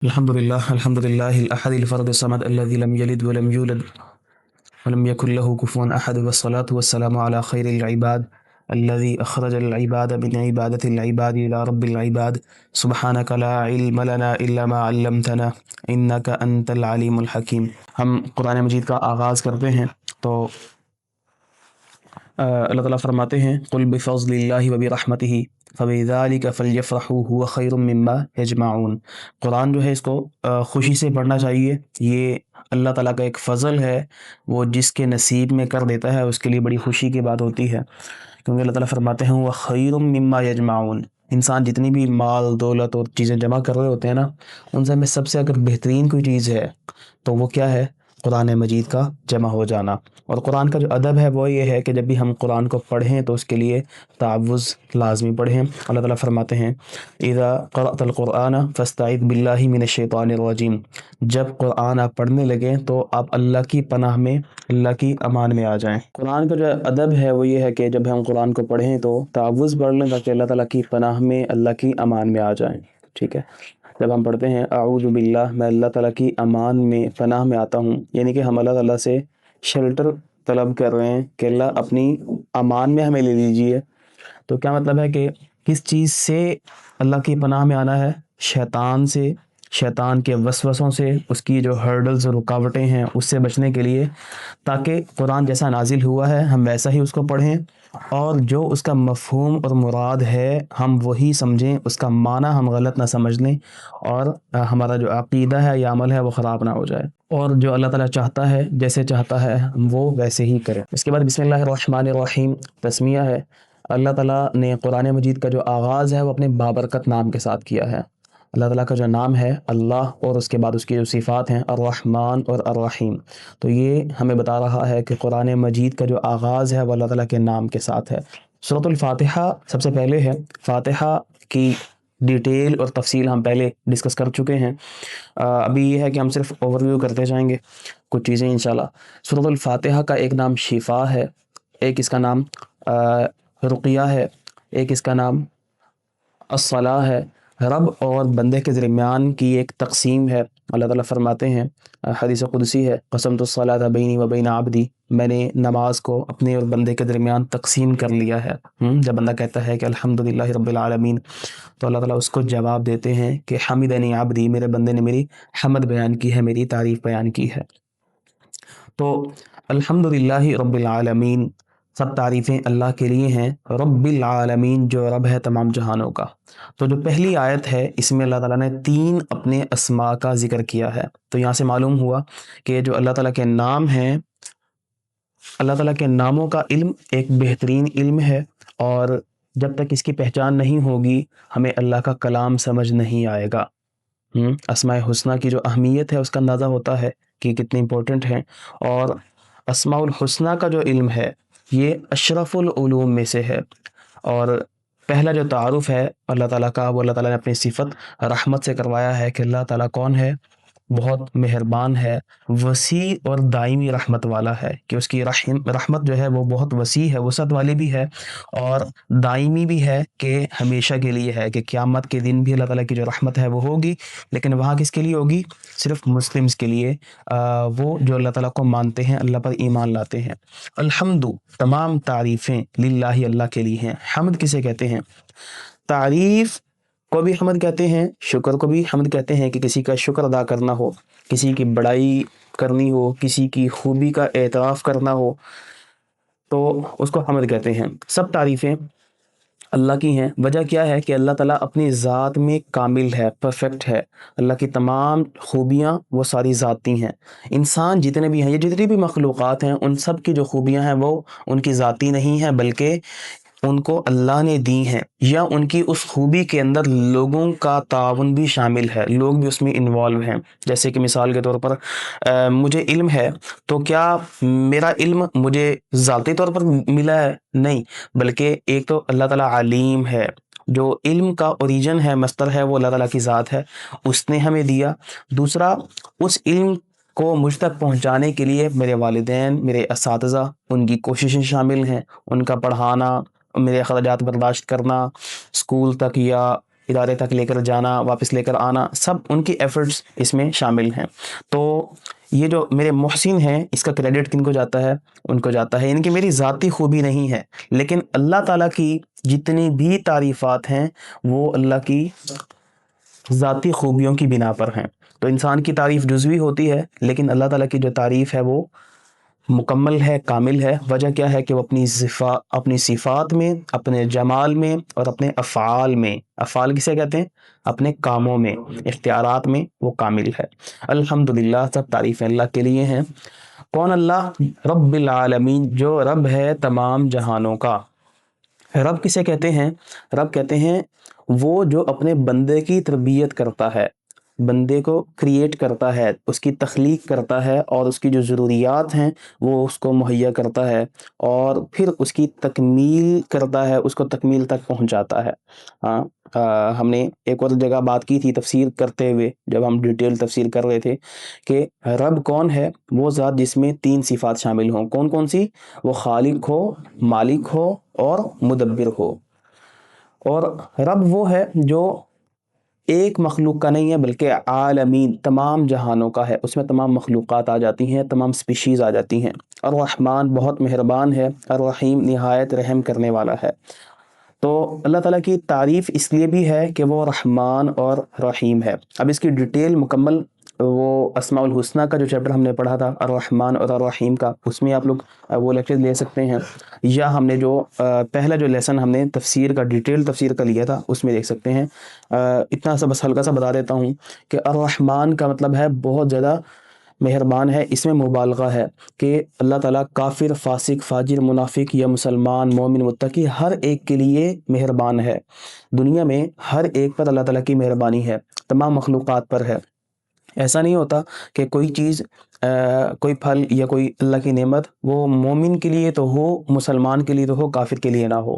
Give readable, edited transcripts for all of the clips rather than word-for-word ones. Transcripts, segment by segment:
الحمد للہ الأحد الفرد الصمد الذي لم يلد ولم يولد ولم يكن له كفوا أحد والصلاة والسلام على خير العباد الذي أخرج العباد من عبادة العباد إلى رب العباد سبحانك لا علم لنا إلا ما علمتنا إنك أنت العليم الحكيم۔ ہم قرآن مجید کا آغاز کرتے ہیں تو اللہ تعالیٰ فرماتے ہیں قل بفضل اللہ وبرحمتہ فبذلک فلیفرحوا هو خیر مما یجمعون۔ قرآن جو ہے اس کو خوشی سے پڑھنا چاہیے، یہ اللہ تعالیٰ کا ایک فضل ہے، وہ جس کے نصیب میں کر دیتا ہے اس کے لیے بڑی خوشی کی بات ہوتی ہے، کیونکہ اللہ تعالیٰ فرماتے ہیں وہ خیر مما یجمعون۔ انسان جتنی بھی مال دولت اور چیزیں جمع کر رہے ہوتے ہیں نا، ان سے میں سب سے اگر بہترین کوئی چیز ہے تو وہ کیا ہے؟ قرآن مجید کا جمع ہو جانا۔ اور قرآن کا جو ادب ہے وہ یہ ہے کہ جب بھی ہم قرآن کو پڑھیں تو اس کے لیے تعوذ لازمی پڑھیں۔ اللہ تعالیٰ فرماتے ہیں اذا قرأت القرآن فاستعذ باللہ من الشیطان الرجیم، جب قرآن آپ پڑھنے لگیں تو آپ اللہ کی پناہ میں، اللہ کی امان میں آ جائیں۔ قرآن کا جو ادب ہے وہ یہ ہے کہ جب ہم قرآن کو پڑھیں تو تعوذ پڑھ لیں تاکہ اللہ تعالیٰ کی پناہ میں، اللہ کی امان میں آ جائیں، ٹھیک ہے۔ جب ہم پڑھتے ہیں اعوذ باللہ، میں اللہ تعالیٰ کی امان میں، پناہ میں آتا ہوں، یعنی کہ ہم اللہ تعالیٰ سے شیلٹر طلب کر رہے ہیں کہ اللہ اپنی امان میں ہمیں لے لیجیے۔ تو کیا مطلب ہے کہ کس چیز سے اللہ کی پناہ میں آنا ہے؟ شیطان سے، شیطان کے وسوسوں سے، اس کی جو ہرڈلز اور رکاوٹیں ہیں اس سے بچنے کے لیے، تاکہ قرآن جیسا نازل ہوا ہے ہم ویسا ہی اس کو پڑھیں، اور جو اس کا مفہوم اور مراد ہے ہم وہی سمجھیں، اس کا معنی ہم غلط نہ سمجھ لیں، اور ہمارا جو عقیدہ ہے یا عمل ہے وہ خراب نہ ہو جائے، اور جو اللہ تعالیٰ چاہتا ہے، جیسے چاہتا ہے ہم وہ ویسے ہی کریں۔ اس کے بعد بسم اللہ الرحمن الرحیم تسمیہ ہے۔ اللہ تعالیٰ نے قرآن مجید کا جو آغاز ہے وہ اپنے بابرکت نام کے ساتھ کیا ہے۔ اللہ تعالیٰ کا جو نام ہے اللہ، اور اس کے بعد اس کی جو صفات ہیں الرحمن اور الرحیم، تو یہ ہمیں بتا رہا ہے کہ قرآن مجید کا جو آغاز ہے وہ اللہ تعالیٰ کے نام کے ساتھ ہے۔ سورۃ الفاتحہ سب سے پہلے ہے۔ فاتحہ کی ڈیٹیل اور تفصیل ہم پہلے ڈسکس کر چکے ہیں، ابھی یہ ہے کہ ہم صرف اوور ویو کرتے جائیں گے کچھ چیزیں انشاءاللہ۔ سورۃ الفاتحہ کا ایک نام شفا ہے، ایک اس کا نام رقیہ ہے، ایک اس کا نام الصلاح ہے، رب اور بندے کے درمیان کی ایک تقسیم ہے۔ اللہ تعالیٰ فرماتے ہیں، حدیث قدسی ہے، قسمت الصلاۃ بینی و بین عبدی، میں نے نماز کو اپنے اور بندے کے درمیان تقسیم کر لیا ہے۔ جب بندہ کہتا ہے کہ الحمدللہ رب العالمین، تو اللہ تعالیٰ اس کو جواب دیتے ہیں کہ حمدنی عبدی، میرے بندے نے میری حمد بیان کی ہے، میری تعریف بیان کی ہے۔ تو الحمدللہ رب العالمین، سب تعریفیں اللہ کے لیے ہیں، رب العالمین جو رب ہے تمام جہانوں کا۔ تو جو پہلی آیت ہے اس میں اللہ تعالیٰ نے 3 اپنے اسماء کا ذکر کیا ہے۔ تو یہاں سے معلوم ہوا کہ جو اللہ تعالیٰ کے نام ہیں، اللہ تعالیٰ کے ناموں کا علم ایک بہترین علم ہے، اور جب تک اس کی پہچان نہیں ہوگی ہمیں اللہ کا کلام سمجھ نہیں آئے گا۔ اسماء حسنہ کی جو اہمیت ہے اس کا اندازہ ہوتا ہے کہ کتنی امپورٹنٹ ہیں، اور اسماء الحسنہ کا جو علم ہے یہ اشرف العلوم میں سے ہے۔ اور پہلا جو تعارف ہے اللہ تعالیٰ کا، وہ اللہ تعالیٰ نے اپنی صفت رحمت سے کروایا ہے کہ اللہ تعالیٰ کون ہے؟ بہت مہربان ہے، وسیع اور دائمی رحمت والا ہے، کہ اس کی رحمت جو ہے وہ بہت وسیع ہے، وسعت والی بھی ہے، اور دائمی بھی ہے کہ ہمیشہ کے لیے ہے، کہ قیامت کے دن بھی اللہ تعالیٰ کی جو رحمت ہے وہ ہوگی، لیکن وہاں کس کے لیے ہوگی؟ صرف مسلمز کے لیے، وہ جو اللہ تعالیٰ کو مانتے ہیں، اللہ پر ایمان لاتے ہیں۔ الحمد، تمام تعریفیں للہ، اللہ کے لیے ہیں۔ حمد کسے کہتے ہیں؟ تعریف کو بھی حمد کہتے ہیں، شکر کو بھی حمد کہتے ہیں، کہ کسی کا شکر ادا کرنا ہو، کسی کی بڑائی کرنی ہو، کسی کی خوبی کا اعتراف کرنا ہو، تو اس کو حمد کہتے ہیں۔ سب تعریفیں اللہ کی ہیں۔ وجہ کیا ہے؟ کہ اللہ تعالیٰ اپنی ذات میں کامل ہے، پرفیکٹ ہے، اللہ کی تمام خوبیاں وہ ساری ذاتی ہیں۔ انسان جتنے بھی ہیں، یہ جتنی بھی مخلوقات ہیں، ان سب کی جو خوبیاں ہیں وہ ان کی ذاتی نہیں ہیں، بلکہ ان کو اللہ نے دی ہیں، یا ان کی اس خوبی کے اندر لوگوں کا تعاون بھی شامل ہے، لوگ بھی اس میں انوالو ہیں۔ جیسے کہ مثال کے طور پر مجھے علم ہے، تو کیا میرا علم مجھے ذاتی طور پر ملا ہے؟ نہیں، بلکہ ایک تو اللہ تعالیٰ علیم ہے، جو علم کا اوریجن ہے، مصدر ہے، وہ اللہ تعالیٰ کی ذات ہے، اس نے ہمیں دیا۔ دوسرا، اس علم کو مجھ تک پہنچانے کے لیے میرے والدین، میرے اساتذہ، ان کی کوششیں شامل ہیں، ان کا پڑھانا، میرے اخراجات برداشت کرنا، اسکول تک یا ادارے تک لے کر جانا، واپس لے کر آنا، سب ان کی ایفرٹس اس میں شامل ہیں۔ تو یہ جو میرے محسن ہیں، اس کا کریڈٹ کن کو جاتا ہے؟ ان کو جاتا ہے، یعنی کہ میری ذاتی خوبی نہیں ہے، لیکن اللہ تعالیٰ کی جتنی بھی تعریفات ہیں وہ اللہ کی ذاتی خوبیوں کی بنا پر ہیں۔ تو انسان کی تعریف جزوی ہوتی ہے، لیکن اللہ تعالیٰ کی جو تعریف ہے وہ مکمل ہے، کامل ہے۔ وجہ کیا ہے کہ وہ اپنی صفات میں، اپنے جمال میں اور اپنے افعال میں، افعال کسے کہتے ہیں؟ اپنے کاموں میں، اختیارات میں وہ کامل ہے۔ الحمدللہ، سب تعریفیں اللہ کے لیے ہیں۔ کون اللہ؟ رب العالمین، جو رب ہے تمام جہانوں کا۔ رب کسے کہتے ہیں؟ رب کہتے ہیں وہ جو اپنے بندے کی تربیت کرتا ہے، بندے کو کریٹ کرتا ہے، اس کی تخلیق کرتا ہے، اور اس کی جو ضروریات ہیں وہ اس کو مہیا کرتا ہے، اور پھر اس کی تکمیل کرتا ہے، اس کو تکمیل تک پہنچاتا ہے۔ ہاں، ہم نے ایک اور جگہ بات کی تھی تفسیر کرتے ہوئے، جب ہم ڈیٹیل تفسیر کر رہے تھے، کہ رب کون ہے؟ وہ ذات جس میں 3 صفات شامل ہوں۔ کون کون سی؟ وہ خالق ہو، مالک ہو اور مدبر ہو۔ اور رب وہ ہے جو ایک مخلوق کا نہیں ہے بلکہ عالمین، تمام جہانوں کا ہے، اس میں تمام مخلوقات آ جاتی ہیں، تمام سپیشیز آ جاتی ہیں۔ الرحمن، بہت مہربان ہے، الرحیم، نہایت رحم کرنے والا ہے۔ تو اللہ تعالیٰ کی تعریف اس لیے بھی ہے کہ وہ رحمان اور رحیم ہے۔ اب اس کی ڈیٹیل مکمل وہ اسماء الحسنہ کا جو چیپٹر ہم نے پڑھا تھا الرحمن اور الرحیم کا، اس میں آپ لوگ وہ لیکچر لے سکتے ہیں، یا ہم نے جو پہلا جو لیسن ہم نے تفسیر کا، ڈیٹیل تفسیر کا لیا تھا، اس میں دیکھ سکتے ہیں۔ اتنا سا بس ہلکا سا بتا دیتا ہوں کہ الرحمن کا مطلب ہے بہت زیادہ مہربان ہے۔ اس میں مبالغہ ہے کہ اللہ تعالیٰ کافر، فاسق، فاجر، منافق یا مسلمان، مومن، متقی، ہر ایک کے لیے مہربان ہے۔ دنیا میں ہر ایک پر اللہ تعالیٰ کی مہربانی ہے، تمام مخلوقات پر ہے۔ ایسا نہیں ہوتا کہ کوئی چیز، کوئی پھل یا کوئی اللہ کی نعمت وہ مومن کے لیے تو ہو، مسلمان کے لیے تو ہو، کافر کے لیے نہ ہو،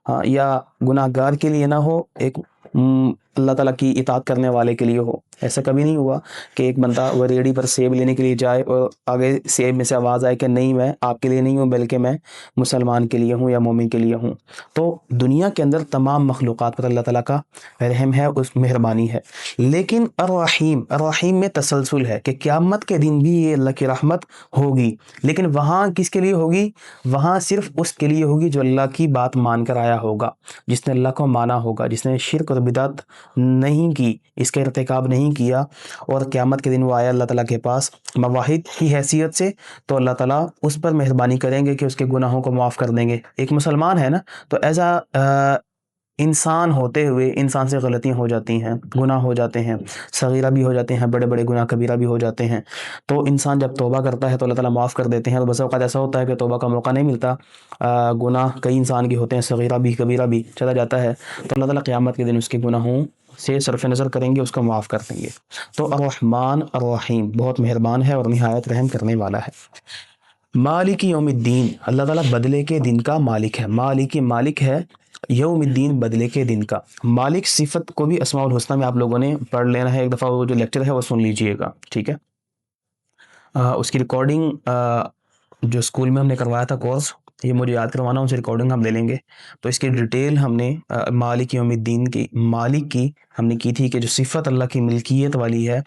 ہاں، یا گناہ گار کے لیے نہ ہو، ایک اللہ تعالیٰ کی اطاعت کرنے والے کے لیے ہو۔ ایسا کبھی نہیں ہوا کہ ایک بندہ وہ ریڑھی پر سیب لینے کے لیے جائے اور آگے سیب میں سے آواز آئے کہ نہیں، میں آپ کے لیے نہیں ہوں بلکہ میں مسلمان کے لیے ہوں یا مومن کے لیے ہوں۔ تو دنیا کے اندر تمام مخلوقات پر اللہ تعالیٰ کا رحم ہے، اس مہربانی ہے۔ لیکن الرحیم میں تسلسل ہے کہ قیامت کے دن بھی یہ اللہ کی رحمت ہوگی، لیکن وہاں کس کے لیے ہوگی؟ وہاں صرف اس کے لیے ہوگی جو اللہ کی بات مان کر آیا ہوگا، جس نے اللہ کو مانا ہوگا، جس نے شرک اور بدعت نہیں کی، اس کا ارتکاب نہیں کیا، اور قیامت کے دن وہ آیا اللہ تعالیٰ کے پاس مواحد کی حیثیت سے، تو اللہ تعالیٰ اس پر مہربانی کریں گے کہ اس کے گناہوں کو معاف کر دیں گے۔ ایک مسلمان ہے نا، تو ایسا انسان ہوتے ہوئے انسان سے غلطیاں ہو جاتی ہیں، گناہ ہو جاتے ہیں، صغیرہ بھی ہو جاتے ہیں، بڑے بڑے گناہ کبیرہ بھی ہو جاتے ہیں۔ تو انسان جب توبہ کرتا ہے تو اللہ تعالیٰ معاف کر دیتے ہیں۔ تو بس اوقات ایسا ہوتا ہے کہ توبہ کا موقع نہیں ملتا، گناہ کئی انسان کے ہوتے ہیں، صغیرہ بھی کبیرہ بھی چلا جاتا ہے، تو اللہ تعالیٰ قیامت کے دن اس کے گناہوں سے صرف نظر کریں گے، اس کو معاف کر دیں گے۔ تو الرحمن الرحیم، بہت مہربان ہے اور نہایت رحم کرنے والا ہے۔ مالک یوم الدین، اللہ تعالیٰ بدلے کے دن کا مالک ہے۔ مالک ہے یوم الدین، بدلے کے دن کا مالک۔ صفت کو بھی اسماء الحسنہ میں آپ لوگوں نے پڑھ لینا ہے، ایک دفعہ وہ جو لیکچر ہے وہ سن لیجئے گا، ٹھیک ہے؟ اس کی ریکارڈنگ جو اسکول میں ہم نے کروایا تھا کورس، یہ مجھے یاد کروانا، ان سے ریکارڈنگ ہم لے لیں گے۔ تو اس کی ڈیٹیل ہم نے مالک یوم الدین کی، مالک کی ہم نے کی تھی کہ جو صفت اللہ کی ملکیت والی ہے،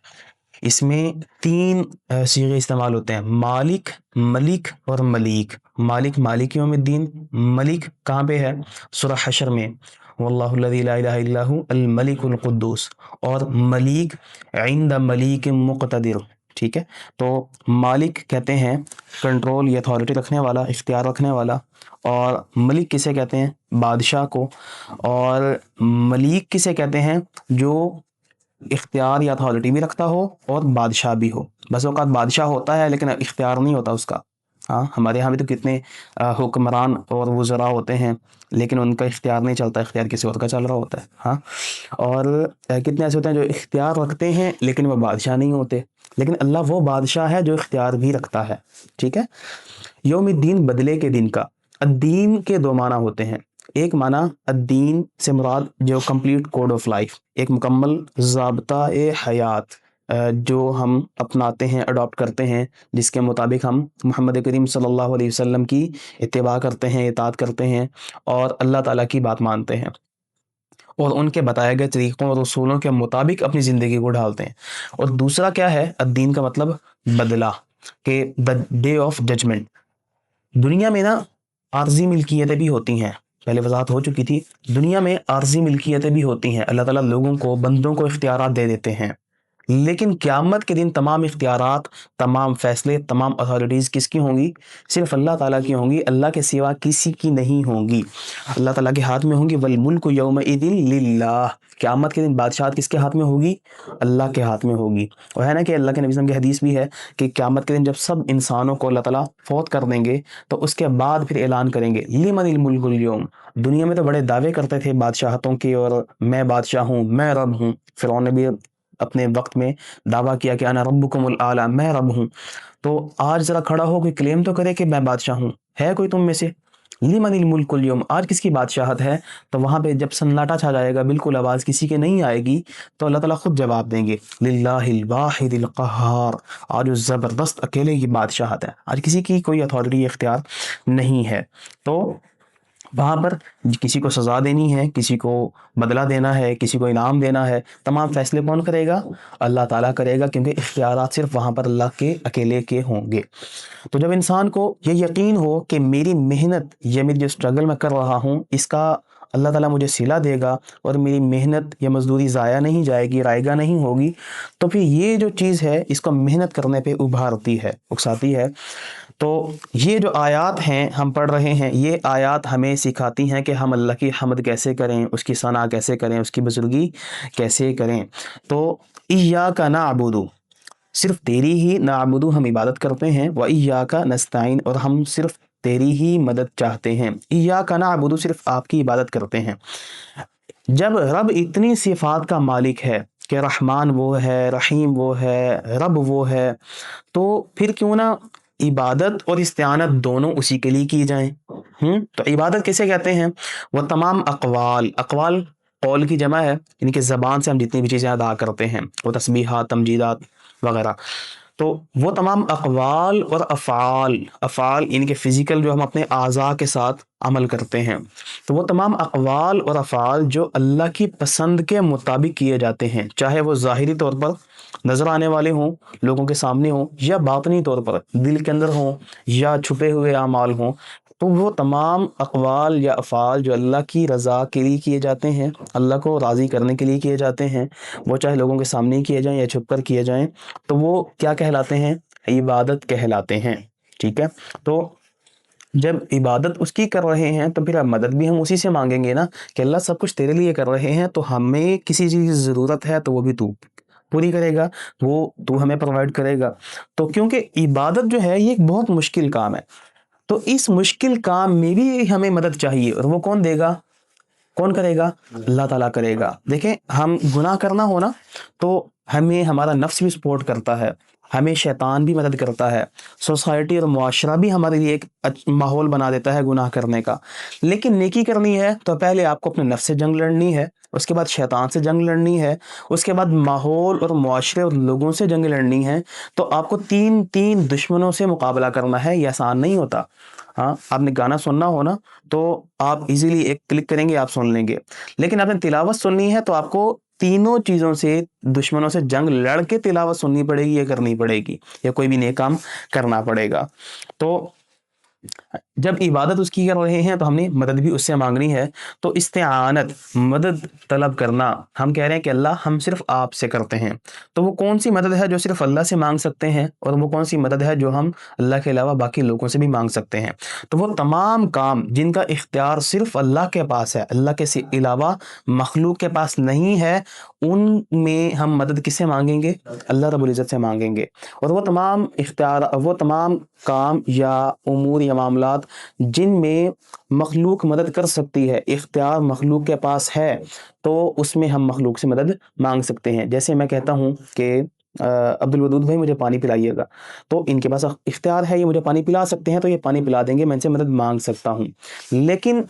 اس میں 3 صیغے استعمال ہوتے ہیں: مالک، ملک اور ملیک۔ مالک یوم الدین، ملک کہاں پہ ہے؟ سورہ حشر میں، واللہ الذی لا الہ الا هو الملک القدوس، اور ملیک عند ملیک مقتدر، ٹھیک ہے؟ تو مالک کہتے ہیں کنٹرول یا اتھارٹی رکھنے والا، اختیار رکھنے والا، اور ملک کسے کہتے ہیں؟ بادشاہ کو، اور ملیک کسے کہتے ہیں؟ جو اختیار یا اتھارٹی بھی رکھتا ہو اور بادشاہ بھی ہو۔ بس اوقات بادشاہ ہوتا ہے لیکن اختیار نہیں ہوتا اس کا۔ ہاں، ہمارے یہاں بھی تو کتنے حکمران اور وزراء ہوتے ہیں لیکن ان کا اختیار نہیں چلتا، اختیار کسی اور کا چل رہا ہوتا ہے۔ ہاں، اور کتنے ایسے ہوتے ہیں جو اختیار رکھتے ہیں لیکن وہ بادشاہ نہیں ہوتے، لیکن اللہ وہ بادشاہ ہے جو اختیار بھی رکھتا ہے، ٹھیک ہے؟ یوم الدین، بدلے کے دن کا۔ الدین کے 2 معنی ہوتے ہیں۔ ایک معنی الدین سے مراد جو کمپلیٹ کوڈ آف لائف، ایک مکمل ضابطہ حیات جو ہم اپناتے ہیں، اڈاپٹ کرتے ہیں، جس کے مطابق ہم محمد کریم صلی اللہ علیہ وسلم کی اتباع کرتے ہیں، اطاعت کرتے ہیں اور اللہ تعالیٰ کی بات مانتے ہیں۔ اور ان کے بتائے گئے طریقوں اور اصولوں کے مطابق اپنی زندگی کو ڈھالتے ہیں۔ اور دوسرا کیا ہے، الدین کا مطلب بدلہ، کہ دا ڈے آف ججمنٹ۔ دنیا میں نا عارضی ملکیتیں بھی ہوتی ہیں، پہلے وضاحت ہو چکی تھی، دنیا میں عارضی ملکیتیں بھی ہوتی ہیں، اللہ تعالیٰ لوگوں کو، بندوں کو اختیارات دے دیتے ہیں، لیکن قیامت کے دن تمام اختیارات، تمام فیصلے، تمام اتھارٹیز کس کی ہوں گی؟ صرف اللہ تعالیٰ کی ہوں گی، اللہ کے سوا کسی کی نہیں ہوں گی، اللہ تعالیٰ کے ہاتھ میں ہوں گی۔ والملک یومئذ للہ، قیامت کے دن بادشاہت کس کے ہاتھ میں ہوگی؟ اللہ کے ہاتھ میں ہوگی۔ اور ہے نا کہ اللہ کے نبی صلی اللہ علیہ وسلم کی حدیث بھی ہے کہ قیامت کے دن جب سب انسانوں کو اللہ تعالیٰ فوت کر دیں گے تو اس کے بعد پھر اعلان کریں گے لمن الملک اليوم۔ دنیا میں تو بڑے دعوے کرتے تھے بادشاہتوں کے، اور میں بادشاہ ہوں، میں رب ہوں، فرعون نے بھی اپنے وقت میں دعویٰ کیا کہ انا ربکم الاعلی، میں رب ہوں۔ تو آج ذرا کھڑا ہو کوئی کلیم تو کرے کہ میں بادشاہ ہوں، ہے کوئی تم میں سے؟ لمن الملک اليوم، آج کس کی بادشاہت ہے؟ تو وہاں پہ جب سناٹا چھا جائے گا، بالکل آواز کسی کے نہیں آئے گی، تو اللہ تعالیٰ خود جواب دیں گے للہ الواحد القہار، آج اس زبردست اکیلے کی بادشاہت ہے، آج کسی کی کوئی اتھارٹی اختیار نہیں ہے۔ تو وہاں پر کسی کو سزا دینی ہے، کسی کو بدلہ دینا ہے، کسی کو انعام دینا ہے، تمام فیصلے کون کرے گا؟ اللہ تعالیٰ کرے گا، کیونکہ اختیارات صرف وہاں پر اللہ کے اکیلے کے ہوں گے۔ تو جب انسان کو یہ یقین ہو کہ میری محنت، یہ میری جو اسٹرگل میں کر رہا ہوں، اس کا اللہ تعالیٰ مجھے صلہ دے گا، اور میری محنت یا مزدوری ضائع نہیں جائے گی، رائگاں نہیں ہوگی، تو پھر یہ جو چیز ہے اس کو محنت کرنے پہ ابھارتی ہے، اکساتی ہے۔ تو یہ جو آیات ہیں ہم پڑھ رہے ہیں، یہ آیات ہمیں سکھاتی ہیں کہ ہم اللہ کی حمد کیسے کریں، اس کی ثنا کیسے کریں، اس کی بزرگی کیسے کریں۔ تو ایاک نعبد، صرف تیری ہی نعبد ہم عبادت کرتے ہیں، و ایاک نستعین، اور ہم صرف تیری ہی مدد چاہتے ہیں۔ ایاک نعبد، صرف آپ کی عبادت کرتے ہیں۔ جب رب اتنی صفات کا مالک ہے کہ رحمان وہ ہے، رحیم وہ ہے، رب وہ ہے، تو پھر کیوں نہ عبادت اور استعانت دونوں اسی کے لیے کی جائیں۔ تو عبادت کیسے کہتے ہیں؟ وہ تمام اقوال، اقوال قول کی جمع ہے، یعنی کہ زبان سے ہم جتنی بھی چیزیں ادا کرتے ہیں، وہ تسبیحات، تمجیدات وغیرہ، تو وہ تمام اقوال اور افعال، افعال یعنی کہ فزیکل جو ہم اپنے اعضاء کے ساتھ عمل کرتے ہیں، تو وہ تمام اقوال اور افعال جو اللہ کی پسند کے مطابق کیے جاتے ہیں، چاہے وہ ظاہری طور پر نظر آنے والے ہوں، لوگوں کے سامنے ہوں، یا باطنی طور پر دل کے اندر ہوں، یا چھپے ہوئے اعمال ہوں، تو وہ تمام اقوال یا افعال جو اللہ کی رضا کے لیے کیے جاتے ہیں، اللہ کو راضی کرنے کے لیے کیے جاتے ہیں، وہ چاہے لوگوں کے سامنے ہی کیے جائیں یا چھپ کر کیے جائیں، تو وہ کیا کہلاتے ہیں؟ عبادت کہلاتے ہیں۔ ٹھیک ہے، تو جب عبادت اس کی کر رہے ہیں تو پھر اب مدد بھی ہم اسی سے مانگیں گے نا، کہ اللہ سب کچھ تیرے لیے کر رہے ہیں، تو ہمیں کسی چیز کی ضرورت ہے تو وہ بھی تو پوری کرے گا، وہ تو ہمیں پرووائڈ کرے گا۔ تو کیونکہ عبادت جو ہے یہ ایک بہت مشکل کام ہے، تو اس مشکل کام میں بھی ہمیں مدد چاہیے، اور وہ کون دے گا؟ کون کرے گا؟ اللہ تعالیٰ کرے گا۔ دیکھیں، ہم گناہ کرنا ہو نا تو ہمیں ہمارا نفس بھی سپورٹ کرتا ہے، ہمیں شیطان بھی مدد کرتا ہے، سوسائٹی اور معاشرہ بھی ہمارے لیے ایک ماحول بنا دیتا ہے گناہ کرنے کا۔ لیکن نیکی کرنی ہے تو پہلے آپ کو اپنے نفس سے جنگ لڑنی ہے، اس کے بعد شیطان سے جنگ لڑنی ہے، اس کے بعد ماحول اور معاشرے اور لوگوں سے جنگ لڑنی ہے، تو آپ کو تین دشمنوں سے مقابلہ کرنا ہے، یہ آسان نہیں ہوتا۔ ہاں، آپ نے گانا سننا ہو نا تو آپ ایزیلی ایک کلک کریں گے، آپ سن لیں گے، لیکن آپ نے تلاوت سننی ہے تو آپ کو تینوں چیزوں سے، دشمنوں سے جنگ لڑ کے تلاوت سننی پڑے گی، یا کرنی پڑے گی، یا کوئی بھی نیک کام کرنا پڑے گا۔ تو جب عبادت اس کی کر رہے ہیں تو ہم نے مدد بھی اس سے مانگنی ہے۔ تو استعانت، مدد طلب کرنا، ہم کہہ رہے ہیں کہ اللہ ہم صرف آپ سے کرتے ہیں، تو وہ کون سی مدد ہے جو صرف اللہ سے مانگ سکتے ہیں، اور وہ کون سی مدد ہے جو ہم اللہ کے علاوہ باقی لوگوں سے بھی مانگ سکتے ہیں؟ تو وہ تمام کام جن کا اختیار صرف اللہ کے پاس ہے، اللہ کے علاوہ مخلوق کے پاس نہیں ہے، ان میں ہم مدد کس سے مانگیں گے؟ اللہ رب العزت سے مانگیں گے۔ اور وہ تمام اختیار، وہ تمام کام یا امور یا معاملات جن میں مخلوق مدد کر سکتی ہے، اختیار مخلوق کے پاس ہے، تو اس میں ہم مخلوق سے مدد مانگ سکتے ہیں۔ جیسے میں کہتا ہوں کہ عبد الودود بھائی مجھے پانی پلائیے گا، تو ان کے پاس اختیار ہے، یہ مجھے پانی پلا سکتے ہیں، تو یہ پانی پلا دیں گے، میں ان سے مدد مانگ سکتا ہوں۔ لیکن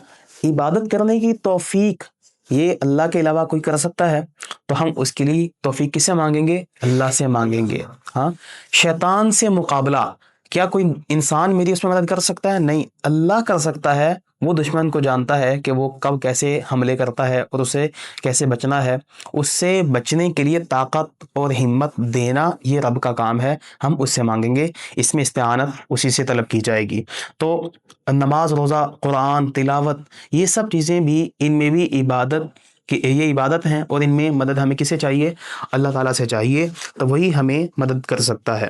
عبادت کرنے کی توفیق یہ اللہ کے علاوہ کوئی کر سکتا ہے، تو ہم اس کے لیے توفیق کس سے مانگیں گے؟ اللہ سے مانگیں گے۔ ہاں، شیطان سے مقابلہ کیا کوئی انسان میری اس میں مدد کر سکتا ہے؟ نہیں، اللہ کر سکتا ہے، وہ دشمن کو جانتا ہے کہ وہ کب کیسے حملے کرتا ہے اور اسے کیسے بچنا ہے. اس سے بچنے کے لیے طاقت اور ہمت دینا یہ رب کا کام ہے. ہم اس سے مانگیں گے، اس میں استعانت اسی سے طلب کی جائے گی. تو نماز، روزہ، قرآن تلاوت، یہ سب چیزیں بھی، ان میں بھی عبادت کہ یہ عبادت ہیں، اور ان میں مدد ہمیں کس سے چاہیے؟ اللہ تعالیٰ سے چاہیے. تو وہی ہمیں مدد کر سکتا ہے.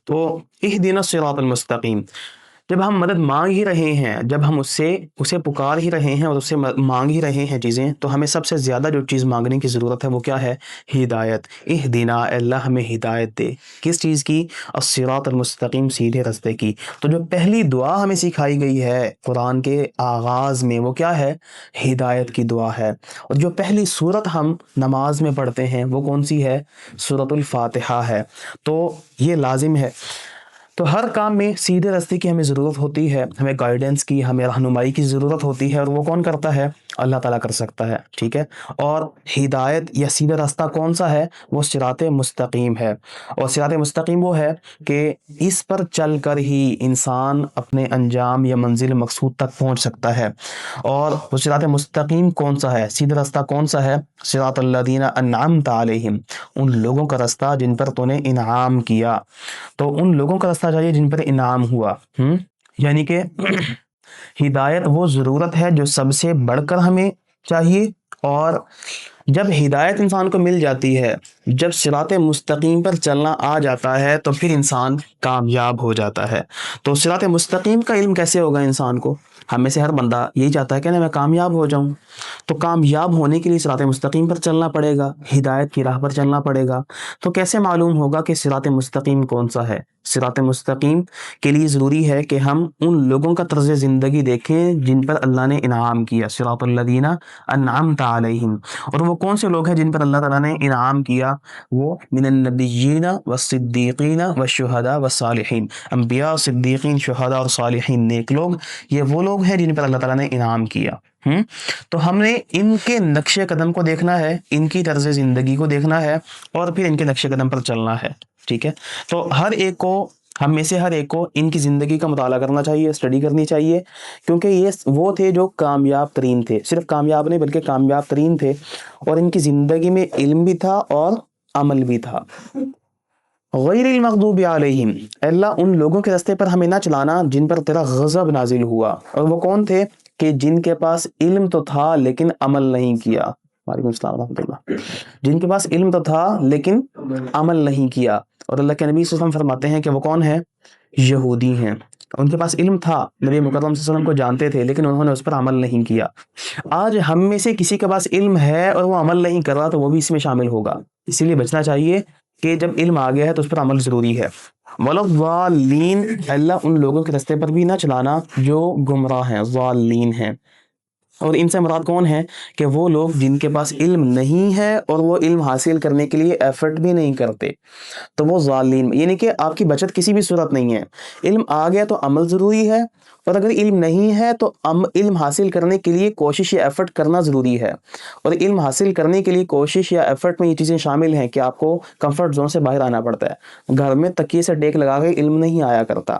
تو اہدنا الصراط المستقیم، جب ہم مدد مانگ ہی رہے ہیں، جب ہم اسے پکار ہی رہے ہیں اور اسے مانگ ہی رہے ہیں چیزیں، تو ہمیں سب سے زیادہ جو چیز مانگنے کی ضرورت ہے وہ کیا ہے؟ ہدایت. اہدنا، اللہ ہمیں ہدایت دے. کس چیز کی؟ الصراط المستقیم، سیدھے راستے کی. تو جو پہلی دعا ہمیں سکھائی گئی ہے قرآن کے آغاز میں وہ کیا ہے؟ ہدایت کی دعا ہے. اور جو پہلی سورت ہم نماز میں پڑھتے ہیں وہ کون سی ہے؟ سورۃ الفاتحہ ہے. تو یہ لازم ہے. تو ہر کام میں سیدھے راستے کی ہمیں ضرورت ہوتی ہے، ہمیں گائیڈنس کی، ہمیں رہنمائی کی ضرورت ہوتی ہے، اور وہ کون کرتا ہے؟ اللہ تعالیٰ کر سکتا ہے. ٹھیک ہے. اور ہدایت یا سیدھا راستہ کون سا ہے؟ وہ صراط مستقیم ہے. اور صراط مستقیم وہ ہے کہ اس پر چل کر ہی انسان اپنے انجام یا منزل مقصود تک پہنچ سکتا ہے. اور وہ صراط مستقیم کون سا ہے؟ سیدھا راستہ کون سا ہے؟ صراط الذین انعمت علیہم، ان لوگوں کا راستہ جن پر تو نے انعام کیا. تو ان لوگوں کا راستہ چاہیے جن پر انعام ہوا. یعنی کہ ہدایت وہ ضرورت ہے جو سب سے بڑھ کر ہمیں چاہیے. اور جب ہدایت انسان کو مل جاتی ہے، جب صراط مستقیم پر چلنا آ جاتا ہے، تو پھر انسان کامیاب ہو جاتا ہے. تو صراط مستقیم کا علم کیسے ہوگا انسان کو؟ ہم میں سے ہر بندہ یہی چاہتا ہے کہ میں کامیاب ہو جاؤں. تو کامیاب ہونے کے لیے صراط مستقیم پر چلنا پڑے گا، ہدایت کی راہ پر چلنا پڑے گا. تو کیسے معلوم ہوگا کہ صراط مستقیم کون سا ہے؟ صراط مستقیم کے لیے ضروری ہے کہ ہم ان لوگوں کا طرز زندگی دیکھیں جن پر اللہ نے انعام کیا. صراط الذین انعمت علیہم، اور وہ کون سے لوگ ہیں جن پر اللہ تعالیٰ نے انعام کیا؟ وہ من النبیین والصدیقین والشہداء والصالحین، انبیاء، صدیقین، شہداء اور صالحین، نیک لوگ. یہ وہ لوگ ہیں جن پر اللہ تعالیٰ نے انعام کیا. تو ہم نے ان کے نقش قدم کو دیکھنا ہے، ان کی طرز زندگی کو دیکھنا ہے، اور پھر ان کے نقش قدم پر چلنا ہے. ٹھیک ہے. تو ہم میں سے ہر ایک کو ان کی زندگی کا مطالعہ کرنا چاہیے، اسٹڈی کرنی چاہیے، کیونکہ یہ وہ تھے جو کامیاب ترین تھے. صرف کامیاب نہیں بلکہ کامیاب ترین تھے، اور ان کی زندگی میں علم بھی تھا اور عمل بھی تھا. غیر المغضوب علیہم، اللہ ان لوگوں کے راستے پر ہمیں نہ چلانا جن پر تیرا غضب نازل ہوا. اور وہ کون تھے؟ کہ جن کے پاس علم تو تھا لیکن عمل نہیں کیا. وعلیکم السلام ورحمۃ اللہ. جن کے پاس علم تو تھا لیکن عمل نہیں کیا. اور اللہ کے نبی صلی اللہ علیہ وسلم فرماتے ہیں کہ وہ کون ہیں؟ یہودی ہیں. ان کے پاس علم تھا، نبی مکرم صلی اللہ علیہ وسلم کو جانتے تھے، لیکن انہوں نے اس پر عمل نہیں کیا. آج ہم میں سے کسی کے پاس علم ہے اور وہ عمل نہیں کر رہا تو وہ بھی اس میں شامل ہوگا. اسی لیے بچنا چاہیے کہ جب علم آ گیا ہے تو اس پر عمل ضروری ہے. وَلَضَّالِّينَ، اللہ ان لوگوں کے راستے پر بھی نہ چلانا جو گمراہ ہیں، ضالین ہیں. اور ان سے مراد کون ہے؟ کہ وہ لوگ جن کے پاس علم نہیں ہے اور وہ علم حاصل کرنے کے لیے ایفرٹ بھی نہیں کرتے، تو وہ ضالین. یعنی کہ آپ کی بچت کسی بھی صورت نہیں ہے. علم آ گیا تو عمل ضروری ہے، اور اگر علم نہیں ہے تو علم حاصل کرنے کے لیے کوشش یا ایفرٹ کرنا ضروری ہے. اور علم حاصل کرنے کے لیے کوشش یا ایفرٹ میں یہ چیزیں شامل ہیں کہ آپ کو کمفرٹ زون سے باہر آنا پڑتا ہے. گھر میں تکیے سے ٹیک لگا کے علم نہیں آیا کرتا،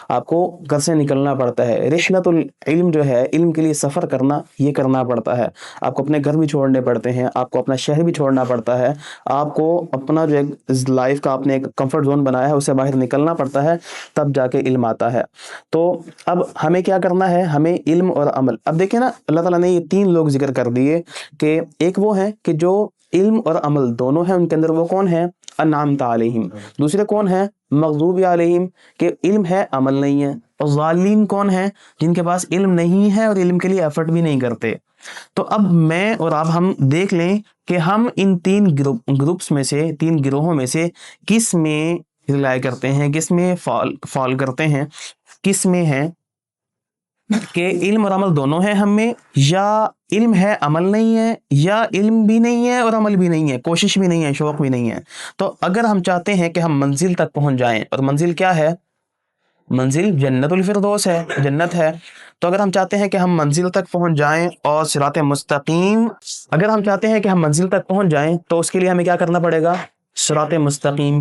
آپ کو گھر سے نکلنا پڑتا ہے. رحلۃ العلم جو ہے، علم کے لیے سفر کرنا، یہ کرنا پڑتا ہے. آپ کو اپنے گھر بھی چھوڑنے پڑتے ہیں، آپ کو اپنا شہر بھی چھوڑنا پڑتا ہے، آپ کو اپنا جو ایک لائف کا آپ نے ایک کمفرٹ زون بنایا ہے اسے باہر نکلنا پڑتا ہے، تب جا کے علم آتا ہے. تو اب ہمیں کیا کرنا ہے؟ ہمیں علم اور عمل. اب دیکھیں نا، اللہ تعالیٰ نے یہ 3 لوگ ذکر کر دیے کہ ایک وہ ہیں کہ جو علم اور عمل دونوں ہیں ان کے اندر، وہ کون ہیں؟ انعمت علیہم. دوسرے کون ہیں؟ مغضوب علیہم، کہ علم ہے عمل نہیں ہے. اور ضالین کون ہیں؟ جن کے پاس علم نہیں ہے اور علم کے لیے ایفرٹ بھی نہیں کرتے. تو اب میں اور آپ ہم دیکھ لیں کہ ہم ان 3 گروپس میں سے، 3 گروہوں میں سے کس میں رلائے کرتے ہیں، کس میں فال کرتے ہیں، کس میں ہیں کہ علم اور عمل دونوں ہیں ہم میں، یا علم ہے عمل نہیں ہے، یا علم بھی نہیں ہے اور عمل بھی نہیں ہے، کوشش بھی نہیں ہے، شوق بھی نہیں ہے. تو اگر ہم چاہتے ہیں کہ ہم منزل تک پہنچ جائیں، اور منزل کیا ہے؟ منزل جنت الفردوس ہے، جنت ہے. تو اگر ہم چاہتے ہیں کہ ہم منزل تک پہنچ جائیں اور صراط مستقیم، اگر ہم چاہتے ہیں کہ ہم منزل تک پہنچ جائیں تو اس کے لیے ہمیں کیا کرنا پڑے گا؟ صراط مستقیم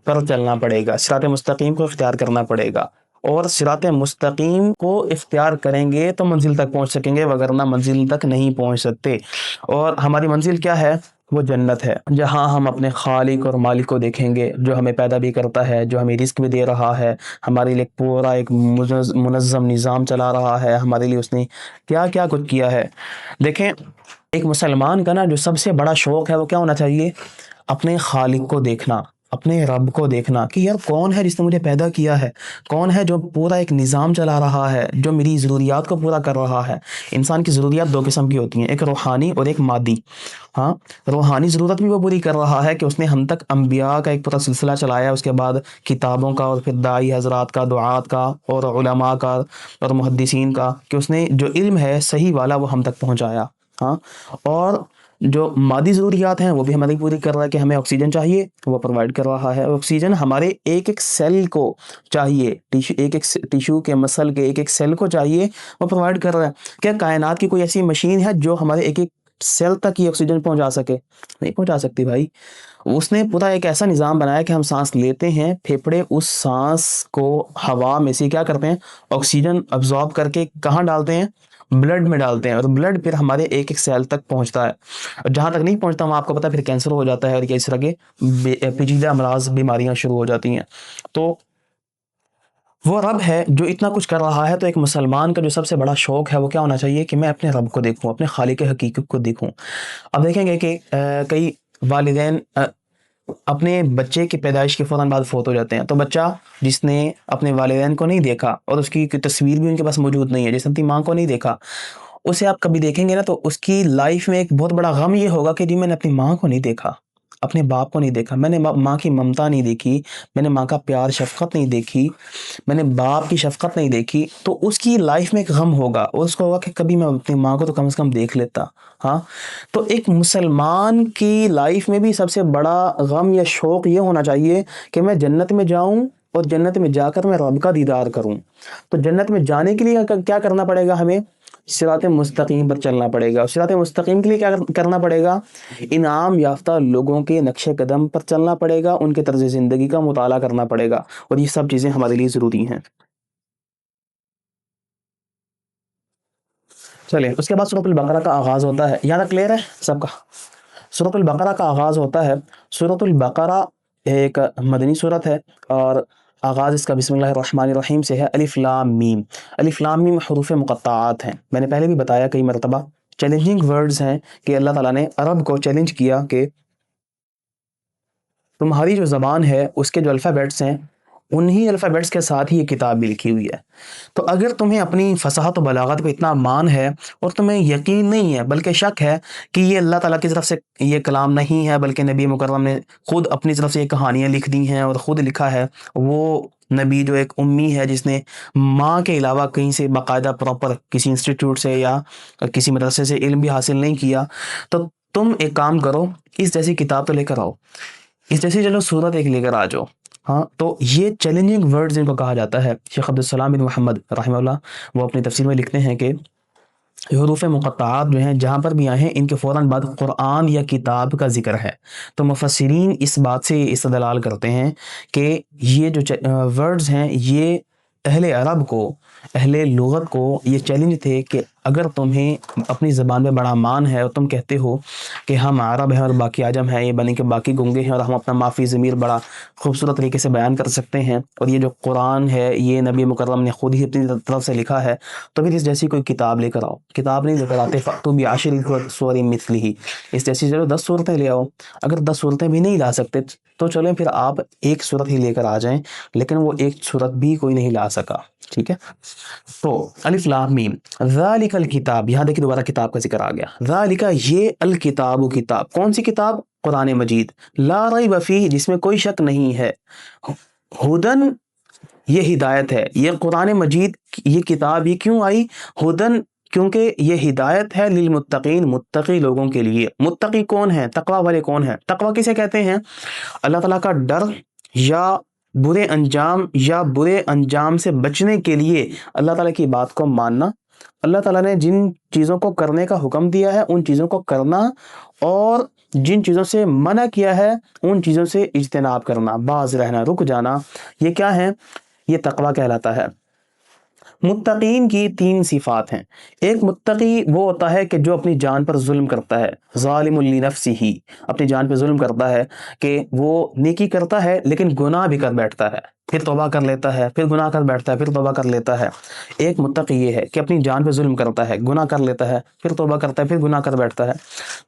پر چلنا پڑے گا، صراط مستقیم کو اختیار کرنا پڑے گا. اور صراط مستقیم کو اختیار کریں گے تو منزل تک پہنچ سکیں گے، وگرنہ منزل تک نہیں پہنچ سکتے۔ اور ہماری منزل کیا ہے؟ وہ جنت ہے، جہاں ہم اپنے خالق اور مالک کو دیکھیں گے، جو ہمیں پیدا بھی کرتا ہے، جو ہمیں رزق بھی دے رہا ہے، ہمارے لیے پورا ایک منظم نظام چلا رہا ہے، ہمارے لیے اس نے کیا کیا کچھ کیا ہے۔ دیکھیں، ایک مسلمان کا نا جو سب سے بڑا شوق ہے وہ کیا ہونا چاہیے؟ اپنے خالق کو دیکھنا، اپنے رب کو دیکھنا کہ یار کون ہے جس نے مجھے پیدا کیا ہے، کون ہے جو پورا ایک نظام چلا رہا ہے، جو میری ضروریات کو پورا کر رہا ہے۔ انسان کی ضروریات دو قسم کی ہوتی ہیں، ایک روحانی اور ایک مادی۔ ہاں، روحانی ضرورت بھی وہ پوری کر رہا ہے کہ اس نے ہم تک انبیاء کا ایک پورا سلسلہ چلایا، اس کے بعد کتابوں کا، اور پھر داعی حضرات کا، دعات کا، اور علماء کا اور محدثین کا، کہ اس نے جو علم ہے صحیح والا وہ ہم تک پہنچایا۔ ہاں، اور جو مادی ضروریات ہیں وہ بھی ہماری پوری کر رہا ہے، کہ ہمیں آکسیجن چاہیے وہ پرووائڈ کر رہا ہے۔ آکسیجن ہمارے ایک ایک سیل کو چاہیے، ایک ایک ٹیشو کے، مسل کے ایک ایک سیل کو چاہیے، وہ پرووائڈ کر رہا ہے۔ کیا کائنات کی کوئی ایسی مشین ہے جو ہمارے ایک ایک سیل تک یہ آکسیجن پہنچا سکے؟ نہیں پہنچا سکتی بھائی۔ اس نے پورا ایک ایسا نظام بنایا کہ ہم سانس لیتے ہیں، پھیپھڑے اس سانس کو ہوا میں سے کیا کرتے ہیں؟ آکسیجن ابزارب کر کے کہاں ڈالتے ہیں؟ بلڈ میں ڈالتے ہیں، اور بلڈ پھر ہمارے ایک ایک سیل تک پہنچتا ہے، اور جہاں تک نہیں پہنچتا وہاں آپ کو پتا ہے پھر کینسر ہو جاتا ہے، اور اس طرح کے پیچیدہ امراض، بیماریاں شروع ہو جاتی ہیں۔ تو وہ رب ہے جو اتنا کچھ کر رہا ہے، تو ایک مسلمان کا جو سب سے بڑا شوق ہے وہ کیا ہونا چاہیے؟ کہ میں اپنے رب کو دیکھوں، اپنے خالق حقیقت کو دیکھوں۔ اب دیکھیں گے کہ کئی والدین اپنے بچے کی پیدائش کے فوراً بعد فوت ہو جاتے ہیں، تو بچہ جس نے اپنے والدین کو نہیں دیکھا، اور اس کی تصویر بھی ان کے پاس موجود نہیں ہے، جس نے اپنی ماں کو نہیں دیکھا، اسے آپ کبھی دیکھیں گے نا تو اس کی لائف میں ایک بہت بڑا غم یہ ہوگا کہ جی میں نے اپنی ماں کو نہیں دیکھا، اپنے باپ کو نہیں دیکھا، میں نے ماں کی ممتا نہیں دیکھی، میں نے ماں کا پیار شفقت نہیں دیکھی، میں نے باپ کی شفقت نہیں دیکھی، تو اس کی لائف میں ایک غم ہوگا، اور اس کو ہوگا کہ کبھی میں اپنی ماں کو تو کم سے کم دیکھ لیتا۔ ہاں، تو ایک مسلمان کی لائف میں بھی سب سے بڑا غم یا شوق یہ ہونا چاہیے کہ میں جنت میں جاؤں، اور جنت میں جا کر میں رب کا دیدار کروں۔ تو جنت میں جانے کے لیے کیا کرنا پڑے گا؟ ہمیں صراط مستقیم پر چلنا پڑے گا۔ اور صراط مستقیم کے لیے کیا کرنا پڑے گا؟ انعام یافتہ لوگوں کے نقش قدم پر چلنا پڑے گا، ان کے طرز زندگی کا مطالعہ کرنا پڑے گا، اور یہ سب چیزیں ہمارے لیے ضروری ہیں۔ چلیں، اس کے بعد سورۃ البقرہ کا آغاز ہوتا ہے، یہاں تک کلیئر ہے سب کا؟ سورۃ البقرہ کا آغاز ہوتا ہے۔ سورۃ البقرہ ایک مدنی سورت ہے، اور آغاز اس کا بسم اللہ الرحمن الرحیم سے ہے۔ الف لام میم، الف لام میم حروف مقطعات ہیں، میں نے پہلے بھی بتایا کئی مرتبہ، چیلنجنگ ورڈز ہیں کہ اللہ تعالیٰ نے عرب کو چیلنج کیا کہ تمہاری جو زبان ہے اس کے جو الفابیٹس ہیں انہی الفابیٹس کے ساتھ ہی یہ کتاب بھی لکھی ہوئی ہے۔ تو اگر تمہیں اپنی فصاحت و بلاغت پہ اتنا مان ہے، اور تمہیں یقین نہیں ہے بلکہ شک ہے کہ یہ اللہ تعالیٰ کی طرف سے یہ کلام نہیں ہے، بلکہ نبی مکرم نے خود اپنی طرف سے یہ کہانیاں لکھ دی ہیں اور خود لکھا ہے، وہ نبی جو ایک امی ہے جس نے ماں کے علاوہ کہیں سے باقاعدہ پراپر کسی انسٹیٹیوٹ سے یا کسی مدرسے سے علم بھی حاصل نہیں کیا، تو تم ایک کام کرو، اس جیسی کتاب تو لے کر آؤ، اس جیسی چلو صورت ایک لے کر آ جاؤ۔ ہاں، تو یہ چیلنجنگ ورڈز ان کو کہا جاتا ہے۔ شیخ عبدالسلام بن محمد رحمہ اللہ وہ اپنی تفسیر میں لکھتے ہیں کہ حروف مقطعات جو ہیں جہاں پر بھی آئے ہیں ان کے فوراً بعد قرآن یا کتاب کا ذکر ہے، تو مفسرین اس بات سے استدلال کرتے ہیں کہ یہ جو ورڈز ہیں یہ اہل عرب کو، اہل لغت کو یہ چیلنج تھے کہ اگر تمہیں اپنی زبان میں بڑا مان ہے اور تم کہتے ہو کہ ہم عرب ہیں اور باقی عجم ہیں، یہ بنی کے باقی گنگے ہیں، اور ہم اپنا ما فی ضمیر بڑا خوبصورت طریقے سے بیان کر سکتے ہیں، اور یہ جو قرآن ہے یہ نبی مکرم نے خود ہی اپنی طرف سے لکھا ہے، تو پھر اس جیسی کوئی کتاب لے کر آؤ۔ کتاب نہیں لے کر آتے، فَأْتُوا بِعَشْرِ سُوَرٍ مِثْلِهِ، اس جیسی چلو 10 صورتیں لے آؤ۔ اگر 10 صورتیں بھی نہیں لا سکتے تو چلیں پھر آپ ایک صورت ہی لے کر آ جائیں، لیکن وہ ایک صورت بھی کوئی نہیں لا سکا، ٹھیک ہے؟ تو الف لام میم، ذالک الکتاب، یہاں دیکھیں دوبارہ کتاب کا ذکر آ گیا، ذالک یہ، الکتاب کتاب، کون سی کتاب؟ قرآن مجید، لا ریب فیہ جس میں کوئی شک نہیں ہے، ہدن یہ ہدایت ہے، یہ قرآن مجید یہ کتاب یہ کیوں آئی؟ ہدن کیونکہ یہ ہدایت ہے، للمتقین متقی لوگوں کے لیے۔ متقی کون ہیں؟ تقوی والے کون ہیں؟ تقوی کسے کہتے ہیں؟ اللہ تعالیٰ کا ڈر، یا برے انجام سے بچنے کے لیے اللہ تعالیٰ کی بات کو ماننا، اللہ تعالیٰ نے جن چیزوں کو کرنے کا حکم دیا ہے ان چیزوں کو کرنا، اور جن چیزوں سے منع کیا ہے ان چیزوں سے اجتناب کرنا، باز رہنا، رک جانا، یہ کیا ہیں؟ یہ تقویٰ کہلاتا ہے۔ متقین کی 3 صفات ہیں۔ ایک متقی وہ ہوتا ہے کہ جو اپنی جان پر ظلم کرتا ہے، ظالم لنفسہ، اپنی جان پہ ظلم کرتا ہے کہ وہ نیکی کرتا ہے لیکن گناہ بھی کر بیٹھتا ہے، پھر توبہ کر لیتا ہے، پھر گناہ کر بیٹھتا ہے، پھر توبہ کر لیتا ہے۔ ایک متقی یہ ہے کہ اپنی جان پہ ظلم کرتا ہے، گناہ کر لیتا ہے، پھر توبہ کرتا ہے، پھر گناہ کر بیٹھتا ہے۔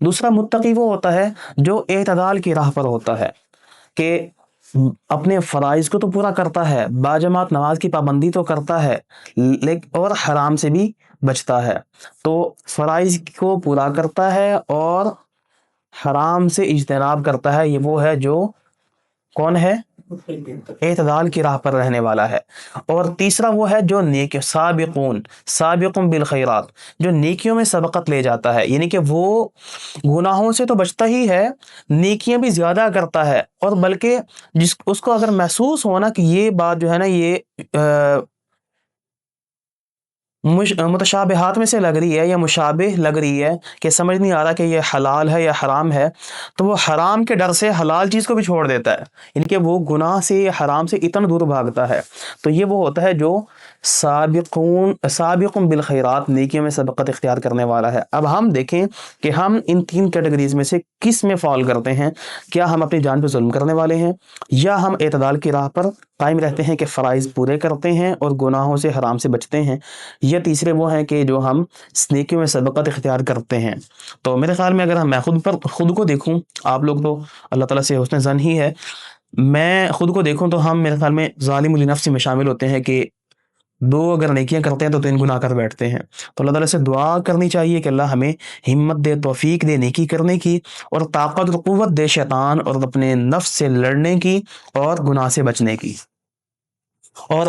دوسرا متقی وہ ہوتا ہے جو اعتدال کی راہ پر ہوتا ہے، کہ اپنے فرائض کو تو پورا کرتا ہے، باجماعت نماز کی پابندی تو کرتا ہے، لیکن اور حرام سے بھی بچتا ہے۔ تو فرائض کو پورا کرتا ہے اور حرام سے اجتناب کرتا ہے، یہ وہ ہے جو کون ہے؟ اعتدال کی راہ پر رہنے والا ہے۔ اور تیسرا وہ ہے جو سابقون بالخیرات، جو نیکیوں میں سبقت لے جاتا ہے، یعنی کہ وہ گناہوں سے تو بچتا ہی ہے، نیکیاں بھی زیادہ کرتا ہے، اور بلکہ اس کو اگر محسوس ہونا کہ یہ بات جو ہے نا یہ متشابہات میں سے لگ رہی ہے یا مشابہ لگ رہی ہے، کہ سمجھ نہیں آ رہا کہ یہ حلال ہے یا حرام ہے، تو وہ حرام کے ڈر سے حلال چیز کو بھی چھوڑ دیتا ہے، یعنی کہ وہ گناہ سے یا حرام سے اتنا دور بھاگتا ہے۔ تو یہ وہ ہوتا ہے جو سابقون بالخیرات، نیکیوں میں سبقت اختیار کرنے والا ہے۔ اب ہم دیکھیں کہ ہم ان 3 کیٹیگریز میں سے کس میں فال کرتے ہیں۔ کیا ہم اپنی جان پہ ظلم کرنے والے ہیں، یا ہم اعتدال کی راہ پر قائم رہتے ہیں کہ فرائض پورے کرتے ہیں اور گناہوں سے حرام سے بچتے ہیں، یا تیسرے وہ ہیں کہ جو ہم نیکیوں میں سبقت اختیار کرتے ہیں۔ تو میرے خیال میں اگر میں خود کو دیکھوں، آپ لوگ تو اللہ تعالیٰ سے حسن ظن ہی ہے، میں خود کو دیکھوں تو ہم میرے خیال میں ظالم لنفس میں شامل ہوتے ہیں، کہ 2 اگر نیکیاں کرتے ہیں تو 3 گناہ کر بیٹھتے ہیں۔ تو اللہ تعالیٰ سے دعا کرنی چاہیے کہ اللہ ہمیں ہمت دے، توفیق دے نیکی کرنے کی، اور طاقت اور قوت دے شیطان اور اپنے نفس سے لڑنے کی اور گناہ سے بچنے کی۔ اور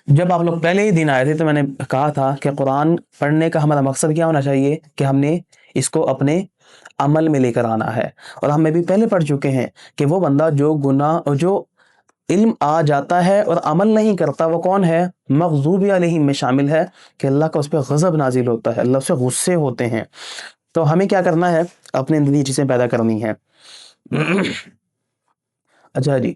جب آپ لوگ پہلے ہی دن آئے تھے تو میں نے کہا تھا کہ قرآن پڑھنے کا ہمارا مقصد کیا ہونا چاہیے، کہ ہم نے اس کو اپنے عمل میں لے کر آنا ہے۔ اور ہم بھی پہلے پڑھ چکے ہیں کہ وہ بندہ جو گناہ اور جو علم آ جاتا ہے اور عمل نہیں کرتا، وہ کون ہے؟ مغضوب علیہم میں شامل ہے، کہ اللہ کا اس پہ غضب نازل ہوتا ہے، اللہ سے غصے ہوتے ہیں۔ تو ہمیں کیا کرنا ہے؟ اپنے اندر یہ چیزیں پیدا کرنی ہے۔ اچھا جی،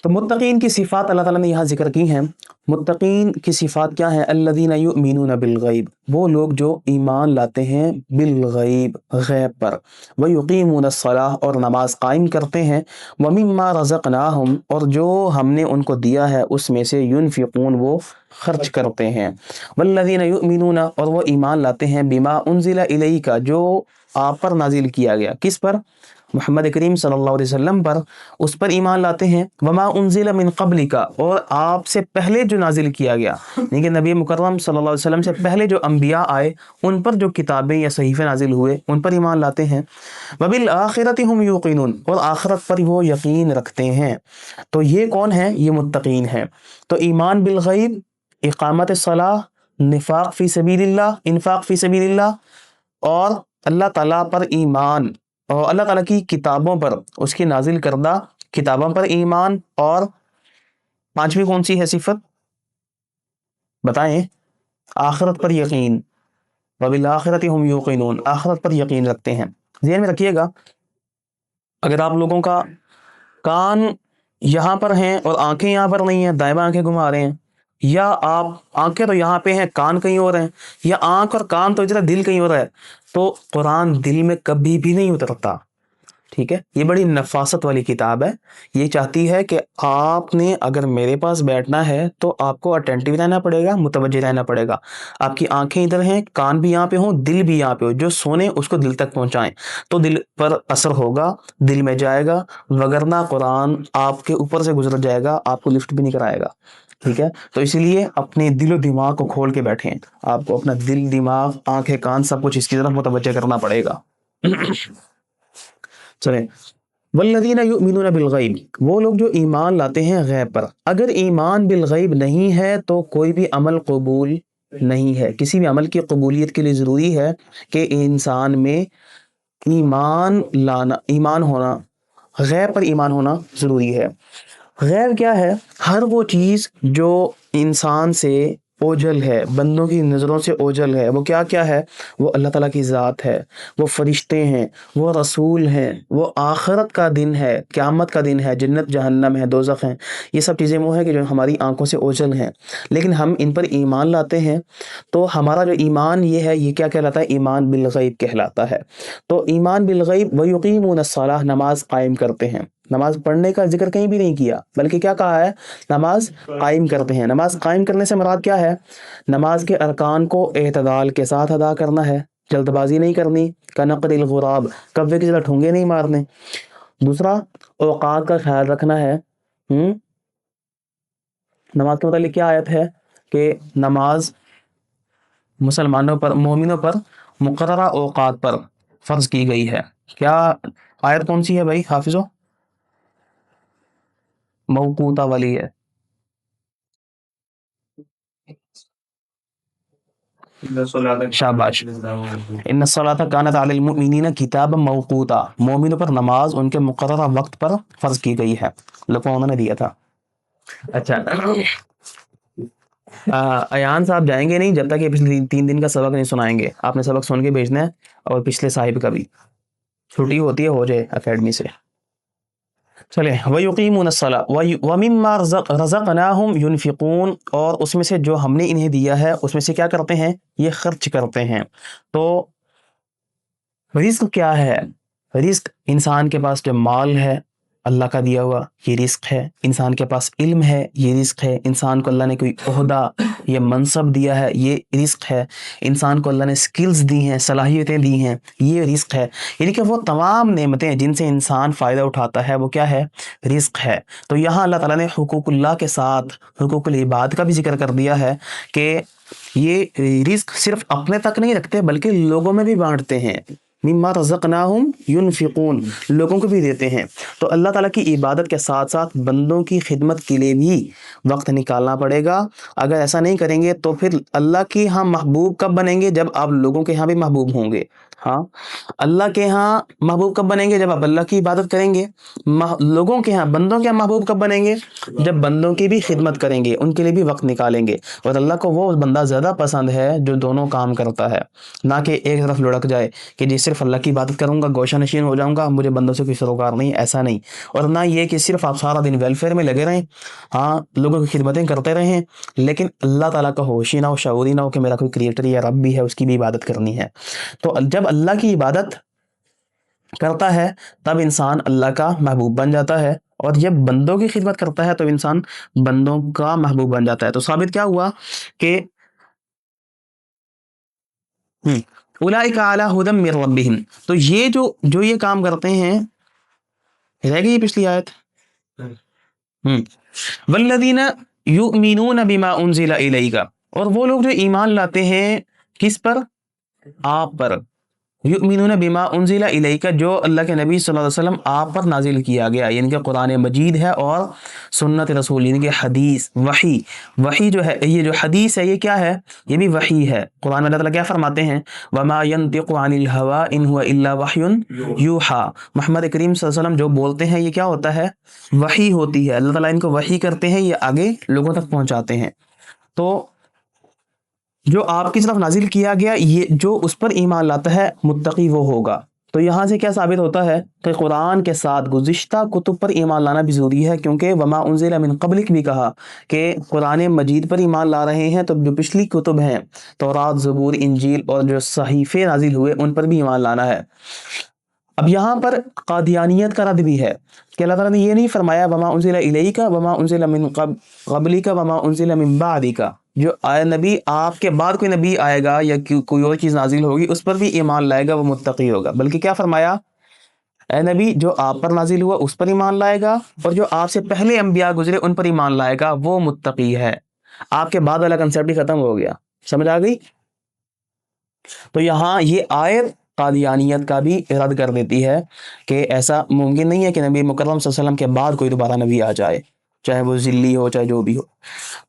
تو متقین کی صفات اللہ تعالیٰ نے یہاں ذکر کی ہیں۔ متقین کی صفات کیا ہیں؟ الذین یؤمنون بالغیب، وہ لوگ جو ایمان لاتے ہیں بالغیب، غیب پر، ویقیمون الصلاۃ، اور نماز قائم کرتے ہیں، ومما رزقناہم، اور جو ہم نے ان کو دیا ہے اس میں سے، ینفقون، وہ خرچ کرتے ہیں، والذین یؤمنون، اور وہ ایمان لاتے ہیں، بما انزل الیک، جو آپ پر نازل کیا گیا، کس پر؟ محمد کریم صلی اللہ علیہ وسلم پر، اس پر ایمان لاتے ہیں، وما انزل من قبلک، اور آپ سے پہلے جو نازل کیا گیا، یعنی کہ نبی مکرم صلی اللہ علیہ وسلم سے پہلے جو انبیاء آئے ان پر جو کتابیں یا صحیفے نازل ہوئے ان پر ایمان لاتے ہیں، وبالآخرۃ هم یوقنون، اور آخرت پر وہ یقین رکھتے ہیں۔ تو یہ کون ہیں؟ یہ متقین ہیں۔ تو ایمان بالغیب، اقامت الصلاۃ، نفاق فی سبیل اللہ، انفاق فی سبیل اللہ، اور اللہ تعالیٰ پر ایمان، اور اللہ تعالیٰ کی کتابوں پر، اس کی نازل کردہ کتابوں پر ایمان، اور 5ویں کون سی ہے صفت؟ بتائیں۔ آخرت پر یقین، وبالآخرۃ هم یوقنون، آخرت پر یقین رکھتے ہیں۔ ذہن میں رکھیے گا، اگر آپ لوگوں کا کان یہاں پر ہیں اور آنکھیں یہاں پر نہیں ہیں، دائیں بائیں آنکھیں گھما رہے ہیں، یا آپ آنکھیں تو یہاں پہ ہیں کان کہیں اور ہیں، یا آنکھ اور کان تو ادھر دل کہیں اور ہے، تو قرآن دل میں کبھی بھی نہیں اترتا۔ ٹھیک ہے، یہ بڑی نفاست والی کتاب ہے، یہ چاہتی ہے کہ آپ نے اگر میرے پاس بیٹھنا ہے تو آپ کو اٹینٹیو رہنا پڑے گا، متوجہ رہنا پڑے گا، آپ کی آنکھیں ادھر ہیں، کان بھی یہاں پہ ہوں، دل بھی یہاں پہ ہو، جو سونے اس کو دل تک پہنچائیں تو دل پر اثر ہوگا، دل میں جائے گا، وگرنہ قرآن آپ کے اوپر سے گزر جائے گا، آپ کو لفٹ بھی نہیں کرائے گا۔ ٹھیک ہے، تو اسی لیے اپنے دل و دماغ کو کھول کے بیٹھیں، آپ کو اپنا دل، دماغ، آنکھیں، کان، سب کچھ اس کی طرف متوجہ کرنا پڑے گا۔ چلیں، والذین یؤمنون بالغیب، وہ لوگ جو ایمان لاتے ہیں غیب پر۔ اگر ایمان بالغیب نہیں ہے تو کوئی بھی عمل قبول نہیں ہے۔ کسی بھی عمل کی قبولیت کے لیے ضروری ہے کہ انسان میں ایمان ہونا، غیب پر ایمان ہونا ضروری ہے۔ غیب کیا ہے؟ ہر وہ چیز جو انسان سے اوجھل ہے، بندوں کی نظروں سے اوجھل ہے، وہ کیا کیا ہے؟ وہ اللہ تعالیٰ کی ذات ہے، وہ فرشتے ہیں، وہ رسول ہیں، وہ آخرت کا دن ہے، قیامت کا دن ہے، جنت جہنم ہے، دوزخ ہیں۔ یہ سب چیزیں وہ ہیں کہ جو ہماری آنکھوں سے اوجھل ہیں، لیکن ہم ان پر ایمان لاتے ہیں۔ تو ہمارا جو ایمان یہ ہے، یہ کیا کہلاتا ہے؟ ایمان بالغیب کہلاتا ہے۔ تو ایمان بالغیب ویقیمون الصلاۃ، نماز قائم کرتے ہیں۔ نماز پڑھنے کا ذکر کہیں بھی نہیں کیا، بلکہ کیا کہا ہے؟ نماز قائم کرتے ہیں۔ نماز قائم کرنے سے مراد کیا ہے؟ نماز کے ارکان کو اعتدال کے ساتھ ادا کرنا ہے، جلد بازی نہیں کرنی، کنقر الغراب، کوے کی طرح ٹھونگے نہیں مارنے۔ دوسرا، اوقات کا خیال رکھنا ہے۔ نماز کے متعلق کیا آیت ہے کہ نماز مسلمانوں پر، مومنوں پر مقررہ اوقات پر فرض کی گئی ہے؟ کیا آیت کون سی ہے بھائی حافظو؟ موقوتہ والی ہے۔ شاباش، ان الصلاۃ کانت علی المؤمنین کتابا موقوتا، مومنوں پر نماز ان کے مقررہ وقت پر فرض کی گئی ہے، لوگوں انہوں نے دیا تھا۔ اچھا، ایان صاحب جائیں گے نہیں جب تک یہ پچھلے 3 دن کا سبق نہیں سنائیں گے۔ آپ نے سبق سن کے بھیجنا ہے، اور پچھلے صاحب کا بھی چھٹی ہوتی ہے، ہو جائے اکیڈمی سے۔ چلے، وَيُقِيمُونَ الصَّلَاةَ وَمِمَّا رَزَقْنَاهُمْ يُنْفِقُونَ، اور اس میں سے جو ہم نے انہیں دیا ہے اس میں سے کیا کرتے ہیں؟ یہ خرچ کرتے ہیں۔ تو رزق کیا ہے؟ رزق انسان کے پاس جو مال ہے اللہ کا دیا ہوا، یہ رزق ہے۔ انسان کے پاس علم ہے، یہ رزق ہے۔ انسان کو اللہ نے کوئی عہدہ یا منصب دیا ہے، یہ رزق ہے۔ انسان کو اللہ نے سکلز دی ہیں، صلاحیتیں دی ہیں، یہ رزق ہے۔ یعنی کہ وہ تمام نعمتیں جن سے انسان فائدہ اٹھاتا ہے، وہ کیا ہے؟ رزق ہے۔ تو یہاں اللہ تعالیٰ نے حقوق اللہ کے ساتھ حقوق العباد کا بھی ذکر کر دیا ہے کہ یہ رزق صرف اپنے تک نہیں رکھتے بلکہ لوگوں میں بھی بانٹتے ہیں۔ مما رزقناہم ینفقون، لوگوں کو بھی دیتے ہیں۔ تو اللہ تعالیٰ کی عبادت کے ساتھ ساتھ بندوں کی خدمت کے لیے بھی وقت نکالنا پڑے گا۔ اگر ایسا نہیں کریں گے تو پھر اللہ کے ہاں محبوب کب بنیں گے؟ جب آپ لوگوں کے ہاں بھی محبوب ہوں گے۔ ہاں، اللہ کے ہاں محبوب کب بنیں گے؟ جب آپ اللہ کی عبادت کریں گے۔ لوگوں کے ہاں، بندوں کے ہاں محبوب کب بنیں گے؟ جب بندوں کی بھی خدمت کریں گے، ان کے لیے بھی وقت نکالیں گے۔ اور اللہ کو وہ بندہ زیادہ پسند ہے جو دونوں کام کرتا ہے، نہ کہ ایک طرف لڑک جائے کہ جی صرف اللہ کی عبادت کروں گا، گوشہ نشین ہو جاؤں گا، مجھے بندوں سے کوئی سروکار نہیں، ایسا نہیں۔ اور نہ یہ کہ صرف آپ سارا دن ویلفیئر میں لگے رہیں، ہاں لوگوں کی خدمتیں کرتے رہیں، لیکن اللہ تعالیٰ کا ہوش ہی نہ ہو، شعور ہی نہ ہو کہ میرا کوئی کریٹر یا رب بھی ہے، اس کی بھی عبادت کرنی ہے۔ تو جب اللہ کی عبادت کرتا ہے تب انسان اللہ کا محبوب بن جاتا ہے، اور جب بندوں کی خدمت کرتا ہے تو انسان بندوں کا محبوب بن جاتا ہے۔ تو ثابت کیا ہوا کہ اولئک علی ھدی من ربہم، تو یہ جو یہ کام کرتے ہیں، رہ گئی پچھلی آیت، والذین یؤمنون بما انزل الیک، اور وہ لوگ جو ایمان لاتے ہیں کس پر؟ آپ پر۔ یؤمنون بما انزل الیک، جو اللہ کے نبی صلی اللہ علیہ وسلم آپ پر نازل کیا گیا، یعنی کہ قرآن مجید ہے اور سنت رسول، یعنی کہ حدیث، وحی جو ہے، یہ جو حدیث ہے یہ کیا ہے؟ یہ بھی وحی ہے۔ قرآن میں اللہ تعالیٰ کیا فرماتے ہیں؟ وما ينطق عن الهوى ان هو الا وحی یوحى، محمد کریم صلی اللہ علیہ وسلم جو بولتے ہیں یہ کیا ہوتا ہے؟ وحی ہوتی ہے۔ اللہ تعالیٰ ان کو وحی کرتے ہیں، یہ آگے لوگوں تک پہنچاتے ہیں۔ تو جو آپ کی طرف نازل کیا گیا، یہ جو اس پر ایمان لاتا ہے متقی وہ ہوگا۔ تو یہاں سے کیا ثابت ہوتا ہے کہ قرآن کے ساتھ گزشتہ کتب پر ایمان لانا بھی ضروری ہے، کیونکہ وما انزل من قبلک بھی کہا کہ قرآن مجید پر ایمان لا رہے ہیں تو جو پچھلی کتب ہیں، تورات، زبور، انجیل اور جو صحیفے نازل ہوئے ان پر بھی ایمان لانا ہے۔ اب یہاں پر قادیانیت کا رد بھی ہے کہ اللہ تعالیٰ نے یہ نہیں فرمایا وما انزل الیک وما انزل من قبلک وما انزل من بعدک، جو آئے نبی آپ کے بعد کوئی نبی آئے گا یا کوئی اور چیز نازل ہوگی اس پر بھی ایمان لائے گا وہ متقی ہوگا، بلکہ کیا فرمایا؟ اے نبی جو آپ پر نازل ہوا اس پر ایمان لائے گا، اور جو آپ سے پہلے انبیاء گزرے ان پر ایمان لائے گا وہ متقی ہے۔ آپ کے بعد والا کنسیپٹ ہی ختم ہو گیا، سمجھ آ گئی؟ تو یہاں یہ آیت قادیانیت کا بھی رد کر دیتی ہے کہ ایسا ممکن نہیں ہے کہ نبی مکرم صلی اللہ علیہ وسلم کے بعد کوئی دوبارہ نبی آ جائے۔ چاہے وہ ذلی ہو چاہے جو بھی ہو.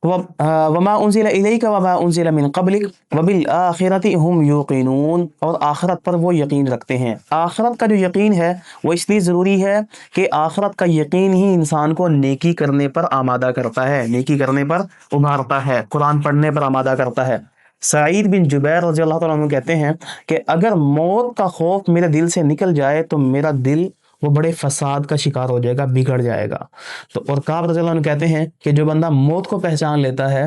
وما انزل الیک وما انزل من قبلک وبالآخرۃ هم یوقنون، اور آخرت پر وہ یقین رکھتے ہیں. آخرت کا جو یقین ہے وہ اس لیے ضروری ہے کہ آخرت کا یقین ہی انسان کو نیکی کرنے پر آمادہ کرتا ہے، نیکی کرنے پر ابھارتا ہے، قرآن پڑھنے پر آمادہ کرتا ہے. سعید بن جبیر رضی اللہ تعالیٰ عنہ کہتے ہیں کہ اگر موت کا خوف میرے دل سے نکل جائے تو میرا دل وہ بڑے فساد کا شکار ہو جائے گا، بگڑ جائے گا. تو اور کعب رضی اللہ عنہ کہتے ہیں کہ جو بندہ موت کو پہچان لیتا ہے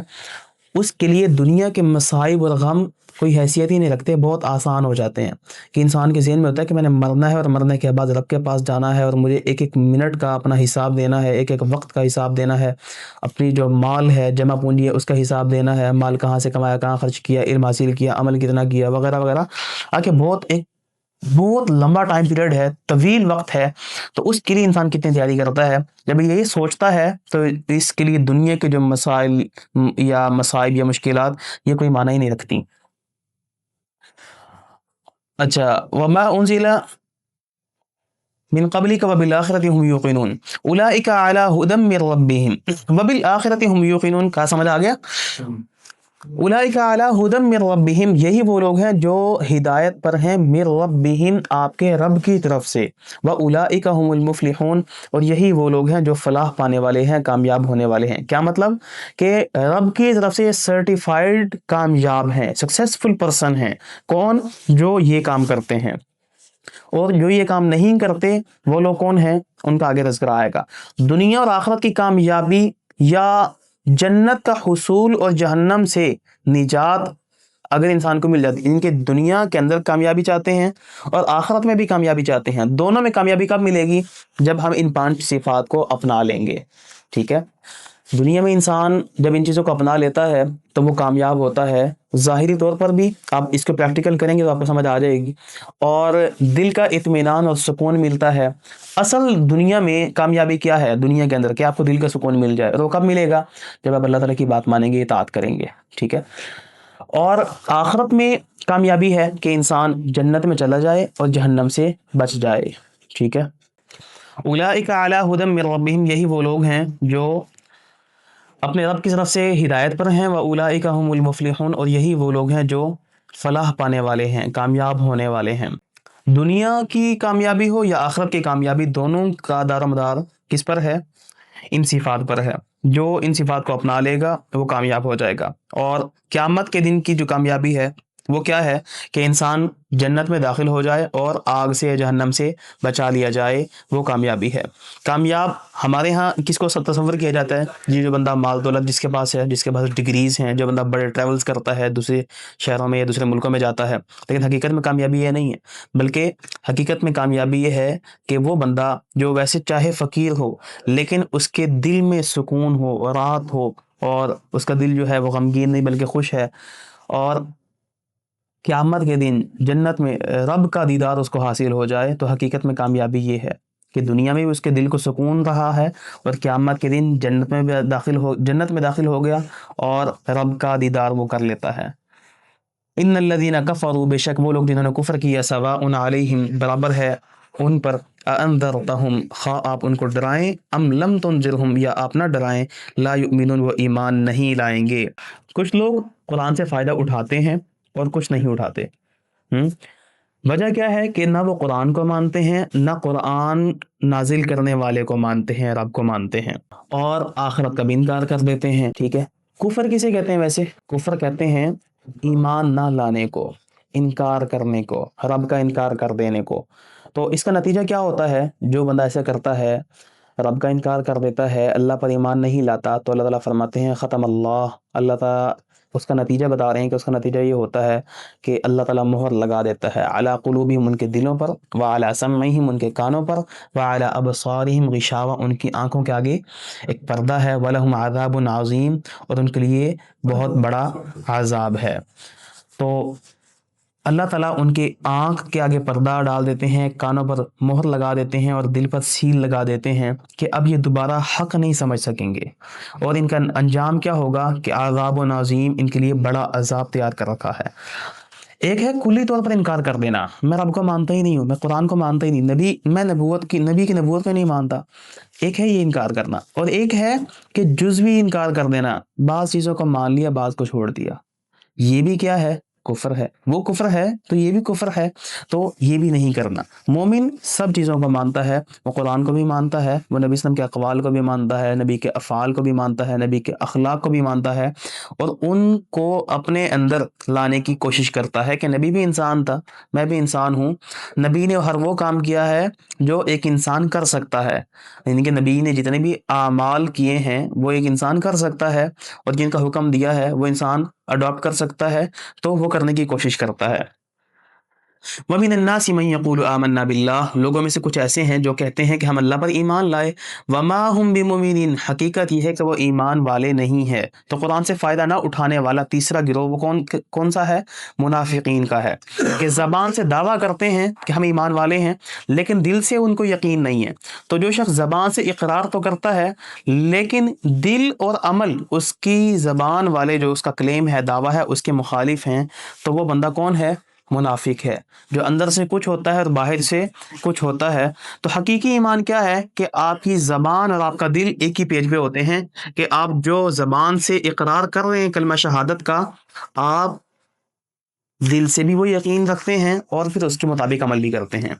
اس کے لیے دنیا کے مصائب اور غم کوئی حیثیت ہی نہیں رکھتے، بہت آسان ہو جاتے ہیں. کہ انسان کے ذہن میں ہوتا ہے کہ میں نے مرنا ہے اور مرنے کے بعد رب کے پاس جانا ہے اور مجھے ایک ایک منٹ کا اپنا حساب دینا ہے، ایک ایک وقت کا حساب دینا ہے، اپنی جو مال ہے جمع پونجی ہے اس کا حساب دینا ہے، مال کہاں سے کمایا، کہاں خرچ کیا، علم حاصل کیا، عمل کتنا کیا، وغیرہ وغیرہ. آگے بہت لمبا ٹائم پیریڈ ہے، طویل وقت ہے. تو اس کے لیے انسان کتنی تیاری کرتا ہے. جب یہی سوچتا ہے تو اس کے لیے دنیا کے جو مسائل یا مصائب یا مشکلات یہ کوئی معنی ہی نہیں رکھتی. اچھا، وما انزل من قبلک وبالآخرۃ هم یوقنون اولئک علی ھدی من ربہم وبالآخرۃ هم یوقنون. کا سمجھ آ گیا؟ اولئک علی ھدی من ربہم، یہی وہ لوگ ہیں جو ہدایت پر ہیں، من ربہم آپ کے رب کی طرف سے، واولئک ھم المفلحون، اور یہی وہ لوگ ہیں جو فلاح پانے والے ہیں، کامیاب ہونے والے ہیں. کیا مطلب؟ کہ رب کی طرف سے سرٹیفائیڈ کامیاب ہیں، سکسیسفل پرسن ہیں. کون؟ جو یہ کام کرتے ہیں. اور جو یہ کام نہیں کرتے وہ لوگ کون ہیں؟ ان کا آگے تذکرہ آئے گا. دنیا اور آخرت کی کامیابی یا جنت کا حصول اور جہنم سے نجات اگر انسان کو مل جاتی ہے، ان کے دنیا کے اندر کامیابی چاہتے ہیں اور آخرت میں بھی کامیابی چاہتے ہیں، دونوں میں کامیابی کب ملے گی؟ جب ہم ان 5 صفات کو اپنا لیں گے. ٹھیک ہے، دنیا میں انسان جب ان چیزوں کو اپنا لیتا ہے تو وہ کامیاب ہوتا ہے. ظاہری طور پر بھی آپ اس کو پریکٹیکل کریں گے تو آپ کو سمجھ آ جائے گی، اور دل کا اطمینان اور سکون ملتا ہے. اصل دنیا میں کامیابی کیا ہے؟ دنیا کے اندر کہ آپ کو دل کا سکون مل جائے، اور وہ کب ملے گا؟ جب آپ اللہ تعالیٰ کی بات مانیں گے، اطاعت کریں گے. ٹھیک ہے، اور آخرت میں کامیابی ہے کہ انسان جنت میں چلا جائے اور جہنم سے بچ جائے. ٹھیک ہے، اولئک علی ھدی من ربہم، یہی وہ لوگ ہیں جو اپنے رب کی طرف سے ہدایت پر ہیں، واولئک ھم المفلحون، اور یہی وہ لوگ ہیں جو فلاح پانے والے ہیں، کامیاب ہونے والے ہیں. دنیا کی کامیابی ہو یا آخرت کی کامیابی، دونوں کا دار و مدار کس پر ہے؟ ان صفات پر ہے. جو ان صفات کو اپنا لے گا وہ کامیاب ہو جائے گا. اور قیامت کے دن کی جو کامیابی ہے وہ کیا ہے؟ کہ انسان جنت میں داخل ہو جائے اور آگ سے، جہنم سے بچا لیا جائے، وہ کامیابی ہے. کامیاب ہمارے ہاں کس کو تصور کیا جاتا ہے؟ یہ جو بندہ مال دولت جس کے پاس ہے، جس کے پاس ڈگریز ہیں، جو بندہ بڑے ٹریولز کرتا ہے، دوسرے شہروں میں یا دوسرے ملکوں میں جاتا ہے. لیکن حقیقت میں کامیابی یہ نہیں ہے، بلکہ حقیقت میں کامیابی یہ ہے کہ وہ بندہ جو ویسے چاہے فقیر ہو لیکن اس کے دل میں سکون ہو، راحت ہو، اور اس کا دل جو ہے وہ غمگین نہیں بلکہ خوش ہے، اور قیامت کے دن جنت میں رب کا دیدار اس کو حاصل ہو جائے. تو حقیقت میں کامیابی یہ ہے کہ دنیا میں بھی اس کے دل کو سکون رہا ہے، اور قیامت کے دن جنت میں داخل ہو گیا اور رب کا دیدار وہ کر لیتا ہے. ان الذین کفروا، بے شک وہ لوگ جنہوں نے کفر کیا، سواء علیہم، برابر ہے ان پر، انذرتہم، خواہ آپ ان کو ڈرائیں، ام لم تنذرہم، یا آپ نہ ڈرائیں، لا یؤمنون، وہ ایمان نہیں لائیں گے. کچھ لوگ قرآن سے فائدہ اٹھاتے ہیں اور کچھ نہیں اٹھاتے. وجہ کیا ہے؟ کہ نہ وہ قرآن کو مانتے ہیں، نہ قرآن نازل کرنے والے کو مانتے ہیں، رب کو مانتے ہیں، اور آخرت کا بھی انکار کر دیتے ہیں. ٹھیک ہے، کفر کسے کہتے ہیں ویسے؟ کفر کہتے ہیں ایمان نہ لانے کو، انکار کرنے کو، رب کا انکار کر دینے کو. تو اس کا نتیجہ کیا ہوتا ہے؟ جو بندہ ایسا کرتا ہے، رب کا انکار کر دیتا ہے، اللہ پر ایمان نہیں لاتا، تو اللہ تعالیٰ فرماتے ہیں ختم اللہ تعالیٰ اس کا نتیجہ بتا رہے ہیں کہ اس کا نتیجہ یہ ہوتا ہے کہ اللہ تعالیٰ مہر لگا دیتا ہے علی قلوبہم، ان کے دلوں پر، وعلی سمعہم، ان کے کانوں پر، وعلی ابصارہم غشاوہ، ان کی آنکھوں کے آگے ایک پردہ ہے، ولہم عذاب عظیم، اور ان کے لیے بہت بڑا عذاب ہے. تو اللہ تعالیٰ ان کے آنکھ کے آگے پردہ ڈال دیتے ہیں، کانوں پر مہر لگا دیتے ہیں، اور دل پر سیل لگا دیتے ہیں کہ اب یہ دوبارہ حق نہیں سمجھ سکیں گے. اور ان کا انجام کیا ہوگا؟ کہ عذاب و عظیم، ان کے لیے بڑا عذاب تیار کر رکھا ہے. ایک ہے کلی طور پر انکار کر دینا، میں رب کو مانتا ہی نہیں ہوں، میں قرآن کو مانتا ہی نہیں، میں نبی کی نبوت کو نہیں مانتا، ایک ہے یہ انکار کرنا، اور ایک ہے کہ جزوی انکار کر دینا، بعض چیزوں کو مان لیا بعض کو چھوڑ دیا، یہ بھی کیا ہے؟ کفر ہے، وہ کفر ہے تو یہ بھی کفر ہے، تو یہ بھی نہیں کرنا۔ مومن سب چیزوں کو مانتا ہے، وہ قرآن کو بھی مانتا ہے، وہ نبی وسلم کے اقوال کو بھی مانتا ہے، نبی کے افعال کو بھی مانتا ہے، نبی کے اخلاق کو بھی مانتا ہے، اور ان کو اپنے اندر لانے کی کوشش کرتا ہے کہ نبی بھی انسان تھا، میں بھی انسان ہوں، نبی نے ہر وہ کام کیا ہے جو ایک انسان کر سکتا ہے، یعنی کہ نبی نے جتنے بھی اعمال کیے ہیں وہ ایک انسان کر سکتا ہے، اور جن کا حکم دیا ہے وہ انسان اڈاپٹ کر سکتا ہے، تو وہ کرنے کی کوشش کرتا ہے۔ وَمِنَ النَّاسِ مَن يَقُولُ آمَنَّا بِاللَّهِ، لوگوں میں سے کچھ ایسے ہیں جو کہتے ہیں کہ ہم اللہ پر ایمان لائے، وَمَا هُم بِمُؤْمِنِينَ، حقیقت یہ ہے کہ وہ ایمان والے نہیں ہے۔ تو قرآن سے فائدہ نہ اٹھانے والا تیسرا گروہ وہ کون سا ہے؟ منافقین کا ہے، کہ زبان سے دعویٰ کرتے ہیں کہ ہم ایمان والے ہیں لیکن دل سے ان کو یقین نہیں ہے۔ تو جو شخص زبان سے اقرار تو کرتا ہے لیکن دل اور عمل اس کی زبان والے جو اس کا کلیم ہے، دعویٰ ہے، اس کے مخالف ہیں، تو وہ بندہ کون ہے؟ منافق ہے، جو اندر سے کچھ ہوتا ہے اور باہر سے کچھ ہوتا ہے۔ تو حقیقی ایمان کیا ہے؟ کہ آپ کی زبان اور آپ کا دل ایک ہی پیج پہ ہوتے ہیں، کہ آپ جو زبان سے اقرار کر رہے ہیں کلمہ شہادت کا، آپ دل سے بھی وہ یقین رکھتے ہیں اور پھر اس کے مطابق عمل بھی کرتے ہیں۔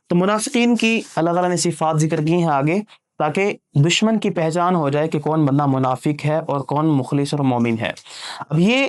تو منافقین کی اللہ تعالیٰ نے صفات ذکر کی ہیں آگے، تاکہ دشمن کی پہچان ہو جائے کہ کون بندہ منافق ہے اور کون مخلص اور مومن ہے۔ اب یہ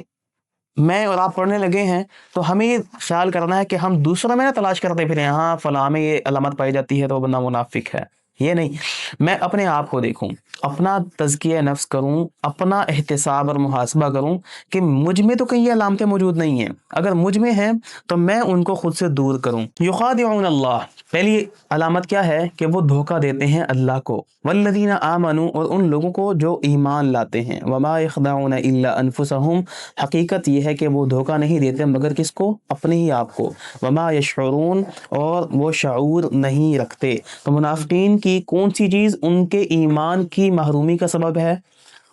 میں اور آپ پڑھنے لگے ہیں تو ہمیں یہ خیال کرنا ہے کہ ہم دوسروں میں نہ تلاش کرتے پھریں، ہاں فلاں میں یہ علامت پائی جاتی ہے تو وہ بندہ منافق ہے، یہ نہیں، میں اپنے آپ کو دیکھوں، اپنا تزکیہ نفس کروں، اپنا احتساب اور محاسبہ کروں کہ مجھ میں تو کہیں یہ علامتیں موجود نہیں ہیں، اگر مجھ میں ہیں تو میں ان کو خود سے دور کروں۔ یخادعون اللہ، پہلی علامت کیا ہے؟ کہ وہ دھوکہ دیتے ہیں اللہ کو، والذین آمنوا، اور ان لوگوں کو جو ایمان لاتے ہیں، وما یخدعون الا انفسهم، حقیقت یہ ہے کہ وہ دھوکہ نہیں دیتے مگر کس کو؟ اپنے ہی آپ کو، وما یشعرون، اور وہ شعور نہیں رکھتے۔ تو منافقین کی کون سی چیز ان کے ایمان کی محرومی کا سبب ہے؟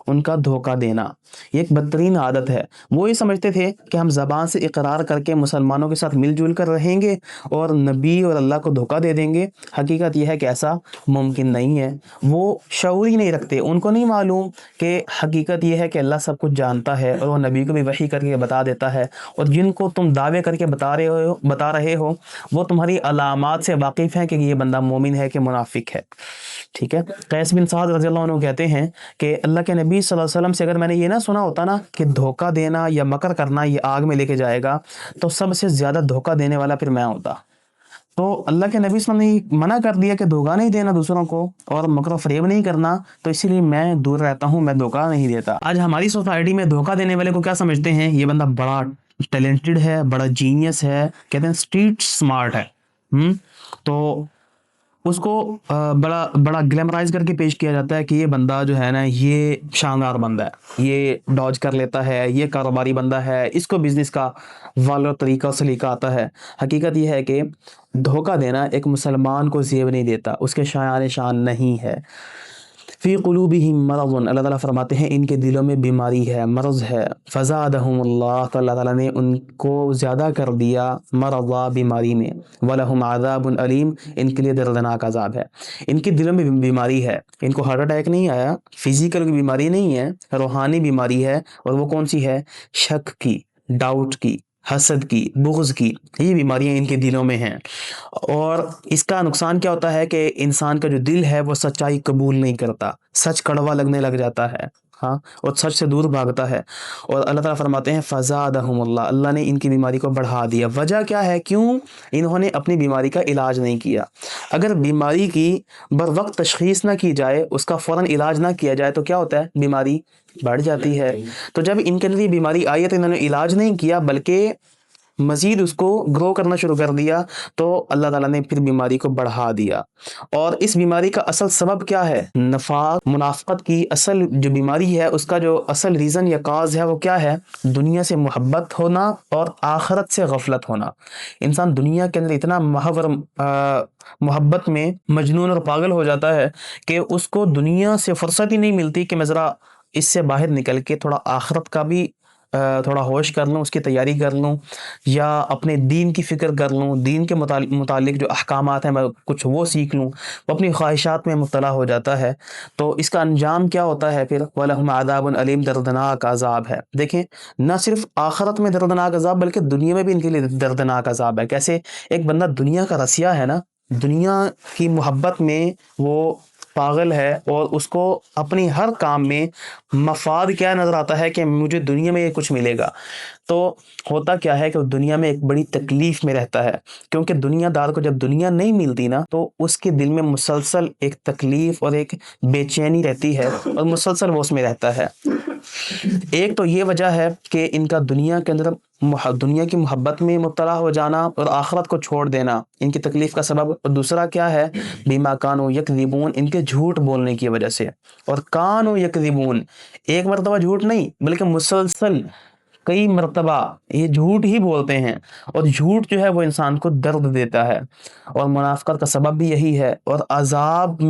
ان کا دھوکہ دینا، یہ ایک بدترین عادت ہے۔ وہ یہ سمجھتے تھے کہ ہم زبان سے اقرار کر کے مسلمانوں کے ساتھ مل جل کر رہیں گے اور نبی اور اللہ کو دھوکہ دے دیں گے، حقیقت یہ ہے کہ ایسا ممکن نہیں ہے۔ وہ شعور ہی نہیں رکھتے، ان کو نہیں معلوم کہ حقیقت یہ ہے کہ اللہ سب کچھ جانتا ہے اور وہ نبی کو بھی وحی کر کے بتا دیتا ہے، اور جن کو تم دعوے کر کے بتا رہے ہو وہ تمہاری علامات سے واقف ہیں کہ یہ بندہ مومن ہے کہ منافق ہے۔ ٹھیک ہے، قیس بن سعد رضی اللہ عنہ کہتے ہیں کہ اللہ کے نبی صلی اللہ علیہ وسلم سے اگر میں نے یہ نہ سنا ہوتا نا کہ دھوکہ دینا یا مکر کرنا یہ آگ میں لے کے جائے گا، تو سب سے زیادہ دھوکہ دینے والا پھر میں ہوتا۔ تو اللہ کے نبی صلی اللہ علیہ وسلم نے منع کر دیا کہ دھوکہ نہیں دینا دوسروں کو اور مکر و فریب نہیں کرنا، تو اسی لیے میں دور رہتا ہوں، میں دھوکہ نہیں دیتا۔ آج ہماری سوسائٹی میں دھوکہ دینے والے کو کیا سمجھتے ہیں؟ یہ بندہ بڑا ٹیلنٹڈ ہے، بڑا جینیس ہے، کہتے ہیں اسٹریٹ سمارٹ ہے، تو اس کو بڑا بڑا گلیمرائز کر کے پیش کیا جاتا ہے کہ یہ بندہ جو ہے نا یہ شاندار بندہ ہے، یہ ڈاج کر لیتا ہے، یہ کاروباری بندہ ہے، اس کو بزنس کا والا طریقہ سلیقہ آتا ہے۔ حقیقت یہ ہے کہ دھوکہ دینا ایک مسلمان کو زیب نہیں دیتا، اس کے شایان شان نہیں ہے۔ فی قلوبہم مرض، اللہ تعالیٰ فرماتے ہیں ان کے دلوں میں بیماری ہے، مرض ہے، فزادہم اللہ، تو اللہ تعالیٰ نے ان کو زیادہ کر دیا مرضا، بیماری میں، ولہم عذاب علیم، ان کے لیے دردناک عذاب ہے۔ ان کے دلوں میں بیماری ہے، ان کو ہارٹ اٹیک نہیں آیا، فزیکل بیماری نہیں ہے، روحانی بیماری ہے، اور وہ کون سی ہے؟ شک کی، ڈاؤٹ کی، حسد کی، بغض کی، یہ بیماریاں ان کے دلوں میں ہیں۔ اور اس کا نقصان کیا ہوتا ہے کہ انسان کا جو دل ہے وہ سچائی قبول نہیں کرتا، سچ کڑوا لگنے لگ جاتا ہے، ہاں، اور سچ سے دور بھاگتا ہے۔ اور اللہ تعالیٰ فرماتے ہیں فزادہم اللہ، اللہ نے ان کی بیماری کو بڑھا دیا۔ وجہ کیا ہے؟ کیوں؟ انہوں نے اپنی بیماری کا علاج نہیں کیا۔ اگر بیماری کی بر وقت تشخیص نہ کی جائے، اس کا فوراً علاج نہ کیا جائے تو کیا ہوتا ہے؟ بیماری بڑھ جاتی ہے۔ تو جب ان کے اندر یہ بیماری آئی ہے تو انہوں نے علاج نہیں کیا بلکہ مزید اس کو گرو کرنا شروع کر دیا، تو اللہ تعالیٰ نے پھر بیماری کو بڑھا دیا۔ اور اس بیماری کا اصل سبب کیا ہے؟ نفاق، منافقت کی اصل جو بیماری ہے اس کا جو اصل ریزن یا کاز ہے وہ کیا ہے؟ دنیا سے محبت ہونا اور آخرت سے غفلت ہونا۔ انسان دنیا کے اندر اتنا محور محبت میں مجنون اور پاگل ہو جاتا ہے کہ اس کو دنیا سے فرصت ہی نہیں ملتی کہ میں ذرا اس سے باہر نکل کے تھوڑا آخرت کا بھی تھوڑا ہوش کر لوں، اس کی تیاری کر لوں، یا اپنے دین کی فکر کر لوں، دین کے متعلق جو احکامات ہیں میں کچھ وہ سیکھ لوں، وہ اپنی خواہشات میں مبتلا ہو جاتا ہے، تو اس کا انجام کیا ہوتا ہے پھر؟ وَلَهُمْ عَذَابٌ علیم، دردناک عذاب ہے۔ دیکھیں، نہ صرف آخرت میں دردناک عذاب بلکہ دنیا میں بھی ان کے لیے دردناک عذاب ہے۔ کیسے؟ ایک بندہ دنیا کا رسیا ہے نا، دنیا کی محبت میں وہ پاگل ہے، اور اس کو اپنی ہر کام میں مفاد کیا نظر آتا ہے کہ مجھے دنیا میں یہ کچھ ملے گا، تو ہوتا کیا ہے کہ وہ دنیا میں ایک بڑی تکلیف میں رہتا ہے، کیونکہ دنیا دار کو جب دنیا نہیں ملتی نا تو اس کے دل میں مسلسل ایک تکلیف اور ایک بے چینی رہتی ہے، اور مسلسل وہ اس میں رہتا ہے۔ ایک تو یہ وجہ ہے کہ ان کا دنیا کے اندر دنیا کی محبت میں مبتلا ہو جانا اور آخرت کو چھوڑ دینا ان کی تکلیف کا سبب، اور دوسرا کیا ہے؟ بیما کانوا یکذبون، ان کے جھوٹ بولنے کی وجہ سے۔ اور کانوا یکذبون، ایک مرتبہ جھوٹ نہیں بلکہ مسلسل کئی مرتبہ یہ جھوٹ ہی بولتے ہیں، اور جھوٹ جو ہے وہ انسان کو درد دیتا ہے، اور منافقت کا سبب بھی یہی ہے، اور عذاب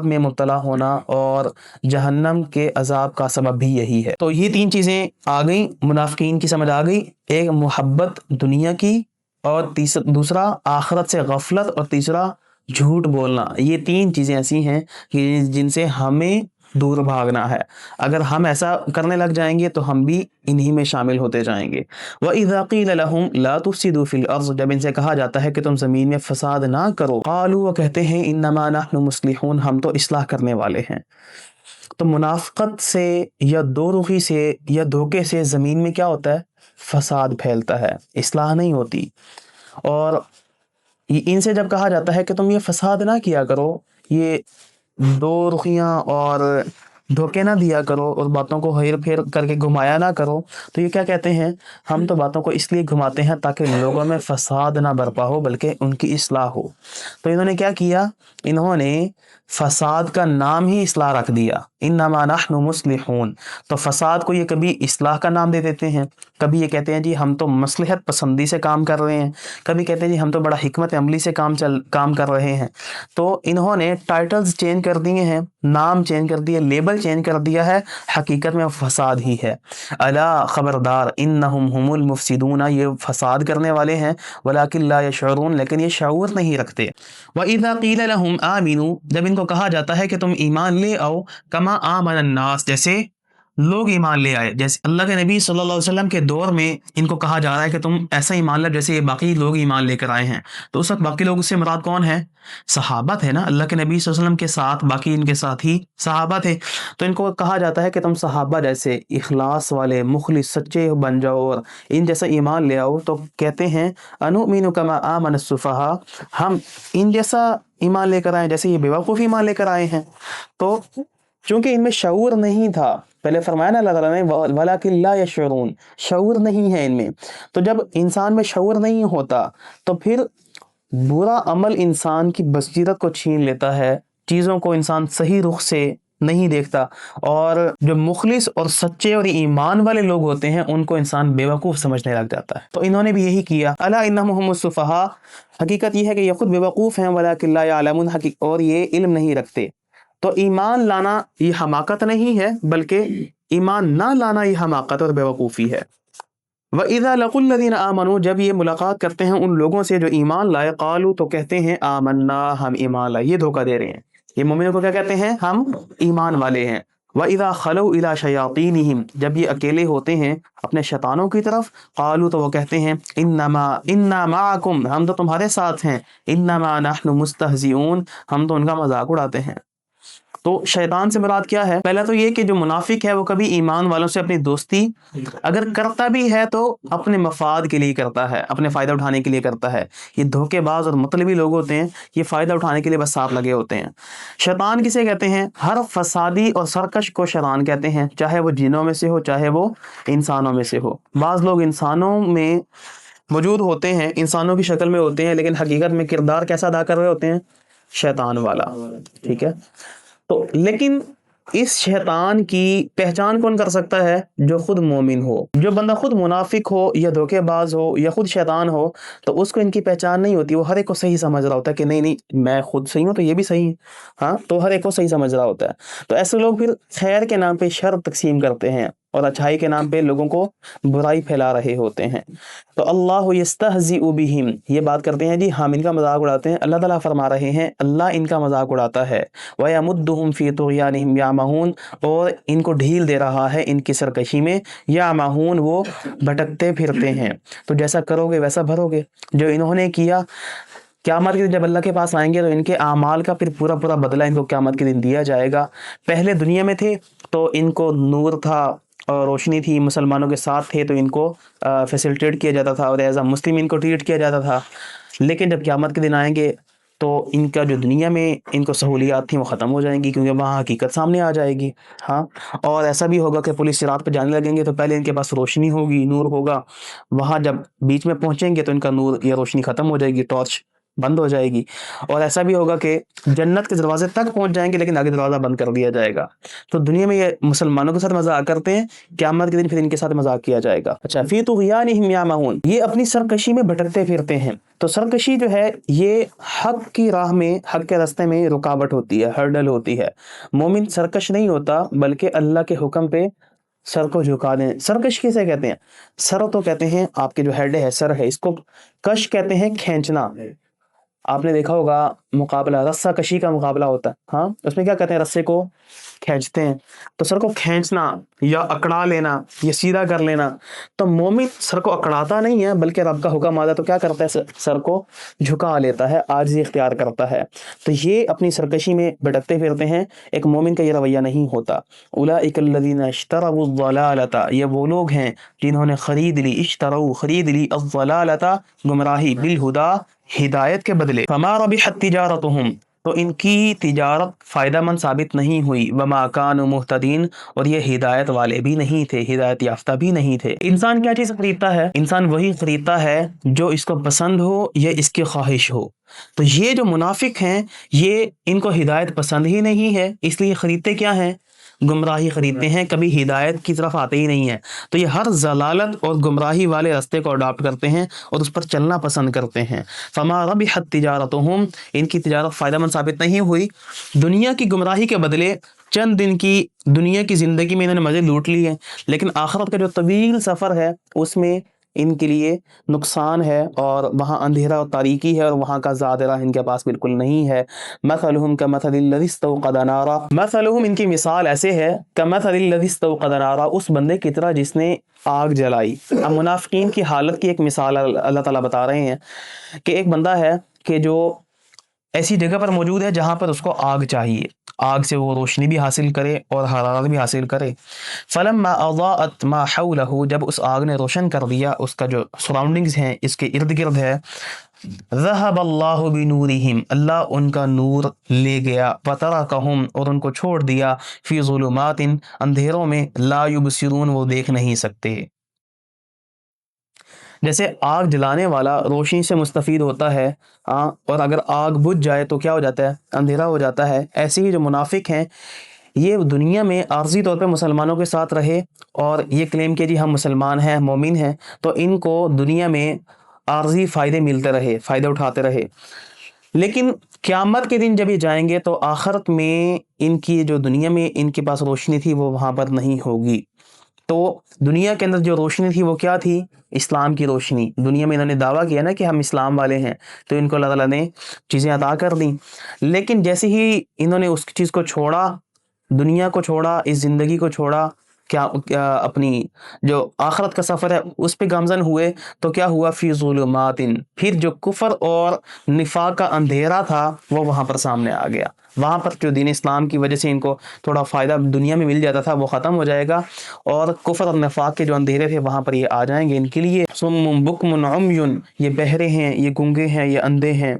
میں مبتلا ہونا اور جہنم کے عذاب کا سبب بھی یہی ہے۔ تو یہ تین چیزیں آ گئیں، منافقین کی سمجھ آ گئی، ایک محبت دنیا کی، اور دوسرا آخرت سے غفلت، اور تیسرا جھوٹ بولنا۔ یہ تین چیزیں ایسی ہیں کہ جن سے ہمیں دور بھاگنا ہے۔ اگر ہم ایسا کرنے لگ جائیں گے تو ہم بھی انہی میں شامل ہوتے جائیں گے۔ وَإِذَا قِيلَ لَهُمْ لَا تُفْسِدُوا فِي الْأَرْضِ، جب ان سے کہا جاتا ہے کہ تم زمین میں فساد نہ کرو، قالوا، وہ کہتے ہیں، انما نحن مصلحون، ہم تو اصلاح کرنے والے ہیں۔ تو منافقت سے یا دو رخی سے یا دھوکے سے زمین میں کیا ہوتا ہے؟ فساد پھیلتا ہے، اصلاح نہیں ہوتی۔ اور ان سے جب کہا جاتا ہے کہ تم یہ فساد نہ کیا کرو، یہ دو رخیاں اور دھوکے نہ دیا کرو، اور باتوں کو ہیر پھیر کر کے گھمایا نہ کرو، تو یہ کیا کہتے ہیں؟ ہم تو باتوں کو اس لیے گھماتے ہیں تاکہ لوگوں میں فساد نہ برپا ہو بلکہ ان کی اصلاح ہو۔ تو انہوں نے کیا کیا؟ انہوں نے فساد کا نام ہی اصلاح رکھ دیا، انما نحن مصلحون۔ تو فساد کو یہ کبھی اصلاح کا نام دے دیتے ہیں، کبھی یہ کہتے ہیں جی ہم تو مصلحت پسندی سے کام کر رہے ہیں، کبھی کہتے ہیں جی ہم تو بڑا حکمت عملی سے کام کر رہے ہیں۔ تو انہوں نے ٹائٹلز چینج کر دیے ہیں، نام چینج کر دیے، لیبل چینج کر دیا ہے، حقیقت میں فساد ہی ہے۔ الا، خبردار، انہم هم المفسدون، یہ فساد کرنے والے ہیں، ولکن لا یشعرون، لیکن یہ شعور نہیں رکھتے۔ وَإِذَا قِيلَ لَهُمْ آمِنُوا، جب ان کو کہا جاتا ہے کہ تم ایمان لے آؤ، کما آمن الناس، جیسے لوگ ایمان لے آئے، جیسے اللہ کے نبی صلی اللہ علیہ وسلم کے دور میں ان کو کہا جا رہا ہے کہ تم ایسا ایمان لے جیسے یہ باقی لوگ ایمان لے کر آئے ہیں۔ تو اس وقت باقی لوگ سے مراد کون ہے؟ صحابہ تھے نا، اللہ کے نبی صلی اللہ علیہ وسلم کے ساتھ باقی ان کے ساتھ ہی صحابہ تھے۔ تو ان کو کہا جاتا ہے کہ تم صحابہ جیسے اخلاص والے، مخلص، سچے بن جاؤ اور ان جیسا ایمان لے آؤ۔ تو کہتے ہیں انؤمن کما آمن السفہاء، ہم ان جیسا ایمان لے کر آئے جیسے یہ بیوقوف ایمان لے کر آئے ہیں۔ تو چونکہ ان میں شعور نہیں تھا، پہلے فرمایا نا اللہ تعالیٰ نے وَلَكِنْ لَا يَشْعُرُونَ، شعور نہیں ہے ان میں۔ تو جب انسان میں شعور نہیں ہوتا تو پھر برا عمل انسان کی بصیرت کو چھین لیتا ہے، چیزوں کو انسان صحیح رخ سے نہیں دیکھتا، اور جو مخلص اور سچے اور ایمان والے لوگ ہوتے ہیں ان کو انسان بیوقوف سمجھنے لگ جاتا ہے۔ تو انہوں نے بھی یہی کیا، الا انہم هم السفہاء، حقیقت یہ ہے کہ یہ خود بیوقوف ہیں، ولکن لا یعلمون، اور یہ علم نہیں رکھتے۔ تو ایمان لانا یہ حماقت نہیں ہے بلکہ ایمان نہ لانا یہ حماقت اور بیوقوفی ہے۔ وَإِذَا لَقُوا الَّذِينَ آمَنُوا، جب یہ ملاقات کرتے ہیں ان لوگوں سے جو ایمان لائے، قالوا، تو کہتے ہیں آمنا، ہم ایمان لائے۔ یہ دھوکہ دے رہے ہیں، یہ مومنوں کو کیا کہتے ہیں؟ ہم ایمان والے ہیں۔ وَإِذَا خَلَوْا إِلَىٰ شَيَاطِينِهِمْ، جب یہ اکیلے ہوتے ہیں اپنے شیطانوں کی طرف، قالوا، تو وہ کہتے ہیں اِنَّا مَعَكُمْ، ہم تو تمہارے ساتھ ہیں، اِنَّمَا نَحْنُ مُسْتَهْزِئُونَ، ہم تو ان کا مذاق اڑاتے ہیں۔ تو شیطان سے مراد کیا ہے؟ پہلا تو یہ کہ جو منافق ہے وہ کبھی ایمان والوں سے اپنی دوستی اگر کرتا بھی ہے تو اپنے مفاد کے لیے کرتا ہے، اپنے فائدہ اٹھانے کے لیے کرتا ہے۔ یہ دھوکے باز اور مطلبی لوگ ہوتے ہیں، یہ فائدہ اٹھانے کے لیے بس ساتھ لگے ہوتے ہیں۔ شیطان کسے کہتے ہیں؟ ہر فسادی اور سرکش کو شیطان کہتے ہیں، چاہے وہ جنوں میں سے ہو چاہے وہ انسانوں میں سے ہو۔ بعض لوگ انسانوں میں موجود ہوتے ہیں، انسانوں کی شکل میں ہوتے ہیں، لیکن حقیقت میں کردار کیسا ادا کر رہے ہوتے ہیں؟ شیطان والا، ٹھیک ہے؟ تو لیکن اس شیطان کی پہچان کون کر سکتا ہے؟ جو خود مومن ہو۔ جو بندہ خود منافق ہو یا دھوکے باز ہو یا خود شیطان ہو تو اس کو ان کی پہچان نہیں ہوتی، وہ ہر ایک کو صحیح سمجھ رہا ہوتا ہے کہ نہیں میں خود صحیح ہوں تو یہ بھی صحیح ہے، ہاں، تو ہر ایک کو صحیح سمجھ رہا ہوتا ہے۔ تو ایسے لوگ پھر خیر کے نام پہ شر تقسیم کرتے ہیں، اور اچھائی کے نام پہ لوگوں کو برائی پھیلا رہے ہوتے ہیں۔ تو اللہ یستہزئ بہم، یہ بات کرتے ہیں جی ہم ان کا مذاق اڑاتے ہیں، اللہ تعالیٰ فرما رہے ہیں اللہ ان کا مذاق اڑاتا ہے۔ وَيَمُدُّهُمْ فِي طُغْيَانِهِمْ يَعْمَهُونَ، اور ان کو ڈھیل دے رہا ہے ان کی سرکشی میں، یعمہون، وہ بھٹکتے پھرتے ہیں۔ تو جیسا کرو گے ویسا بھرو گے، جو انہوں نے کیا قیامت کے دن جب اللہ کے پاس آئیں گے تو ان کے اعمال کا پھر پورا پورا بدلہ ان کو قیامت کے دن دیا جائے گا۔ پہلے دنیا میں تھے تو ان کو نور تھا اور روشنی تھی، مسلمانوں کے ساتھ تھے تو ان کو فیسلٹیٹ کیا جاتا تھا اور ایز اے مسلم ان کو ٹریٹ کیا جاتا تھا، لیکن جب قیامت کے دن آئیں گے تو ان کا جو دنیا میں ان کو سہولیات تھیں وہ ختم ہو جائیں گی، کیونکہ وہاں حقیقت سامنے آ جائے گی۔ ہاں، اور ایسا بھی ہوگا کہ پولیس صراط پہ جانے لگیں گے تو پہلے ان کے پاس روشنی ہوگی، نور ہوگا، وہاں جب بیچ میں پہنچیں گے تو ان کا نور یا روشنی ختم ہو جائے گی، ٹارچ بند ہو جائے گی۔ اور ایسا بھی ہوگا کہ جنت کے دروازے تک پہنچ جائیں گے لیکن آگے دروازہ بند کر دیا جائے گا۔ تو دنیا میں یہ مسلمانوں کے ساتھ مذاق کرتے ہیں، قیامت کے دن پھر ان کے ساتھ مذاق کیا جائے گا۔ اچھا، فی طغیانہم یعمہون، یہ اپنی سرکشی میں بھٹکتے پھرتے ہیں۔ تو سرکشی جو ہے یہ حق کی راہ میں، حق کے راستے میں رکاوٹ ہوتی ہے، ہرڈل ہوتی ہے۔ مومن سرکش نہیں ہوتا بلکہ اللہ کے حکم پہ سر کو جھکا دیں۔ سرکش کسے کہتے ہیں؟ سر تو کہتے ہیں آپ کے جو ہیڈ ہے، سر ہے، اس کو کش کہتے ہیں کھینچنا۔ آپ نے دیکھا ہوگا مقابلہ رسہ کشی کا مقابلہ ہوتا ہے، ہاں، اس میں کیا کہتے ہیں؟ رسے کو کھینچتے ہیں، تو سر کو کھینچنا یا اکڑا لینا یا سیدھا کر لینا۔ تو مومن سر کو اکڑاتا نہیں ہے بلکہ رب کا حکم آتا ہے تو کیا کرتا ہے؟ سر کو جھکا لیتا ہے، عاجزی اختیار کرتا ہے۔ تو یہ اپنی سرکشی میں بھٹکتے پھرتے ہیں، ایک مومن کا یہ رویہ نہیں ہوتا۔ اولئک الذین اشتروا الضلالۃ، یہ وہ لوگ ہیں جنہوں نے خرید لی، اشتروا خرید لی، الضلالۃ گمراہی، بالہدیٰ ہدایت کے بدلے، فما ربحت تجارتہم، تو ان کی تجارت فائدہ مند ثابت نہیں ہوئی، وما کانوا مہتدین، اور یہ ہدایت والے بھی نہیں تھے، ہدایت یافتہ بھی نہیں تھے۔ انسان کیا چیز خریدتا ہے؟ انسان وہی خریدتا ہے جو اس کو پسند ہو یا اس کی خواہش ہو۔ تو یہ جو منافق ہیں یہ ان کو ہدایت پسند ہی نہیں ہے، اس لیے خریدتے کیا ہیں؟ گمراہی خریدتے ہیں، کبھی ہدایت کی طرف آتے ہی نہیں ہیں۔ تو یہ ہر ضلالت اور گمراہی والے راستے کو اڈاپٹ کرتے ہیں اور اس پر چلنا پسند کرتے ہیں۔ فما ربحت تجارتہم، ان کی تجارت فائدہ مند ثابت نہیں ہوئی، دنیا کی گمراہی کے بدلے چند دن کی دنیا کی زندگی میں انہوں نے مزے لوٹ لیے، لیکن آخرت کا جو طویل سفر ہے اس میں ان کے لیے نقصان ہے، اور وہاں اندھیرا اور تاریکی ہے، اور وہاں کا زیادہ ان کے پاس بالکل نہیں ہے۔ مثلہم کمثل الذی استوقد نارا، مثلہم، ان کی مثال ایسے ہے، کمثل الذی استوقد نارا، اس بندے کی طرح جس نے آگ جلائی۔ اب منافقین کی حالت کی ایک مثال اللہ تعالیٰ بتا رہے ہیں کہ ایک بندہ ہے کہ جو ایسی جگہ پر موجود ہے جہاں پر اس کو آگ چاہیے، آگ سے وہ روشنی بھی حاصل کرے اور حرارت بھی حاصل کرے۔ فلما اضاءت ما حولہ، جب اس آگ نے روشن کر دیا اس کا جو سراؤنڈنگز ہیں، اس کے ارد گرد ہے، ذہب اللہ بنورہم، اللہ ان کا نور لے گیا، وترکہم، اور ان کو چھوڑ دیا، فی ظلمات، اندھیروں میں، لا یبصرون، وہ دیکھ نہیں سکتے۔ جیسے آگ جلانے والا روشنی سے مستفید ہوتا ہے، اور اگر آگ بجھ جائے تو کیا ہو جاتا ہے؟ اندھیرا ہو جاتا ہے۔ ایسے ہی جو منافق ہیں یہ دنیا میں عارضی طور پہ مسلمانوں کے ساتھ رہے اور یہ کلیم کہ جی ہم مسلمان ہیں، مومن ہیں، تو ان کو دنیا میں عارضی فائدے ملتے رہے، فائدے اٹھاتے رہے، لیکن قیامت کے دن جب یہ جائیں گے تو آخرت میں ان کی جو دنیا میں ان کے پاس روشنی تھی وہ وہاں پر نہیں ہوگی۔ تو دنیا کے اندر جو روشنی تھی وہ کیا تھی؟ اسلام کی روشنی۔ دنیا میں انہوں نے دعویٰ کیا نا کہ ہم اسلام والے ہیں، تو ان کو اللہ تعالیٰ نے چیزیں عطا کر دیں، لیکن جیسے ہی انہوں نے اس چیز کو چھوڑا، دنیا کو چھوڑا، اس زندگی کو چھوڑا، کیا اپنی جو آخرت کا سفر ہے اس پہ گامزن ہوئے، تو کیا ہوا؟ فی ظلمات، پھر جو کفر اور نفاق کا اندھیرا تھا وہ وہاں پر سامنے آ گیا۔ وہاں پر جو دین اسلام کی وجہ سے ان کو تھوڑا فائدہ دنیا میں مل جاتا تھا وہ ختم ہو جائے گا، اور کفر اور نفاق کے جو اندھیرے تھے وہاں پر یہ آ جائیں گے۔ ان کے لیے صم بکم عمی، یہ بہرے ہیں، یہ گونگے ہیں، یہ اندھے ہیں،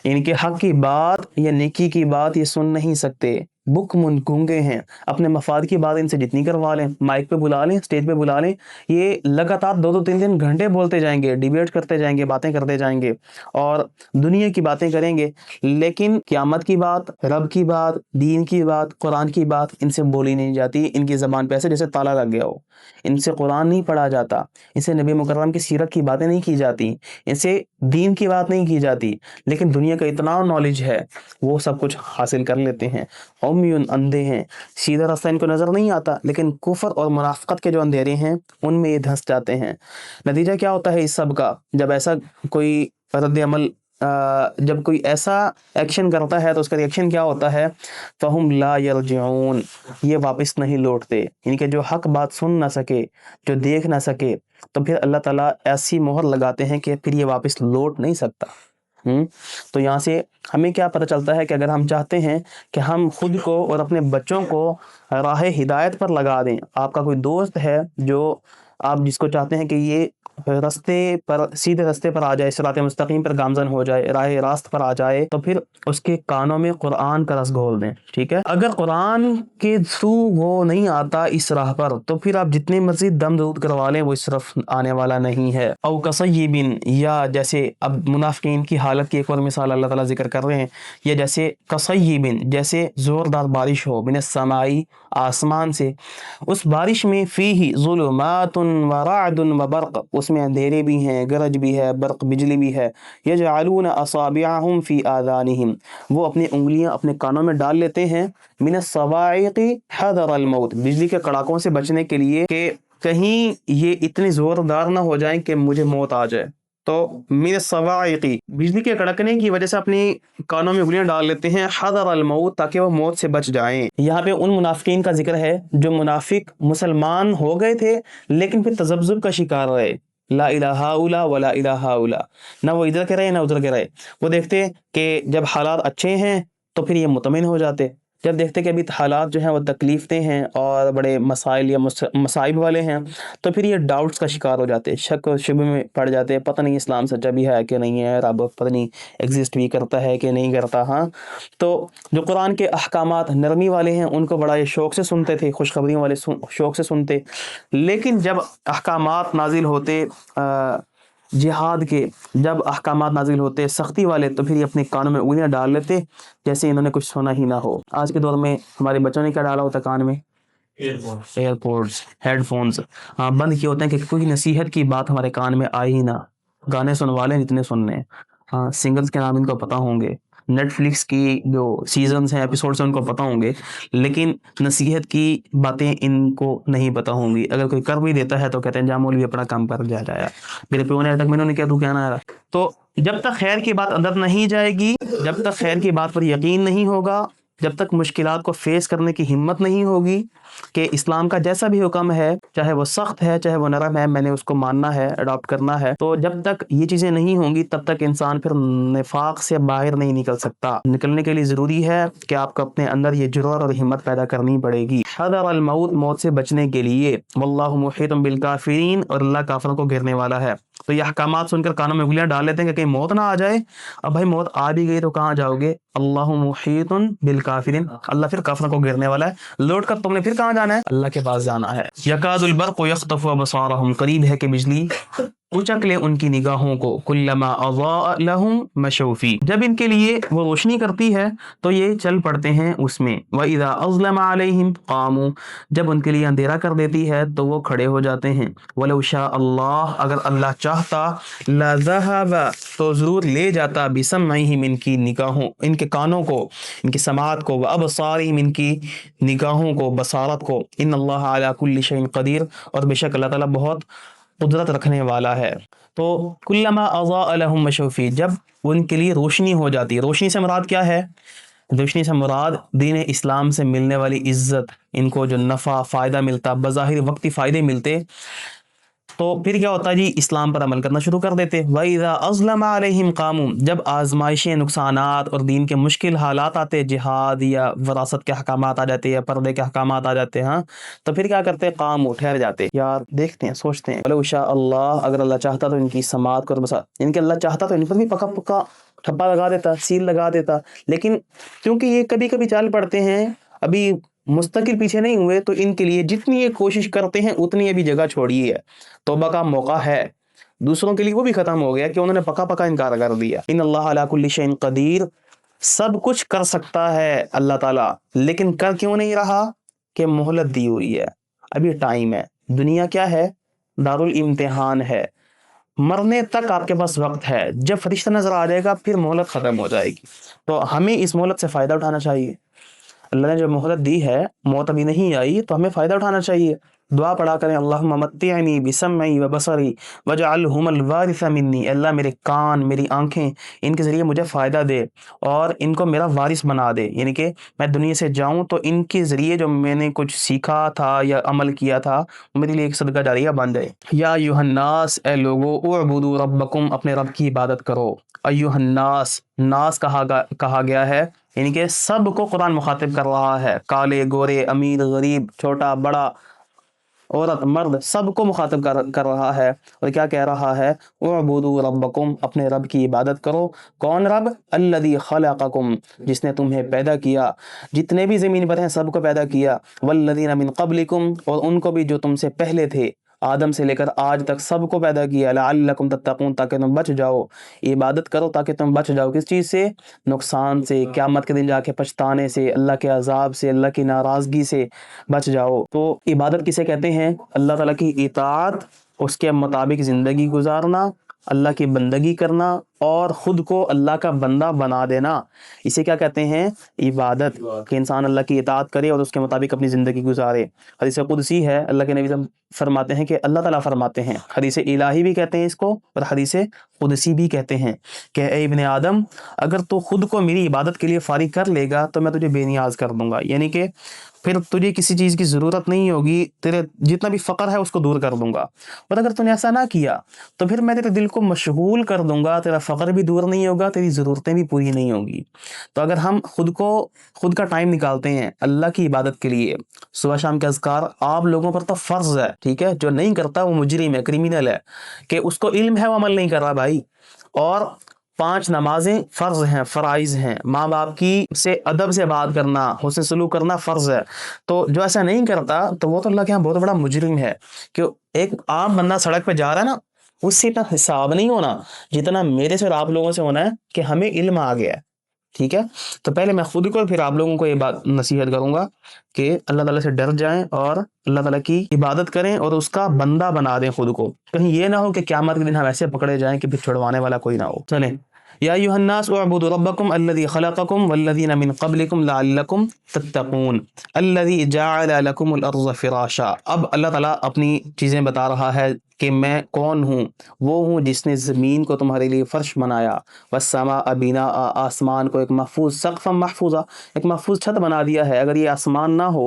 ان کے حق کی بات یا نیکی کی بات یہ سن نہیں سکتے، بکمن، گونگے ہیں، اپنے مفاد کی بات ان سے جتنی کروا لیں، مائک پہ بلا لیں، سٹیج پہ بلا لیں، یہ لگاتار 2-3 گھنٹے بولتے جائیں گے، ڈیبیٹ کرتے جائیں گے، باتیں کرتے جائیں گے اور دنیا کی باتیں کریں گے، لیکن قیامت کی بات، رب کی بات، دین کی بات، قرآن کی بات ان سے بولی نہیں جاتی۔ ان کی زبان پہ ایسے جیسے تالا لگ گیا ہو، ان سے قرآن نہیں پڑھا جاتا، ان سے نبی مکرم کی سیرت کی باتیں نہیں کی جاتی، ان سے دین کی بات نہیں کی جاتی، لیکن دنیا کا اتنا نالج ہے وہ سب کچھ حاصل کر لیتے ہیں۔ عمیٌ اندھے ہیں، سیدھا راستہ ان کو نظر نہیں آتا، لیکن کفر اور منافقت کے جو اندھیرے ہیں ان میں یہ دھنس جاتے ہیں۔ نتیجہ کیا ہوتا ہے اس سب کا؟ جب ایسا کوئی رد عمل جب کوئی ایسا ایکشن کرتا ہے تو اس کا ریئیکشن کیا ہوتا ہے؟ فَهُمْ لَا يَرْجِعُونَ، یہ واپس نہیں لوٹتے، یعنی کہ جو حق بات سن نہ سکے، جو دیکھ نہ سکے، تو پھر اللہ تعالیٰ ایسی مہر لگاتے ہیں کہ پھر یہ واپس لوٹ نہیں سکتا۔ تو یہاں سے ہمیں کیا پتہ چلتا ہے کہ اگر ہم چاہتے ہیں کہ ہم خود کو اور اپنے بچوں کو راہ ہدایت پر لگا دیں، آپ کا کوئی دوست ہے جو آپ جس کو چاہتے ہیں کہ یہ رستے پر، سیدھے رستے پر آ جائے، صراط مستقیم پر گامزن ہو جائے، راہ راست پر آ جائے، تو پھر اس کے کانوں میں قرآن کا رس گھول دیں، ٹھیک ہے؟ اگر قرآن کے تھرو وہ نہیں آتا اس راہ پر، تو پھر آپ جتنے مرضی دم درود کروا لیں وہ اس طرف آنے والا نہیں ہے۔ او کصیب، یا جیسے اب منافقین کی حالت کی ایک اور مثال اللہ تعالیٰ ذکر کر رہے ہیں، یا جیسے کصیب، جیسے زوردار بارش ہو، من السماء، آسمان سے، اس بارش میں فیہ ظلمات و رعد و برق، اس میں اندھیرے بھی ہیں، گرج بھی ہے، برق بجلی بھی ہے، یجعلون اصابعہم فی آذانہم، وہ اپنی انگلیاں اپنے کانوں میں ڈال لیتے ہیں، من الصواعق حذر الموت، بجلی کے کڑاکوں سے بچنے کے لیے کہ کہیں یہ اتنی زوردار نہ ہو جائیں کہ مجھے موت آ جائے، تو من الصواعق، بجلی کے کڑکنے کی وجہ سے اپنی کانوں میں انگلیاں ڈال لیتے ہیں، حذر الموت، تاکہ وہ موت سے بچ جائیں۔ یہاں پہ ان منافقین کا ذکر ہے جو منافق مسلمان ہو گئے تھے لیکن پھر تذبذب کا شکار رہے، لا الہ الا ولا الہ الا، نہ وہ ادھر کے رہے نہ ادھر کے رہے، وہ دیکھتے کہ جب حالات اچھے ہیں تو پھر یہ مطمئن ہو جاتے، جب دیکھتے کہ ابھی حالات جو ہیں وہ تکلیف دہ ہیں اور بڑے مسائل یا مصائب والے ہیں، تو پھر یہ ڈاؤٹس کا شکار ہو جاتے، شک و شبہ میں پڑ جاتے، پتہ نہیں اسلام سچا بھی ہے کہ نہیں ہے، رب پتہ نہیں ایگزسٹ بھی کرتا ہے کہ نہیں کرتا۔ ہاں، تو جو قرآن کے احکامات نرمی والے ہیں ان کو بڑا یہ شوق سے سنتے تھے، خوشخبریوں والے شوق سے سنتے، لیکن جب احکامات نازل ہوتے جہاد کے، جب احکامات نازل ہوتے سختی والے، تو پھر یہ اپنے کانوں میں انگلیاں ڈال لیتے جیسے انہوں نے کچھ سنا ہی نہ ہو۔ آج کے دور میں ہمارے بچوں نے کیا ڈالا ہوتا کان میں؟ ایئر پوڈز، ہیڈ فونز، ہاں، بند کیے ہوتے ہیں کہ کوئی نصیحت کی بات ہمارے کان میں آئے ہی نہ، گانے سنوا لیں جتنے سننے ہیں، ہاں، سنگلز کے نام ان کو پتہ ہوں گے، نیٹ فلکس کی جو سیزنز ہیں، ایپیسوڈز ہیں، ان کو پتہ ہوں گے، لیکن نصیحت کی باتیں ان کو نہیں پتہ ہوں گی۔ اگر کوئی کر بھی دیتا ہے تو کہتے ہیں جا مولوی اپنا کام کر جا جایا، میرے پیو نے تک میں نے کیا تو کیا نہ آ رہا۔ تو جب تک خیر کی بات اندر نہیں جائے گی، جب تک خیر کی بات پر یقین نہیں ہوگا، جب تک مشکلات کو فیس کرنے کی ہمت نہیں ہوگی کہ اسلام کا جیسا بھی حکم ہے، چاہے وہ سخت ہے چاہے وہ نرم ہے، میں نے اس کو ماننا ہے، اڈاپٹ کرنا ہے، تو جب تک یہ چیزیں نہیں ہوں گی تب تک انسان پھر نفاق سے باہر نہیں نکل سکتا۔ نکلنے کے لیے ضروری ہے کہ آپ کو اپنے اندر یہ جرأت اور ہمت پیدا کرنی پڑے گی۔ حذر الموت، موت سے بچنے کے لیے، واللہ محیط بالکافرین، اور اللہ کافروں کو گھیرنے والا ہے۔ تو یہ احکامات سن کر کانوں میں انگلیاں ڈال لیتے ہیں کہ کہیں موت نہ آ جائے۔ اب بھائی موت آ بھی گئی تو کہاں جاؤ گے؟ اللہ محیط بالکافرین، اللہ پھر کافروں کو گھیرنے والا ہے، لوٹ کر تم نے پھر کہاں جانا ہے؟ اللہ کے پاس جانا ہے۔ یکاد البرق یخطف ابصارهم، قریب ہے کہ بجلی اچک لے ان کی نگاہوں کو، کلما اضاء لهم مشوا فیہ، جب ان کے لیے وہ روشنی کرتی ہے تو یہ چل پڑتے ہیں اس میں، واذا اظلم علیہم قاموا، جب ان کے لیے اندھیرا کر دیتی ہے تو وہ کھڑے ہو جاتے ہیں، ولو شاء اللہ، اگر اللہ چاہتا، لذهب، تو ضرور لے جاتا، بسمعہم، ان کی نگاہوں، ان کے کانوں کو، ان کی سماعت کو، وابصارہم، ان کی نگاہوں کو، بصارت کو، ان اللہ علی کل شیء قدیر، اور بے شک اللہ تعالیٰ بہت قدرت رکھنے والا ہے۔ تو کلما اضاء لهم مشوا فیہ، جب ان کے لیے روشنی ہو جاتی ہے، روشنی سے مراد کیا ہے؟ روشنی سے مراد دین اسلام سے ملنے والی عزت، ان کو جو نفع فائدہ ملتا، بظاہر وقتی فائدے ملتے، تو پھر کیا ہوتا جی؟ اسلام پر عمل کرنا شروع کر دیتے۔ وَإِذَا أَظْلَمَ عَلَيْهِمْ قَامُوا، جب آزمائشیں، نقصانات اور دین کے مشکل حالات آتے، جہاد یا وراثت کے احکامات آ جاتے یا پردے کے احکامات آ جاتے، ہاں، تو پھر کیا کرتے؟ قاموا، ٹھہر جاتے، یار دیکھتے ہیں، سوچتے ہیں، وَلَوْ شَاءَ اللَّهُ، اگر اللہ چاہتا تو ان کی سماعت کو، ان کے اللہ چاہتا تو ان پر بھی پکا پکا ٹھپا لگا دیتا، سیل لگا دیتا، لیکن کیونکہ یہ کبھی کبھی چال پڑتے ہیں، ابھی مستقل پیچھے نہیں ہوئے، تو ان کے لیے جتنی یہ کوشش کرتے ہیں اتنی ابھی جگہ چھوڑی ہے، توبہ کا موقع ہے۔ دوسروں کے لیے وہ بھی ختم ہو گیا کہ انہوں نے پکا پکا انکار کر دیا۔ ان اللہ علی کل شیء قدیر، سب کچھ کر سکتا ہے اللہ تعالیٰ، لیکن کر کیوں نہیں رہا؟ کہ مہلت دی ہوئی ہے، ابھی ٹائم ہے۔ دنیا کیا ہے؟ دارالامتحان ہے، مرنے تک آپ کے پاس وقت ہے، جب فرشتہ نظر آ جائے گا پھر مہلت ختم ہو جائے گی، تو ہمیں اس مہلت سے فائدہ اٹھانا چاہیے۔ اللہ نے جو مہلت دی ہے، موت ابھی نہیں آئی، تو ہمیں فائدہ اٹھانا چاہیے، دعا پڑھا کریں اللہم متعنی بسمعی و بصری وجعلہم الوارث منی، اللہ میرے کان، میری آنکھیں، ان کے ذریعے مجھے فائدہ دے اور ان کو میرا وارث بنا دے، یعنی کہ میں دنیا سے جاؤں تو ان کے ذریعے جو میں نے کچھ سیکھا تھا یا عمل کیا تھا وہ میرے لیے ایک صدقہ جاریہ بن جائے۔ یا ایھا الناس، اے لوگو، اعبدوا ربکم، اپنے رب کی عبادت کرو۔ ایھا الناس، ناس کہا گیا ہے، یعنی کہ سب کو قرآن مخاطب کر رہا ہے، کالے گورے، امیر غریب، چھوٹا بڑا، عورت مرد، سب کو مخاطب کر رہا ہے، اور کیا کہہ رہا ہے؟ اعبدوا ربکم، اپنے رب کی عبادت کرو۔ کون رب؟ الذی خلقکم، جس نے تمہیں پیدا کیا، جتنے بھی زمین پر ہیں سب کو پیدا کیا، والذین من قبلکم، اور ان کو بھی جو تم سے پہلے تھے، آدم سے لے کر آج تک سب کو پیدا کیا، لعلکم تتقون، تاکہ تم بچ جاؤ، عبادت کرو تاکہ تم بچ جاؤ، کس چیز سے؟ نقصان سے، قیامت کے دن جا کے پچھتانے سے، اللہ کے عذاب سے، اللہ کی ناراضگی سے بچ جاؤ۔ تو عبادت کسے کہتے ہیں؟ اللہ تعالیٰ کی اطاعت، اس کے مطابق زندگی گزارنا، اللہ کی بندگی کرنا اور خود کو اللہ کا بندہ بنا دینا، اسے کیا کہتے ہیں؟ عبادت، کہ انسان اللہ کی اطاعت کرے اور اس کے مطابق اپنی زندگی گزارے۔ حدیث قدسی ہے، اللہ کے نبی صلی اللہ علیہ وسلم فرماتے ہیں کہ اللہ تعالیٰ فرماتے ہیں، حدیث الہی بھی کہتے ہیں اس کو اور حدیث قدسی بھی کہتے ہیں کہ اے ابن آدم، اگر تو خود کو میری عبادت کے لیے فارغ کر لے گا تو میں تجھے بے نیاز کر دوں گا، یعنی کہ پھر تجھے کسی چیز کی ضرورت نہیں ہوگی، تیرے جتنا بھی فقر ہے اس کو دور کر دوں گا، اور اگر تو نے ایسا نہ کیا تو پھر میں تیرے دل کو مشغول کر دوں گا، تیرا فقر بھی دور نہیں ہوگا، تیری ضرورتیں بھی پوری نہیں ہوگی۔ تو اگر ہم خود کا ٹائم نکالتے ہیں اللہ کی عبادت کے لیے، صبح شام کے اذکار آپ لوگوں پر تو فرض ہے، ٹھیک ہے، جو نہیں کرتا وہ مجرم ہے، کرمینل ہے، کہ اس کو علم ہے وہ عمل نہیں کر رہا بھائی، اور 5 نمازیں فرض ہیں، فرائض ہیں، ماں باپ کی سے ادب سے بات کرنا، حسن سلوک کرنا فرض ہے، تو جو ایسا نہیں کرتا تو وہ تو اللہ کے یہاں بہت بڑا مجرم ہے، کہ ایک عام بندہ سڑک پہ جا رہا ہے نا، اس سے اتنا حساب نہیں ہونا جتنا میرے سے اور آپ لوگوں سے ہونا ہے کہ ہمیں علم آ گیا ہے، ٹھیک ہے۔ تو پہلے میں خود کو پھر آپ لوگوں کو یہ بات نصیحت کروں گا کہ اللہ تعالیٰ سے ڈر جائیں اور اللہ تعالیٰ کی عبادت کریں اور اس کا بندہ بنا دیں خود کو، کہیں یہ نہ ہو کہ قیامت کے دن ہم ایسے پکڑے جائیں کہ پھر چھڑوانے والا کوئی نہ ہو۔ چلیں، یا ایھا الناس اعبدوا ربکم الذی خلقکم والذین من قبلکم لعلکم تتقون الذی جعل لکم الارض فراشا۔ اب اللہ تعالیٰ اپنی چیزیں بتا رہا ہے کہ میں کون ہوں، وہ ہوں جس نے زمین کو تمہارے لیے فرش بنایا، والسماء بناء، آسمان کو ایک محفوظ سقفا محفوظہ، ایک محفوظ چھت بنا دیا ہے۔ اگر یہ آسمان نہ ہو،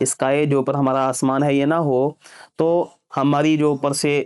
اسکائی جو اوپر ہمارا آسمان ہے یہ نہ ہو تو ہماری جو اوپر سے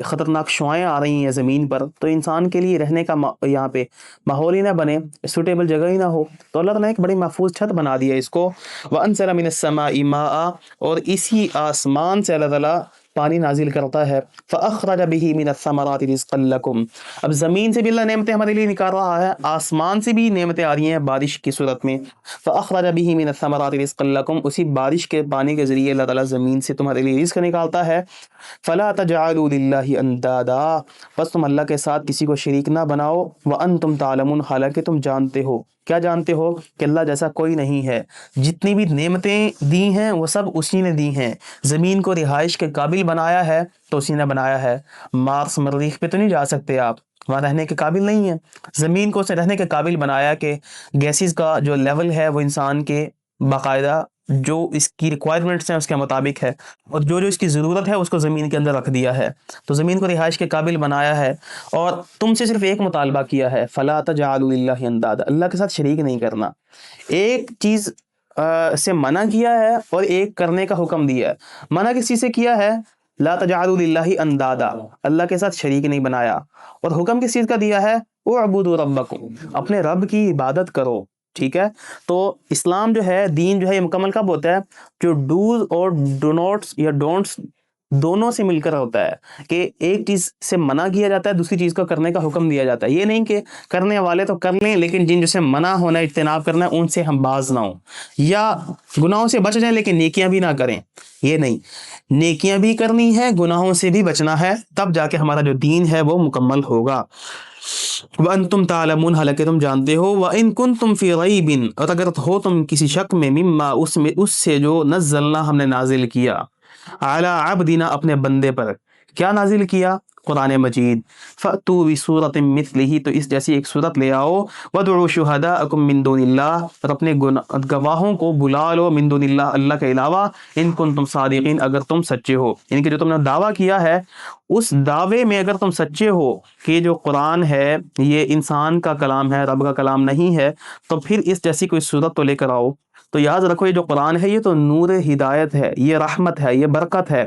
خطرناک شعائیں آ رہی ہیں زمین پر، تو انسان کے لیے رہنے کا یہاں پہ ماحول ہی نہ بنے، سوٹیبل جگہ ہی نہ ہو، تو اللہ تعالیٰ نے ایک بڑی محفوظ چھت بنا دی ہے اس کو۔ وَأَنزَلَ مِنَ السَّمَاءِ مَاءً، اور اسی آسمان سے اللہ تعالیٰ پانی نازل کرتا ہے، فَأَخْرَجَ بِهِ مِنَ الثَّمَرَاتِ رِزْقًا لَكُمْ، اب زمین سے بھی اللہ نعمتیں ہمارے لیے نکال رہا ہے، آسمان سے بھی نعمتیں آ رہی ہیں بارش کی صورت میں، فَأَخْرَجَ بِهِ مِنَ الثَّمَرَاتِ رِزْقًا لَكُمْ، اسی بارش کے پانی کے ذریعے اللہ تعالیٰ زمین سے تمہارے لیے رزق نکالتا ہے۔ فَلَا تَجْعَلُوا لِلَّهِ أَندَادًا، بس تم اللہ کے ساتھ کسی کو شریک نہ بناؤ، وَأَنْتُمْ تَعْلَمُونَ، حالانکہ تم جانتے ہو، کیا جانتے ہو؟ کہ اللہ جیسا کوئی نہیں ہے، جتنی بھی نعمتیں دی ہیں وہ سب اسی نے دی ہیں، زمین کو رہائش کے قابل بنایا ہے تو اسی نے بنایا ہے، مارس مریخ پہ تو نہیں جا سکتے آپ، وہاں رہنے کے قابل نہیں ہے، زمین کو اسے رہنے کے قابل بنایا کہ گیسز کا جو لیول ہے وہ انسان کے باقاعدہ جو اس کی ریکوائرمنٹس ہیں اس کے مطابق ہے، اور جو اس کی ضرورت ہے اس کو زمین کے اندر رکھ دیا ہے، تو زمین کو رہائش کے قابل بنایا ہے، اور تم سے صرف ایک مطالبہ کیا ہے، فَلَا تَجْعَلُوا لِلَّهِ أَندَادًا، اللہ کے ساتھ شریک نہیں کرنا، ایک چیز سے منع کیا ہے اور ایک کرنے کا حکم دیا ہے۔ منع کس چیز سے کیا ہے؟ لا تجعلوا للہ اندادا، اللہ کے ساتھ شریک نہیں بنایا، اور حکم کس چیز کا دیا ہے؟ اعبدوا ربکم، اپنے رب کی عبادت کرو، ٹھیک ہے۔ تو اسلام جو ہے، دین جو ہے، یہ مکمل کب ہوتا ہے؟ جو ڈوز اور ڈو ناٹس یا ڈونٹس دونوں سے مل کر ہوتا ہے، کہ ایک چیز سے منع کیا جاتا ہے، دوسری چیز کو کرنے کا حکم دیا جاتا ہے، یہ نہیں کہ کرنے والے تو کر لیں لیکن جن جسے منع ہونا ہے، اجتناب کرنا ہے، ان سے ہم باز نہ ہوں، یا گناہوں سے بچ جائیں لیکن نیکیاں بھی نہ کریں، یہ نہیں، نیکیاں بھی کرنی ہے، گناہوں سے بھی بچنا ہے، تب جا کے ہمارا جو دین ہے وہ مکمل ہوگا۔ وَأَنْتُمْ تَعْلَمُونَ، حالانکہ تم جانتے ہو، وَإِن كُنْتُمْ فِي رَيْبٍ، اور اگر ہو تم کسی شک میں، مما اس سے جو نزلنا ہم نے نازل کیا، علی عبدنا اپنے بندے پر، کیا نازل کیا؟ قرآن مجید، فَأْتُوا بِسُورَةٍ مِثْلِهِ، تو اس جیسی ایک صورت لے آؤ، وَادْعُوا شُهَدَاءَكُم مِّن دُونِ اللَّهِ، اور اپنے گواہوں کو بلا لو من دون اللہ، اللہ کے علاوہ، ان کنتم صادقین، اگر تم سچے ہو، یعنی کہ جو تم نے دعویٰ کیا ہے اس دعوے میں اگر تم سچے ہو کہ جو قرآن ہے یہ انسان کا کلام ہے، رب کا کلام نہیں ہے، تو پھر اس جیسی کوئی صورت تو لے کر آؤ۔ تو یاد رکھو یہ جو قرآن ہے یہ تو نور ہدایت ہے، یہ رحمت ہے، یہ برکت ہے۔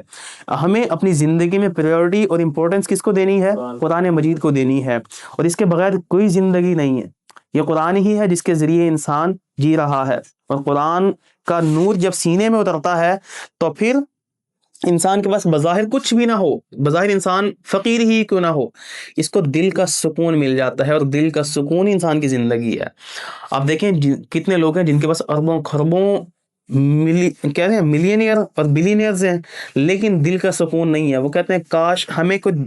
ہمیں اپنی زندگی میں پریورٹی اور امپورٹنس کس کو دینی ہے؟ قرآن مجید کو دینی ہے، اور اس کے بغیر کوئی زندگی نہیں ہے۔ یہ قرآن ہی ہے جس کے ذریعے انسان جی رہا ہے، اور قرآن کا نور جب سینے میں اترتا ہے تو پھر انسان کے پاس بظاہر کچھ بھی نہ ہو، بظاہر انسان فقیر ہی کیوں نہ ہو، اس کو دل کا سکون مل جاتا ہے، اور دل کا سکون انسان کی زندگی ہے۔ آپ دیکھیں کتنے لوگ ہیں جن کے پاس اربوں خربوں کہتے ہیں ملینئر اور بلینئرز ہیں، لیکن دل کا سکون نہیں ہے۔ وہ کہتے ہیں کاش ہمیں کوئی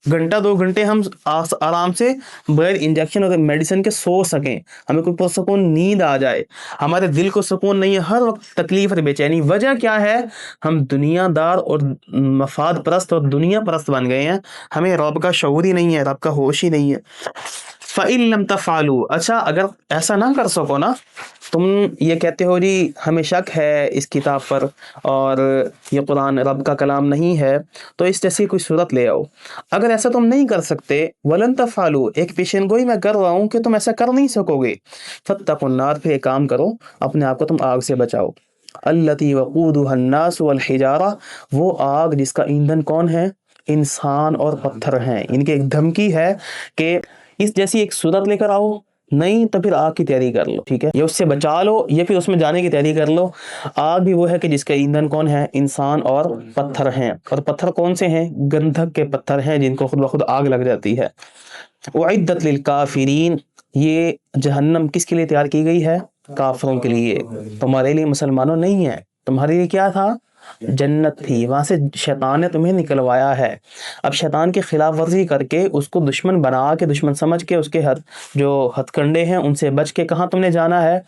گھنٹہ 2 گھنٹے ہم آرام سے بغیر انجیکشن اور میڈیسن کے سو سکیں، ہمیں کوئی پرسکون نیند آ جائے۔ ہمارے دل کو سکون نہیں ہے، ہر وقت تکلیف اور بے چینی۔ وجہ کیا ہے؟ ہم دنیا دار اور مفاد پرست اور دنیا پرست بن گئے ہیں، ہمیں رب کا شعور ہی نہیں ہے، رب کا ہوش ہی نہیں ہے۔ فَإِن لَمْ تَفْعَلُوا، اچھا اگر ایسا نہ کر سکو نا، تم یہ کہتے ہو جی ہمیں شک ہے اس کتاب پر اور یہ قرآن رب کا کلام نہیں ہے، تو اس جیسی کوئی صورت لے آؤ۔ اگر ایسا تم نہیں کر سکتے، وَلَن تَفْعَلُوا، ایک پیشین گوئی میں کر رہا ہوں کہ تم ایسا کر نہیں سکو گے، فَاتَّقُوا النَّارَ، پھر ایک کام کرو، اپنے آپ کو تم آگ سے بچاؤ، الَّتِي وَقُودُهَا النَّاسُ وَالْحِجَارَةُ، وہ آگ جس کا ایندھن کون ہے؟ انسان اور پتھر ہیں۔ ان کی ایک دھمکی ہے کہ اس جیسی ایک صورت لے کر آؤ، نہیں تو پھر آگ کی تیاری کر لو، ٹھیک ہے، یا اس سے بچا لو یا پھر اس میں جانے کی تیاری کر لو۔ آگ بھی وہ ہے کہ جس کا ایندھن کون ہے؟ انسان اور پتھر ہیں، اور پتھر کون سے ہیں؟ گندھک کے پتھر ہیں جن کو خود بخود آگ لگ جاتی ہے۔ اعدت للکافرین، یہ جہنم کس کے لیے تیار کی گئی ہے؟ کافروں کے لیے، تمہارے لیے مسلمانوں نہیں ہے۔ تمہارے لیے کیا تھا؟ جنت تھی، وہاں سے شیطان نے تمہیں نکلوایا ہے۔ اب شیطان کی خلاف ورزی کر کے اس کو دشمن بنا کے، دشمن سمجھ کے، اس کے جو ہتھ کنڈے ہیں ان سے بچ کے کہاں تم نے جانا ہے؟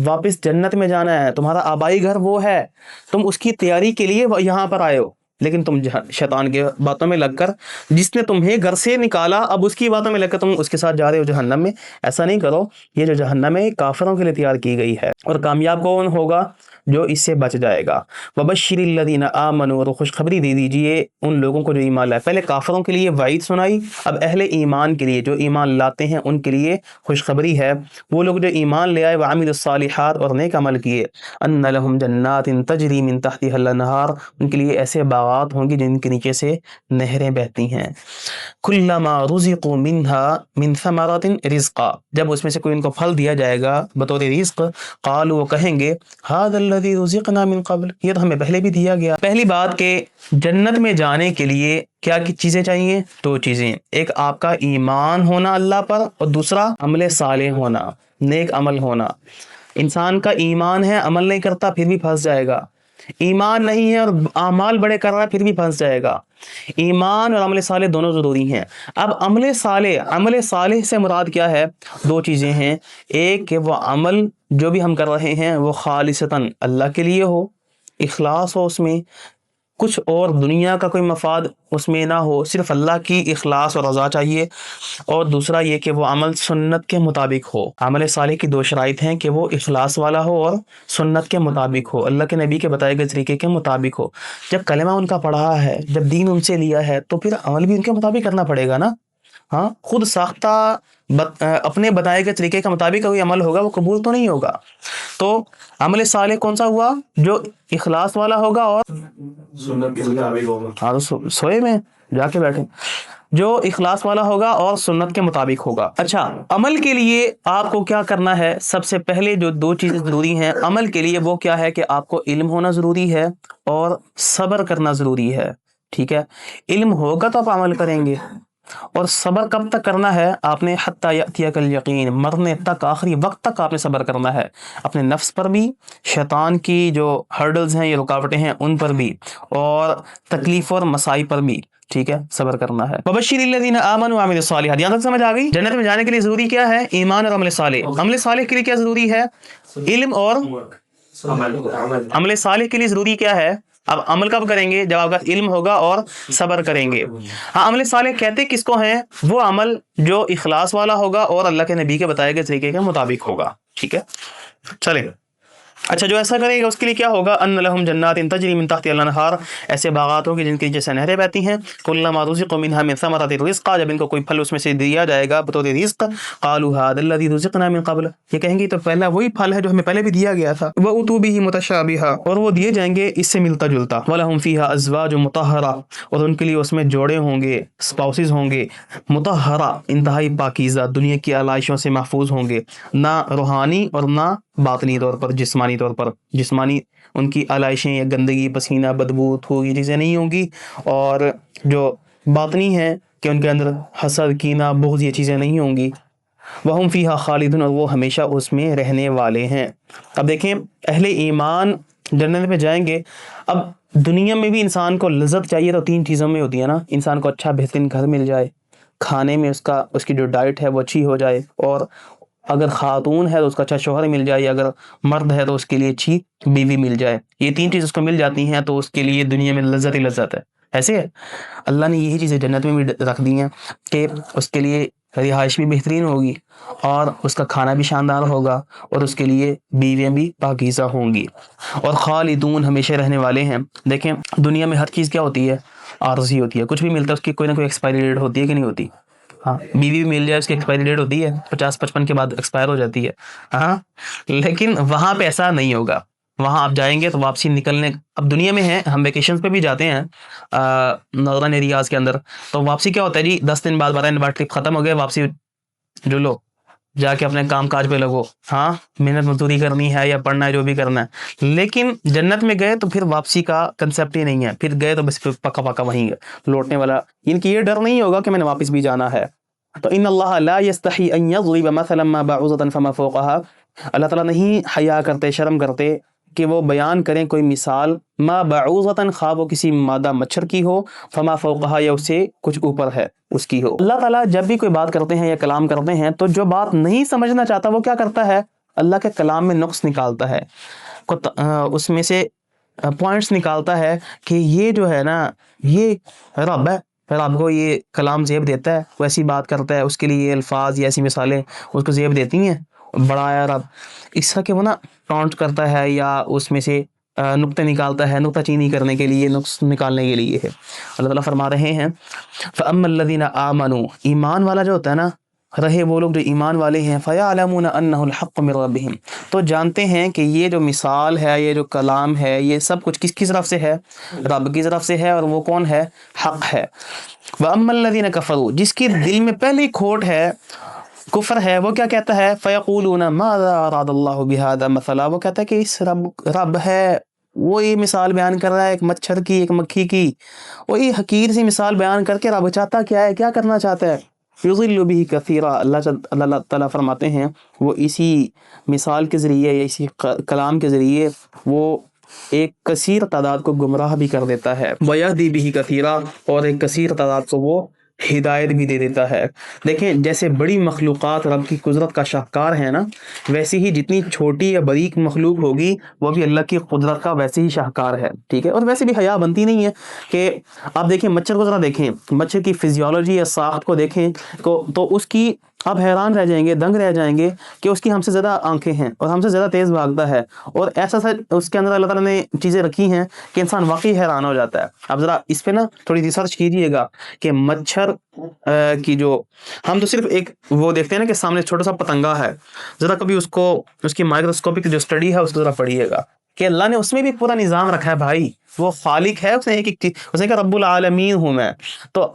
واپس جنت میں جانا ہے۔ تمہارا آبائی گھر وہ ہے، تم اس کی تیاری کے لیے یہاں پر آئے ہو، لیکن تم شیطان کے باتوں میں لگ کر، جس نے تمہیں گھر سے نکالا اب اس کی باتوں میں لگ کر تم اس کے ساتھ جا رہے ہو جہنم میں۔ ایسا نہیں کرو، یہ جو جہنم ہے کافروں کے لیے تیار کی گئی ہے، اور کامیاب کون ہوگا؟ جو اس سے بچ جائے گا۔ وبشر الذین آمنوا، اور خوشخبری دے دیجئے ان لوگوں کو جو ایمان لائے۔ پہلے کافروں کے لیے وعید سنائی، اب اہل ایمان کے لیے جو ایمان لاتے ہیں ان کے لیے خوشخبری ہے۔ وہ لوگ جو ایمان لے آئے، وعملوا الصالحات، اور نیک عمل کیے، ان لہم جنات تجری من تحتها الانہار، ان کے لیے ایسے باغات ہوں گی جن کے نیچے سے نہریں بہتی ہیں۔ کلما رزقوا منها من ثمرات رزقا، جب اس میں سے کوئی ان کو پھل دیا جائے گا بطور رزق، قالوا، وہ کہیں گے ھذا الذی رزقنا من قبل، یہ تو ہمیں پہلے بھی دیا گیا۔ پہلی بات کہ جنت میں جانے کے لیے کیا کی چیزیں چاہیے؟ 2 چیزیں، ایک آپ کا ایمان ہونا اللہ پر، اور دوسرا عمل صالح ہونا، نیک عمل ہونا۔ انسان کا ایمان ہے، عمل نہیں کرتا پھر بھی پھنس جائے گا۔ ایمان نہیں ہے اور اعمال بڑے کر رہا ہے پھر بھی پھنس جائے گا۔ ایمان اور عمل صالح دونوں ضروری ہیں۔ اب عمل صالح سے مراد کیا ہے؟ 2 چیزیں ہیں، ایک کہ وہ عمل جو بھی ہم کر رہے ہیں وہ خالصتاً اللہ کے لیے ہو، اخلاص ہو، اس میں کچھ اور دنیا کا کوئی مفاد اس میں نہ ہو، صرف اللہ کی اخلاص اور رضا چاہیے۔ اور دوسرا یہ کہ وہ عمل سنت کے مطابق ہو۔ عمل صالح کی 2 شرائط ہیں کہ وہ اخلاص والا ہو اور سنت کے مطابق ہو، اللہ کے نبی کے بتائے گئے طریقے کے مطابق ہو۔ جب کلمہ ان کا پڑھا ہے، جب دین ان سے لیا ہے، تو پھر عمل بھی ان کے مطابق کرنا پڑے گا نا۔ ہاں، خود ساختہ اپنے بتائے گئے طریقے کے مطابق کوئی عمل ہوگا وہ قبول تو نہیں ہوگا۔ تو عمل صالح کون سا ہوا؟ جو اخلاص والا ہوگا اور سنت کے مطابق ہوگا۔ ہاں، تو سوئے میں جا کے بیٹھے، جو اخلاص والا ہوگا اور سنت کے مطابق ہوگا۔ اچھا، عمل کے لیے آپ کو کیا کرنا ہے؟ سب سے پہلے جو 2 چیزیں ضروری ہیں عمل کے لیے، وہ کیا ہے کہ آپ کو علم ہونا ضروری ہے اور صبر کرنا ضروری ہے، ٹھیک ہے۔ علم ہوگا تو آپ عمل کریں گے، اور صبر کب تک کرنا ہے؟ آپ نے حتی یأتیک الیقین، مرنے تک، آخری وقت تک آپ نے صبر کرنا ہے، اپنے نفس پر بھی، شیطان کی جو ہرڈلز ہیں، یہ رکاوٹیں ہیں، ان پر بھی، اور تکلیف اور مسائل پر بھی، ٹھیک ہے، صبر کرنا ہے۔ وبشر الذین آمنوا وعملوا الصالحات، یہاں تک سمجھ آ گئی؟ جنت میں جانے کے لیے ضروری کیا ہے؟ ایمان اور عمل صالح۔ عمل صالح کے لیے کیا ضروری ہے؟ علم اور عمل صالح کے لیے ضروری کیا ہے؟ اب عمل کب کریں گے؟ جب آپ کا علم ہوگا اور صبر کریں گے. ہاں عمل صالح کہتے کس کو ہیں؟ وہ عمل جو اخلاص والا ہوگا اور اللہ کے نبی کے بتائے گئے طریقے کے مطابق ہوگا. ٹھیک ہے چلیں. اچھا جو ایسا کرے گا اس کے لیے کیا ہوگا؟ ان لہم جنات تجری من تحتها الانہار، ایسے باغات ہوں گے جن کے نیچے سے نہریں بہتی ہیں. کلما رزقوا منها من ثمرۃ الرزق، جب ان کو کوئی پھل اس میں سے دیا جائے گا بطور رزق، قالوا هذا الذي رزقنا من قبل، یہ کہیں گے تو پہلا وہی پھل ہے جو ہمیں پہلے بھی دیا گیا تھا. واتوا به متشابہا، اور وہ دیے جائیں گے اس سے ملتا جلتا. ولہم فیہا ازواج مطہرہ، اور ان کے لیے اس میں جوڑے ہوں گے، اسپاؤسز ہوں گے مطہرہ، انتہائی پاکیزہ، دنیا کی آلائشوں سے محفوظ ہوں گے، نہ روحانی اور نہ باطنی طور پر، جسمانی طور پر. جسمانی ان کی آلائشیں یا گندگی، پسینہ، بدبو، تھوک، یہ چیزیں نہیں ہوں گی. اور جو باطنی ہیں کہ ان کے اندر حسد، کینہ، بغض، یہ چیزیں نہیں ہوں گی. وہم فیہا خالدون، اور وہ ہمیشہ اس میں رہنے والے ہیں. اب دیکھیں اہل ایمان جنت میں جائیں گے. اب دنیا میں بھی انسان کو لذت چاہیے تو تین چیزوں میں ہوتی ہے نا. انسان کو اچھا بہترین گھر مل جائے، کھانے میں اس کی جو ڈائٹ ہے وہ اچھی ہو جائے، اور اگر خاتون ہے تو اس کا اچھا شوہر مل جائے، اگر مرد ہے تو اس کے لیے اچھی بیوی مل جائے. یہ تین چیز اس کو مل جاتی ہیں تو اس کے لیے دنیا میں لذت ہی لذت ہے. ایسے ہے اللہ نے یہی چیزیں جنت میں بھی رکھ دی ہیں کہ اس کے لیے رہائش بھی بہترین ہوگی، اور اس کا کھانا بھی شاندار ہوگا، اور اس کے لیے بیویاں بھی پاکیزہ ہوں گی. اور خالدون، ہمیشہ رہنے والے ہیں. دیکھیں دنیا میں ہر چیز کیا ہوتی ہے؟ عارضی ہوتی ہے. کچھ بھی ملتا ہے اس کی کوئی نہ کوئی ایکسپائری ڈیٹ ہوتی ہے کہ نہیں ہوتی؟ ہاں بیوی بھی مل جائے اس کی ایکسپائری ڈیٹ ہوتی ہے 50-55 کے بعد ایکسپائر ہو جاتی ہے. ہاں لیکن وہاں پہ ایسا نہیں ہوگا. وہاں آپ جائیں گے تو واپسی نکلنے، اب دنیا میں ہیں ہم ویکیشنز پہ بھی جاتے ہیں ناردرن ایریاز کے اندر، تو واپسی کیا ہوتا ہے جی 10 دن بعد 12 دن بعد ٹرپ ختم ہو گیا، واپسی جو لو جا کے اپنے کام کاج پہ لگو. ہاں محنت مزدوری کرنی ہے یا پڑھنا ہے، جو بھی کرنا ہے. لیکن جنت میں گئے تو پھر واپسی کا کنسیپٹ ہی نہیں ہے. پھر گئے تو بس پکا پکا وہیں لوٹنے والا. ان کی یہ ڈر نہیں ہوگا کہ میں نے واپس بھی جانا ہے. تو ان اللہ لا یستحی ان یضرب مثلا ما بعوضۃ فما فوقها، اللہ تعالیٰ نہیں حیا کرتے، شرم کرتے کہ وہ بیان کریں کوئی مثال، ما بعوضۃ، خواہ وہ کسی مادہ مچھر کی ہو، فما فوقها، یا اس سے کچھ اوپر ہے اس کی ہو. اللہ تعالیٰ جب بھی کوئی بات کرتے ہیں یا کلام کرتے ہیں تو جو بات نہیں سمجھنا چاہتا وہ کیا کرتا ہے؟ اللہ کے کلام میں نقص نکالتا ہے، اس میں سے پوائنٹس نکالتا ہے کہ یہ جو ہے نا یہ رب ہے، پھر آپ کو یہ کلام زیب دیتا ہے، وہ ایسی بات کرتا ہے، اس کے لیے یہ الفاظ یا ایسی مثالیں اس کو زیب دیتی ہیں. بڑا ہے رب، اس طرح کہ وہ نا کاؤنٹ کرتا ہے یا اس میں سے نقطے نکالتا ہے، نقطہ چینی کرنے کے لیے، نقص نکالنے کے لیے ہے. اللہ تعالیٰ فرما رہے ہیں فَأَمَّا الَّذِينَ آمَنُوا، ایمان والا جو ہوتا ہے نا، رہے وہ لوگ جو ایمان والے ہیں، فَيَعْلَمُونَ أَنَّهُ الْحَقُّ مِنْ رَبِّهِمْ، تو جانتے ہیں کہ یہ جو مثال ہے، یہ جو کلام ہے، یہ سب کچھ کس کی طرف سے ہے؟ رب کی طرف سے ہے، اور وہ کون ہے؟ حق ہے. وَأَمَّا الَّذِينَ كَفَرُوا، جس کی دل میں پہلی کھوٹ ہے، کفر ہے، وہ کیا کہتا ہے؟ فَيَقُولُونَ مَاذَا أَرَادَ اللَّهُ بِهَذَا مَثَلًا، وہ کہتا ہے کہ اس رب ہے، وہ یہ مثال بیان کر رہا ہے ایک مچھر کی، ایک مکھی کی، وہی حقیر سی مثال بیان کر کے رب چاہتا کیا ہے، کیا کرنا چاہتا ہے؟ یضل به کثیرا، اللہ تعالیٰ فرماتے ہیں وہ اسی مثال کے ذریعے یا اسی کلام کے ذریعے وہ ایک کثیر تعداد کو گمراہ بھی کر دیتا ہے. ویہدی به کثیرا، اور ایک کثیر تعداد کو وہ ہدایت بھی دے دیتا ہے. دیکھیں جیسے بڑی مخلوقات رب کی قدرت کا شاہکار ہے نا، ویسے ہی جتنی چھوٹی یا باریک مخلوق ہوگی وہ بھی اللہ کی قدرت کا ویسے ہی شاہکار ہے. ٹھیک ہے، اور ویسے بھی حیا بنتی نہیں ہے کہ آپ دیکھیں مچھر کو ذرا دیکھیں، مچھر کی فزیولوجی یا ساخت کو دیکھیں تو اس کی آپ حیران رہ جائیں گے، دنگ رہ جائیں گے کہ اس کی ہم سے زیادہ آنکھیں ہیں اور ہم سے زیادہ تیز بھاگتا ہے، اور ایسا اس کے اندر اللہ تعالیٰ نے چیزیں رکھی ہیں کہ انسان واقعی حیران ہو جاتا ہے. اب ذرا اس پہ نا تھوڑی ریسرچ کیجئے گا کہ مچھر کی جو ہم تو صرف ایک وہ دیکھتے ہیں نا کہ سامنے چھوٹا سا پتنگا ہے، ذرا کبھی اس کی مائکروسکوپک جو اسٹڈی ہے اس کو ذرا پڑھیے گا کہ اللہ نے اس میں بھی پورا نظام رکھا ہے. بھائی وہ خالق ہے، اس نے ایک چیز، اس نے کہا رب العالمین ہوں میں، تو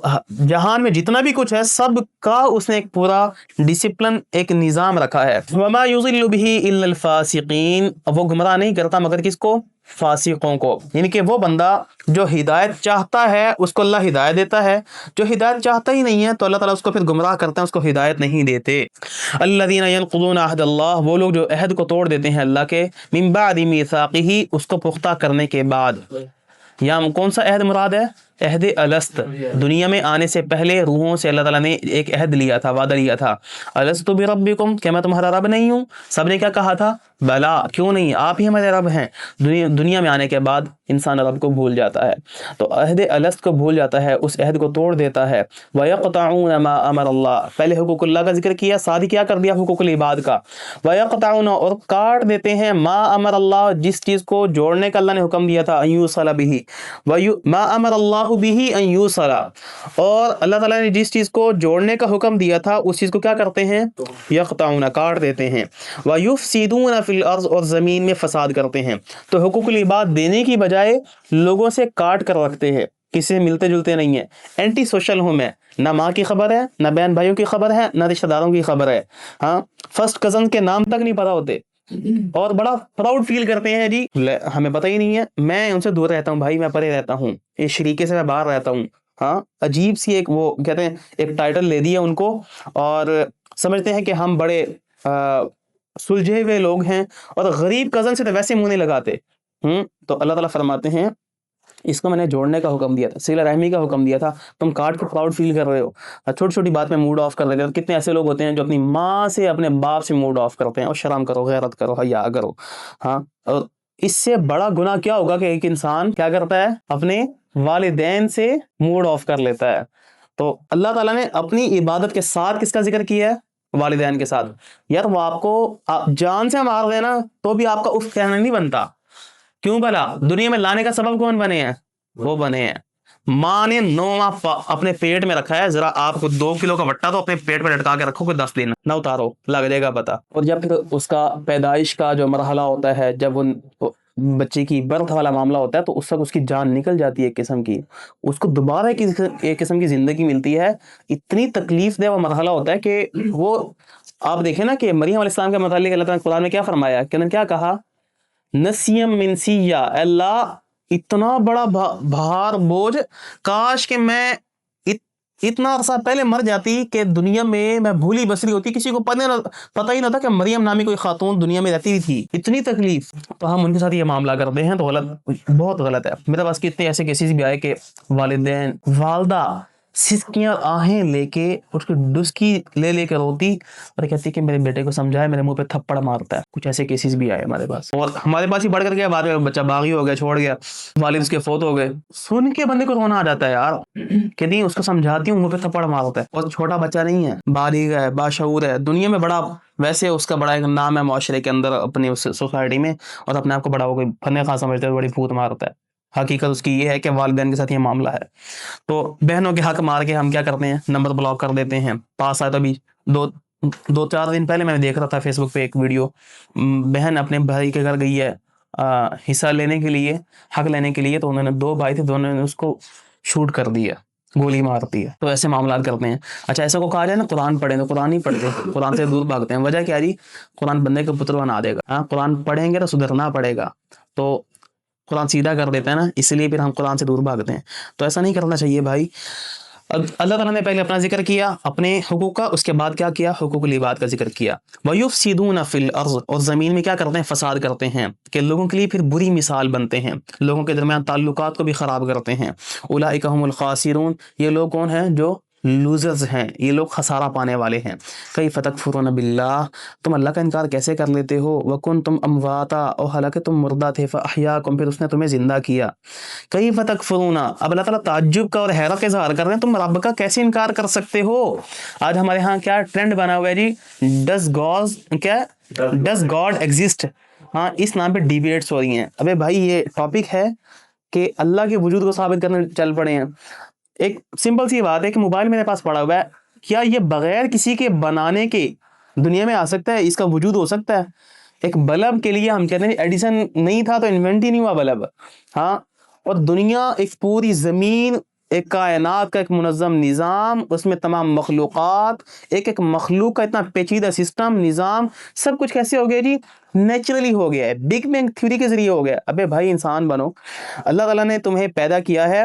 جہان میں جتنا بھی کچھ ہے سب کا اس نے ایک پورا ڈسپلن، ایک نظام رکھا ہے. وما یضل به الا الفاسقین، وہ گمراہ نہیں کرتا مگر کس کو؟ فاسقوں کو. یعنی کہ وہ بندہ جو ہدایت چاہتا ہے اس کو اللہ ہدایت دیتا ہے، جو ہدایت چاہتا ہی نہیں ہے تو اللہ تعالیٰ اس کو پھر گمراہ کرتے ہیں، اس کو ہدایت نہیں دیتے. الذین ینقضون عہد اللہ، وہ لوگ جو عہد کو توڑ دیتے ہیں اللہ کے، من بعد میثاقہ، اس کو پختہ کرنے کے بعد. یا کون سا عہد مراد ہے؟ عہد الست، دنیا میں آنے سے پہلے روحوں سے اللہ تعالیٰ نے ایک عہد لیا تھا، وعدہ لیا تھا، الست بربکم، کہ میں تمہارا رب نہیں ہوں؟ سب نے کیا کہا تھا؟ بلا، کیوں نہیں، آپ ہی ہمارے رب ہیں۔ دنیا میں آنے کے بعد انسان رب کو بھول جاتا ہے، تو عہد الست کو بھول جاتا ہے، اس عہد کو توڑ دیتا ہے۔ وَيَقْطَعُونَ مَا أَمَرَ اللَّهُ، پہلے حقوق اللہ کا ذکر کیا، ساتھ ہی کیا کر دیا؟ حقوق العباد کا۔ وَيَقْطَعُونَ، اور کاٹ دیتے ہیں، ما امر اللہ، جس چیز کو جوڑنے کا اللہ نے حکم دیا تھا، ان یوصل بہ، ما امر اللہ بہ ان یوصل، اور اللہ تعالیٰ نے جس چیز کو جوڑنے کا حکم دیا تھا اس چیز کو کیا کرتے ہیں؟ یقطعون، کاٹ دیتے ہیں۔ وَيُفْسِدُونَ فِي الْأَرْضِ، اور زمین میں فساد کرتے ہیں۔ تو حقوق العباد دینے کی بجائے لوگوں سے کاٹ کر رکھتے ہیں، کسی سے ملتے جلتے نہیں ہیں، اینٹی سوشل ہوم ہے، نہ ماں کی خبر ہے، نہ بہن بھائیوں کی خبر ہے، نہ رشتہ داروں کی خبر ہے، ہاں فرسٹ کزن کے نام تک نہیں پتہ ہوتے، اور بڑا پراؤڈ فیل کرتے ہیں جی ہمیں پتہ ہی نہیں ہے، میں ان سے دور رہتا ہوں بھائی، میں پرے رہتا ہوں، اس شریکے سے میں باہر رہتا ہوں۔ ہاں عجیب سی ایک وہ کہتے ہیں ایک ٹائٹل لے دیا ان کو، اور سمجھتے ہیں کہ ہم بڑے سلجھے ہوئے لوگ ہیں، اور غریب کزن سے تو ویسے منہ نہیں لگاتے۔ تو اللہ تعالیٰ فرماتے ہیں اس کو میں نے جوڑنے کا حکم دیا تھا، صلہ رحمی کا حکم دیا تھا، تم کاٹ کے پراؤڈ فیل کر رہے ہو، چھوٹی چھوٹی بات میں موڈ آف کر دیتے ہو۔ کتنے ایسے لوگ ہوتے ہیں جو اپنی ماں سے، اپنے باپ سے موڈ آف کرتے ہیں، اور شرم کرو، غیرت کرو، حیا کرو۔ ہاں، اور اس سے بڑا گناہ کیا ہوگا کہ ایک انسان کیا کرتا ہے؟ اپنے والدین سے موڈ آف کر لیتا ہے۔ تو اللہ تعالیٰ نے اپنی عبادت کے ساتھ کس کا ذکر کیا ہے؟ والدین کے ساتھ۔ یار وہ آپ کو جان سے مار دینا تو بھی آپ کا اف کہنا نہیں بنتا، کیوں بھلا؟ دنیا میں لانے کا سبب کون بنے ہیں؟ وہ بنے ہیں، ماں نے 9 ماہ اپنے پیٹ میں رکھا ہے، ذرا آپ کو 2 کلو کا بٹا تو اپنے پیٹ پہ لٹکا کے رکھو، کوئی 10 دن نہ اتارو، لگ جائے گا پتا۔ اور جب پھر اس کا پیدائش کا جو مرحلہ ہوتا ہے، جب ان بچے کی برتھ والا معاملہ ہوتا ہے، تو اس وقت اس کی جان نکل جاتی ہے ایک قسم کی، اس کو دوبارہ ایک قسم کی زندگی ملتی ہے، اتنی تکلیف دہ وہ مرحلہ ہوتا ہے کہ وہ آپ دیکھیں نا کہ مریم علیہ السلام کے متعلق اللہ تعالیٰ نے قرآن میں کیا فرمایا کہ انہوں نے کیا کہا؟ نسیم منسیہ، اللہ اتنا بڑا بھار بوجھ، کاش کہ میں اتنا عرصہ پہلے مر جاتی کہ دنیا میں بھولی بسری ہوتی، کسی کو پتہ ہی نہ تھا کہ مریم نامی کوئی خاتون دنیا میں رہتی تھی، اتنی تکلیف۔ تو ہم ان کے ساتھ یہ معاملہ کرتے ہیں تو غلط، بہت غلط ہے۔ میرے پاس کتنے ایسے کیسز بھی آئے کہ والدین، والدہ سسکیاں آہیں لے کے اس کی ڈسکی لے کے روتی اور کہتی کہ میرے بیٹے کو سمجھائے، میرے منہ پہ تھپڑ مارتا ہے۔ کچھ ایسے کیسز بھی آئے ہمارے پاس، اور ہمارے پاس ہی بڑھ کر گیا، بعد میں بچہ باغی ہو گیا، چھوڑ گیا، والد اس کے فوت ہو گئے، سن کے بندے کو رونا آ جاتا ہے یار کہ نہیں، اس کو سمجھاتی ہوں، منہ پہ تھپڑ مارتا ہے، اور چھوٹا بچہ نہیں ہے، بالغ ہے، باشعور ہے، دنیا میں بڑا، ویسے اس کا بڑا ایک نام ہے معاشرے کے اندر، اپنی اس سوسائٹی میں، اور اپنے آپ کو بڑا وہ کوئی فن خاص سمجھتا ہے، بڑی پھوت مارتا ہے۔ حقیقت اس کی یہ ہے کہ والدین کے ساتھ یہ معاملہ ہے۔ تو بہنوں کے حق مار کے ہم کیا کرتے ہیں؟ نمبر بلاک کر دیتے ہیں۔ پاس آئے تو ابھی 2-4 دن پہلے میں دیکھ رہا تھا فیس بک پہ ایک ویڈیو، بہن اپنے بھائی کے گھر گئی ہے حصہ لینے کے لیے، حق لینے کے لیے، تو انہوں نے 2 بھائی تھے، دونوں نے اس کو شوٹ کر دیا، گولی مارتی ہے۔ تو ایسے معاملات کرتے ہیں۔ اچھا ایسا کو کہا جائے نا قرآن پڑھیں، تو قرآن نہیں پڑھتے، قرآن سے دور بھاگتے ہیں۔ وجہ کیا جی؟ قرآن بندے کو پتر بنا دے گا، ہاں قرآن پڑھیں گے تو سدھرنا پڑے گا، تو قرآن سیدھا کر دیتا ہے نا، اس لیے پھر ہم قرآن سے دور بھاگتے ہیں۔ تو ایسا نہیں کرنا چاہیے بھائی۔ اب اللہ تعالیٰ نے پہلے اپنا ذکر کیا اپنے حقوق کا، اس کے بعد کیا کیا؟ حقوق العباد کا ذکر کیا۔ وَيُفْسِدُونَ فِي الْأَرْضِ، اور زمین میں کیا کرتے ہیں؟ فساد کرتے ہیں، کہ لوگوں کے لیے پھر بری مثال بنتے ہیں، لوگوں کے درمیان تعلقات کو بھی خراب کرتے ہیں۔ اولئک هم الخاسرون، یہ لوگ کون ہیں؟ جو لوزرز ہیں، یہ لوگ خسارہ پانے والے ہیں۔ کیف تکفرون باللہ، تم اللہ کا انکار کیسے کر لیتے ہو؟ وکنتم امواتا، اور حالانکہ تم مردہ تھے، فاحیاکم، پھر اس نے تمہیں زندہ کیا۔ کیف تکفرون، اب اللہ تعالیٰ تعجب کا اور حیرت کا اظہار کر رہے ہیں، تم رب کا کیسے انکار کر سکتے ہو؟ آج ہمارے ہاں کیا ٹرینڈ بنا ہوا ہے جی؟ ڈز گاڈ ایگزسٹ، ہاں اس نام پہ ڈیبیٹس ہو رہی ہیں۔ ابے بھائی یہ ٹاپک ہے کہ اللہ کے وجود کو ثابت کرنے چل پڑے ہیں۔ ایک سمپل سی بات ہے کہ موبائل میرے پاس پڑا ہوا ہے، کیا یہ بغیر کسی کے بنانے کے دنیا میں آ سکتا ہے؟ اس کا وجود ہو سکتا ہے؟ ایک بلب کے لیے ہم کہتے ہیں ایڈیسن نہیں تھا تو انوینٹ ہی نہیں ہوا بلب، ہاں، اور دنیا ایک پوری زمین، ایک کائنات کا ایک منظم نظام، اس میں تمام مخلوقات، ایک مخلوق کا اتنا پیچیدہ سسٹم، نظام، سب کچھ کیسے ہو گیا جی؟ نیچرلی ہو گیا ہے، بگ بینگ تھیوری کے ذریعے ہو گیا۔ ابے بھائی انسان بنو، اللہ تعالیٰ نے تمہیں پیدا کیا ہے،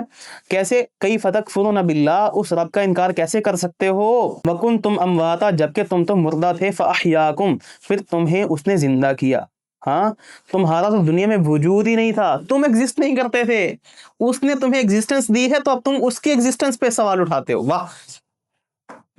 کیسے؟ کیف تکفرون باللہ، اس رب کا انکار کیسے کر سکتے ہو؟ وکنتم امواتا، جبکہ تم تو مردہ تھے، فاحیاکم، پھر تمہیں اس نے زندہ کیا۔ ہاں تمہارا تو دنیا میں وجود ہی نہیں تھا، تم ایگزسٹ نہیں کرتے تھے، اس نے تمہیں ایگزسٹنس دی ہے تو اب تم اس کی ایگزسٹنس پہ سوال اٹھاتے ہو. واہ.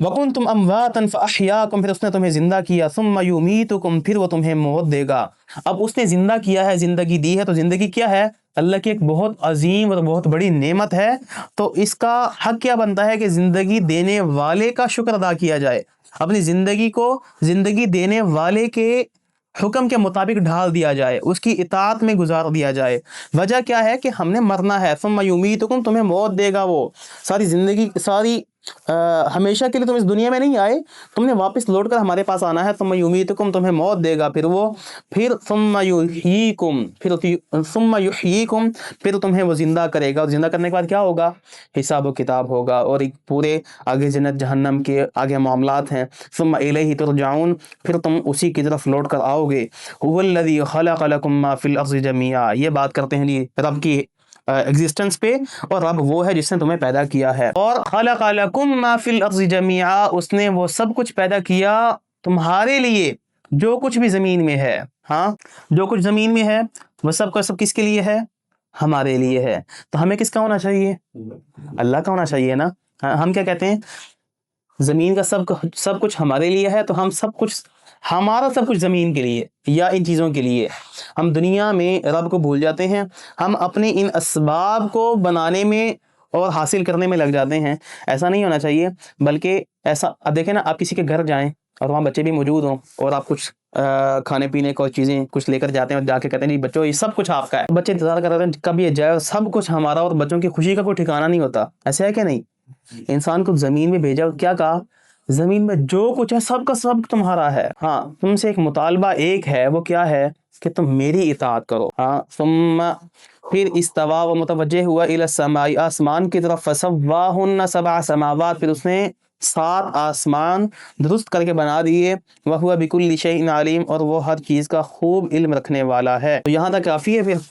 وَكُنْتُمْ أَمْوَاتًا فَأَحْيَاكُمْ، پھر اس نے تمہیں زندہ کیا، ثُمَّ يُمِيتُكُمْ، پھر وہ تمہیں موت دے گا. اب اس نے زندہ کیا ہے، زندگی دی ہے، تو زندگی کیا ہے؟ اللہ کی ایک بہت عظیم اور بہت بڑی نعمت ہے. تو اس کا حق کیا بنتا ہے کہ زندگی دینے والے کا شکر ادا کیا جائے، اپنی زندگی کو زندگی دینے والے کے حکم کے مطابق ڈھال دیا جائے، اس کی اطاعت میں گزار دیا جائے. وجہ کیا ہے کہ ہم نے مرنا ہے. ثم یمیتکم، تمہیں موت دے گا وہ. ساری زندگی ساری ہمیشہ کے لیے تم اس دنیا میں نہیں آئے، تم نے واپس لوٹ کر ہمارے پاس آنا ہے. ثم یمیتکم، تمہیں موت دے گا، پھر ثم یحییکم، ثم یحییکم، پھر تمہیں وہ زندہ کرے گا. اور زندہ کرنے کے بعد کیا ہوگا؟ حساب و کتاب ہوگا، اور ایک پورے آگے جنت جہنم کے آگے معاملات ہیں. ثم الیہ ترجعون، پھر تم اسی کی طرف لوٹ کر آؤ گے. هو الذی خلق لکم ما فی الارض جمیعا، یہ بات کرتے ہیں جی رب کی ایگزسٹنس پہ، اور رب وہ ہے جس نے تمہیں پیدا کیا ہے. اور خلق لکم ما فی الارض جمیعا، اس نے وہ سب کچھ پیدا کیا تمہارے لیے جو کچھ بھی زمین میں ہے. ہاں جو کچھ زمین میں ہے وہ سب کا سب کس کے لیے ہے؟ ہمارے لیے ہے. تو ہمیں کس کا ہونا چاہیے؟ اللہ کا ہونا چاہیے نا. ہم کیا کہتے ہیں؟ زمین کا سب کچھ ہمارے لیے ہے، تو ہمارا سب کچھ زمین کے لیے یا ان چیزوں کے لیے. ہم دنیا میں رب کو بھول جاتے ہیں، ہم اپنے ان اسباب کو بنانے میں اور حاصل کرنے میں لگ جاتے ہیں. ایسا نہیں ہونا چاہیے، بلکہ ایسا اب دیکھیں نا، آپ کسی کے گھر جائیں اور وہاں بچے بھی موجود ہوں، اور آپ کچھ کھانے پینے کو چیزیں کچھ لے کر جاتے ہیں، اور جا کے کہتے ہیں جی بچوں یہ سب کچھ آپ کا ہے. بچے انتظار کر رہے ہیں کب یہ جائے، اور سب کچھ ہمارا، اور بچوں کی خوشی کا کوئی ٹھکانہ نہیں ہوتا. ایسا ہے کہ نہیں؟ انسان کو زمین میں بھیجا، کیا کہا؟ زمین میں جو کچھ ہے سب کا سب تمہارا ہے. ہاں تم سے ایک مطالبہ ایک ہے، وہ کیا ہے؟ کہ تم میری اطاعت کرو. ہاں ثم، پھر استوا، و متوجہ ہوا، الی السماء، آسمان کی طرف، فسواہن سبع سماوات، پھر اس نے 7 آسمان درست کر کے بنا دیے. وہو بکل شیء علیم، اور وہ ہر چیز کا خوب علم رکھنے والا ہے. تو یہاں تک کافی ہے. پھر